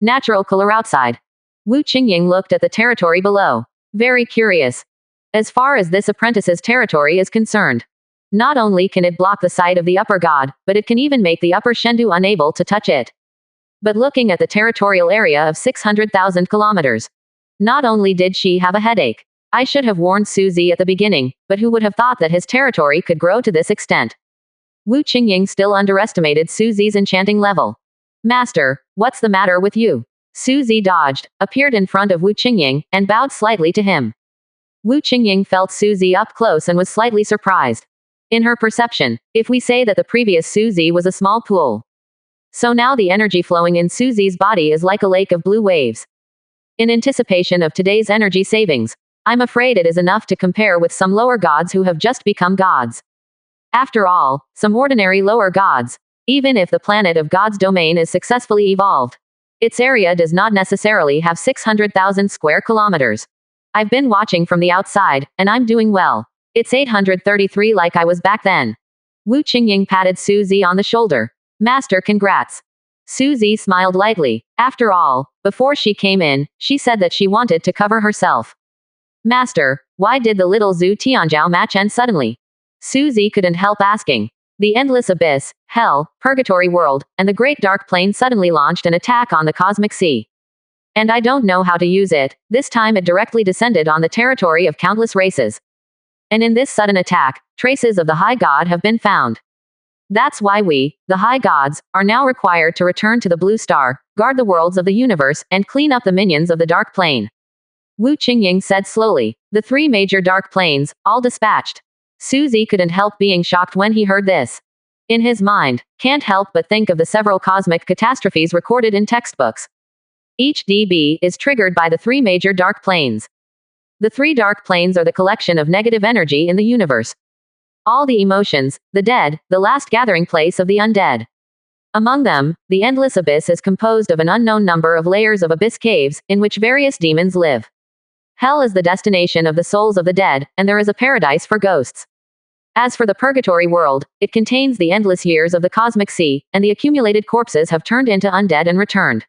Natural color outside. Wu Qingying looked at the territory below. Very curious. As far as this apprentice's territory is concerned. Not only can it block the sight of the upper god, but it can even make the upper Shendu unable to touch it. But looking at the territorial area of 600,000 kilometers. Not only did she have a headache. I should have warned Suzy at the beginning, but who would have thought that his territory could grow to this extent? Wu Qingying still underestimated Suzy's enchanting level. Master, what's the matter with you? Suzy dodged, appeared in front of Wu Qingying, and bowed slightly to him. Wu Qingying felt Suzy up close and was slightly surprised. In her perception, if we say that the previous Suzy was a small pool. So now the energy flowing in Suzy's body is like a lake of blue waves. In anticipation of today's energy savings, I'm afraid it is enough to compare with some lower gods who have just become gods. After all, some ordinary lower gods, even if the planet of God's domain is successfully evolved, its area does not necessarily have 600,000 square kilometers. I've been watching from the outside, and I'm doing well. It's 833 like I was back then. Wu Qingying patted Suzy on the shoulder. Master, congrats. Suzy smiled lightly. After all, before she came in, she said that she wanted to cover herself. Master, why did the little Zhu Tianzhao match end suddenly? Suzy couldn't help asking. The endless abyss, hell, purgatory world, and the great dark plane suddenly launched an attack on the cosmic sea. And I don't know how to use it. This time it directly descended on the territory of countless races. And in this sudden attack, traces of the High God have been found. That's why we, the High Gods, are now required to return to the Blue Star, guard the worlds of the universe, and clean up the minions of the Dark Plane. Wu Qingying said slowly. The 3 major Dark Planes, all dispatched. Suzy couldn't help being shocked when he heard this. In his mind, can't help but think of the several cosmic catastrophes recorded in textbooks. Each DB is triggered by the 3 major Dark Planes. The 3 Dark Planes are the collection of negative energy in the universe. All the emotions, the dead, the last gathering place of the undead. Among them, the endless abyss is composed of an unknown number of layers of abyss caves, in which various demons live. Hell is the destination of the souls of the dead, and there is a paradise for ghosts. As for the purgatory world, it contains the endless years of the cosmic sea, and the accumulated corpses have turned into undead and returned.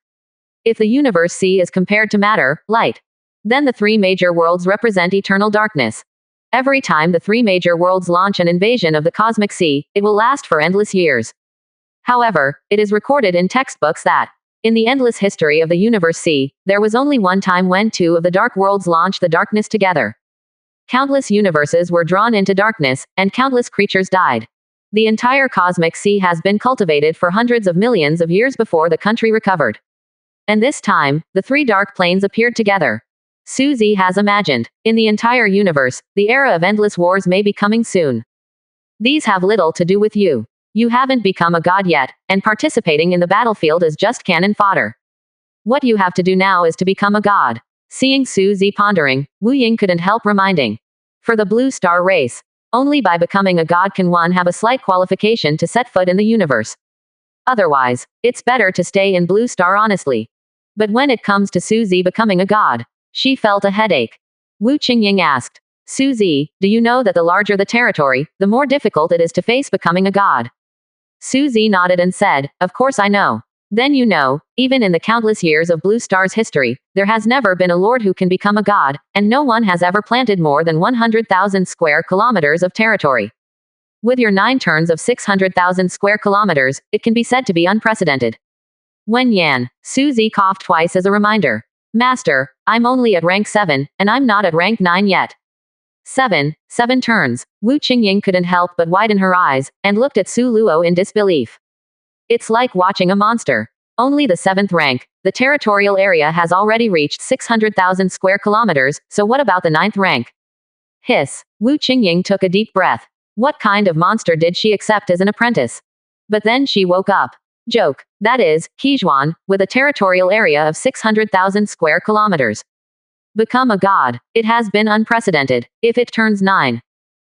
If the universe sea is compared to matter, light, then the three major worlds represent eternal darkness. Every time the three major worlds launch an invasion of the cosmic sea, it will last for endless years. However, it is recorded in textbooks that, in the endless history of the universe sea, there was only one time when two of the dark worlds launched the darkness together. Countless universes were drawn into darkness, and countless creatures died. The entire cosmic sea has been cultivated for hundreds of millions of years before the country recovered. And this time, the three dark planes appeared together. Suzy has imagined, in the entire universe, the era of endless wars may be coming soon. These have little to do with you. You haven't become a god yet, and participating in the battlefield is just cannon fodder. What you have to do now is to become a god. Seeing Suzy pondering, Wu Ying couldn't help reminding. For the Blue Star race, only by becoming a god can one have a slight qualification to set foot in the universe. Otherwise, it's better to stay in Blue Star honestly. But when it comes to Suzy becoming a god, she felt a headache. Wu Qingying asked, Suzy, do you know that the larger the territory, the more difficult it is to face becoming a god? Suzy nodded and said, of course I know. Then you know, even in the countless years of Blue Star's history, there has never been a lord who can become a god, and no one has ever planted more than 100,000 square kilometers of territory. With your 9 turns of 600,000 square kilometers, it can be said to be unprecedented. Wen Yan, Suzy coughed twice as a reminder. Master, I'm only at rank 7, and I'm not at rank 9 yet. 7 turns. Wu Qingying couldn't help but widen her eyes, and looked at Su Luo in disbelief. It's like watching a monster. Only the 7th rank, the territorial area has already reached 600,000 square kilometers, so what about the 9th rank? Hiss. Wu Qingying took a deep breath. What kind of monster did she accept as an apprentice? But then she woke up. Joke. That is, Qijuan, with a territorial area of 600,000 square kilometers. Become a god. It has been unprecedented. If it turns 9.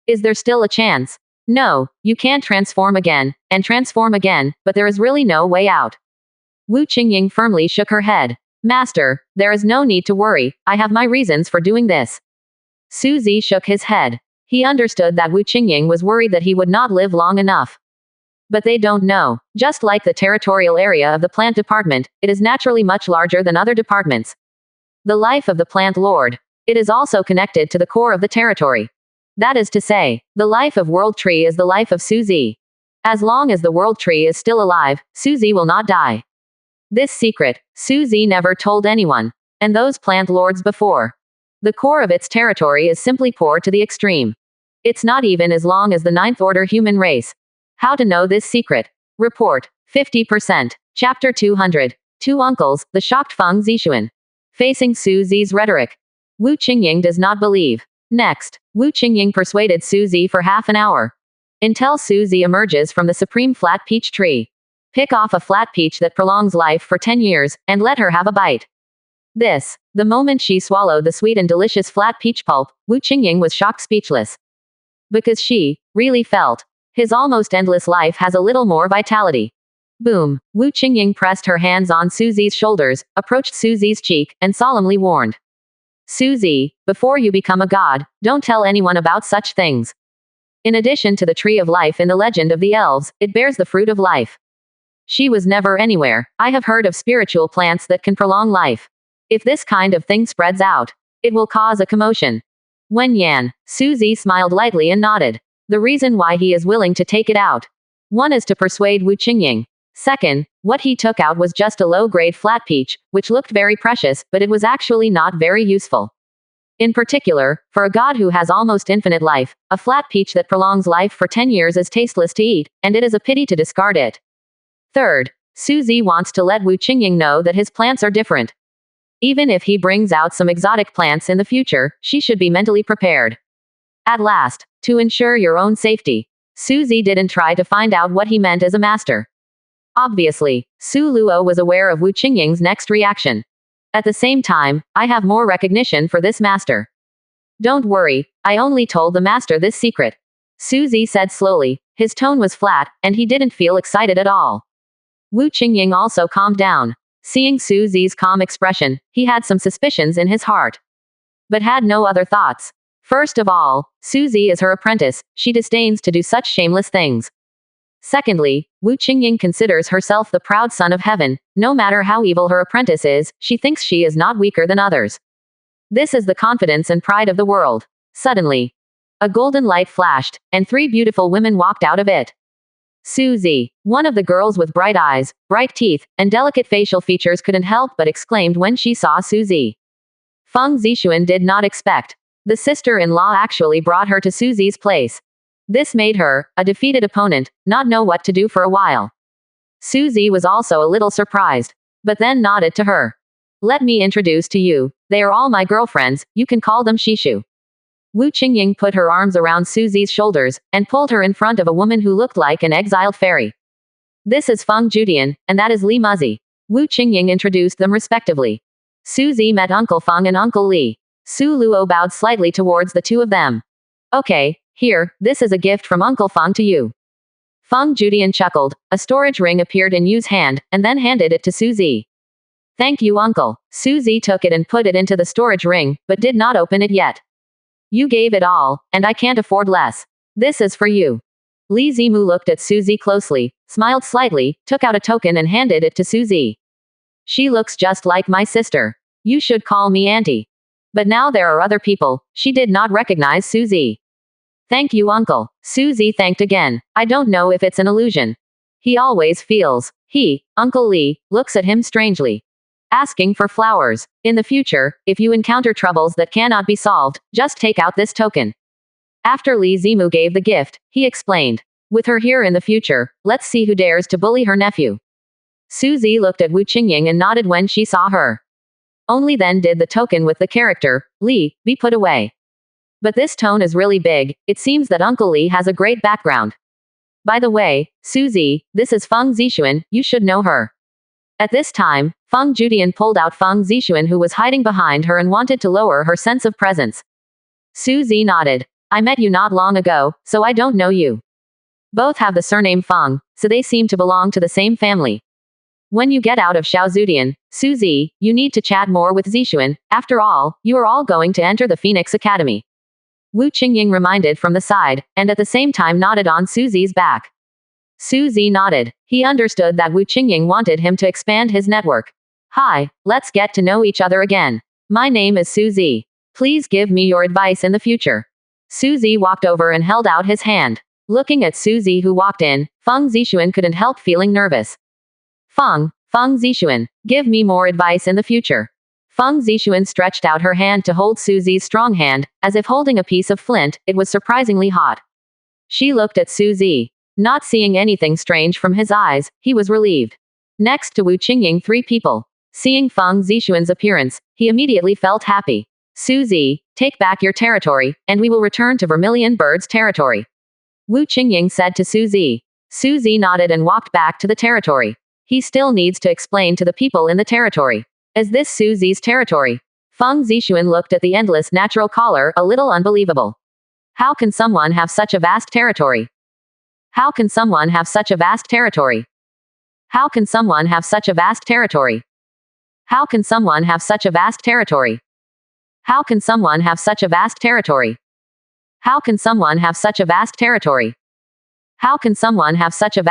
Is there still a chance? No, you can't transform again, but there is really no way out. Wu Qingying firmly shook her head. Master, there is no need to worry, I have my reasons for doing this. Suzy shook his head. He understood that Wu Qingying was worried that he would not live long enough. But they don't know. Just like the territorial area of the plant department, it is naturally much larger than other departments. The life of the plant lord. It is also connected to the core of the territory. That is to say, the life of World Tree is the life of Suzy. As long as the World Tree is still alive, Suzy will not die. This secret, Suzy never told anyone. And those plant lords before. The core of its territory is simply poor to the extreme. It's not even as long as the 9th order human race. How to know this secret? Report. 50%. Chapter 200. Two uncles, the shocked Feng Zixuan. Facing Suzy's rhetoric. Wu Qingying does not believe. Next, Wu Qingying persuaded Suzy for half an hour. Until Suzy emerges from the supreme flat peach tree. Pick off a flat peach that prolongs life for 10 years, and let her have a bite. The moment she swallowed the sweet and delicious flat peach pulp, Wu Qingying was shocked speechless. Because she really felt. His almost endless life has a little more vitality. Boom. Wu Qingying pressed her hands on Suzy's shoulders, approached Suzy's cheek, and solemnly warned. Suzy, before you become a god, don't tell anyone about such things. In addition to the tree of life in the legend of the elves, it bears the fruit of life. She was never anywhere. I have heard of spiritual plants that can prolong life. If this kind of thing spreads out, it will cause a commotion. Wen Yan, Suzy smiled lightly and nodded. The reason why he is willing to take it out. One is to persuade Wu Qingying. Second, what he took out was just a low-grade flat peach, which looked very precious, but it was actually not very useful. In particular, for a god who has almost infinite life, a flat peach that prolongs life for 10 years is tasteless to eat, and it is a pity to discard it. Third, Suzy wants to let Wu Qingying know that his plants are different. Even if he brings out some exotic plants in the future, she should be mentally prepared. At last, to ensure your own safety, Suzy didn't try to find out what he meant as a master. Obviously, Su Luo was aware of Wu Qingying's next reaction. At the same time, I have more recognition for this master. Don't worry, I only told the master this secret. Suzy said slowly. His tone was flat, and he didn't feel excited at all. Wu Qingying also calmed down. Seeing Suzy's calm expression, he had some suspicions in his heart. But had no other thoughts. First of all, Suzy is her apprentice, she disdains to do such shameless things. Secondly, Wu Qingying considers herself the proud son of heaven. No matter how evil her apprentice is, she thinks she is not weaker than others. This is the confidence and pride of the world. Suddenly, a golden light flashed, and 3 beautiful women walked out of it. Suzy, one of the girls with bright eyes, bright teeth, and delicate facial features couldn't help but exclaimed when she saw Suzy. Feng Zixuan did not expect. The sister-in-law actually brought her to Suzy's place. This made her, a defeated opponent, not know what to do for a while. Suzy was also a little surprised, but then nodded to her. Let me introduce to you, they are all my girlfriends, you can call them Shishu. Wu Qingying put her arms around Suzy's shoulders, and pulled her in front of a woman who looked like an exiled fairy. This is Feng Judian, and that is Li Muzi. Wu Qingying introduced them respectively. Suzy met Uncle Feng and Uncle Li. Su Luo bowed slightly towards the two of them. Okay, here, this is a gift from Uncle Feng to you. Feng Judian chuckled. A storage ring appeared in Yu's hand, and then handed it to Suzy. Thank you, Uncle. Suzy took it and put it into the storage ring, but did not open it yet. You gave it all, and I can't afford less. This is for you. Li Zimu looked at Suzy closely, smiled slightly, took out a token and handed it to Suzy. She looks just like my sister. You should call me Auntie. But now there are other people. She did not recognize Suzy. Thank you, Uncle. Suzy thanked again. I don't know if it's an illusion. He always feels. He, Uncle Li, looks at him strangely. Asking for flowers. In the future, if you encounter troubles that cannot be solved, just take out this token. After Li Zimu gave the gift, he explained. With her here in the future, let's see who dares to bully her nephew. Suzy looked at Wu Qingying and nodded when she saw her. Only then did the token with the character, Li, be put away. But this tone is really big, it seems that Uncle Li has a great background. By the way, Suzy, this is Feng Zixuan, you should know her. At this time, Feng Judian pulled out Feng Zixuan who was hiding behind her and wanted to lower her sense of presence. Suzy nodded. I met you not long ago, so I don't know you. Both have the surname Feng, so they seem to belong to the same family. When you get out of Xiaozudian, Suzy, you need to chat more with Zixuan, after all, you are all going to enter the Phoenix Academy. Wu Qingying reminded from the side, and at the same time nodded on Suzy's back. Suzy nodded. He understood that Wu Qingying wanted him to expand his network. Hi, let's get to know each other again. My name is Suzy. Please give me your advice in the future. Suzy walked over and held out his hand. Looking at Suzy who walked in, Feng Zixuan couldn't help feeling nervous. Feng Zixuan, give me more advice in the future. Feng Zixuan stretched out her hand to hold Suzy's strong hand, as if holding a piece of flint. It was surprisingly hot. She looked at Suzy. Not seeing anything strange from his eyes, he was relieved. Next to Wu Qingying, 3 people. Seeing Feng Zixuan's appearance, he immediately felt happy. Suzy, take back your territory, and we will return to Vermilion Bird's territory. Wu Qingying said to Suzy. Suzy nodded and walked back to the territory. He still needs to explain to the people in the territory. Is this Suzy's territory? Feng Zixuan looked at the endless natural color, a little unbelievable. How can someone have such a vast territory? How can someone have such a vast territory? How can someone have such a vast territory? How can someone have such a vast territory? How can someone have such a vast territory? How can someone have such a vast territory? How can someone have such a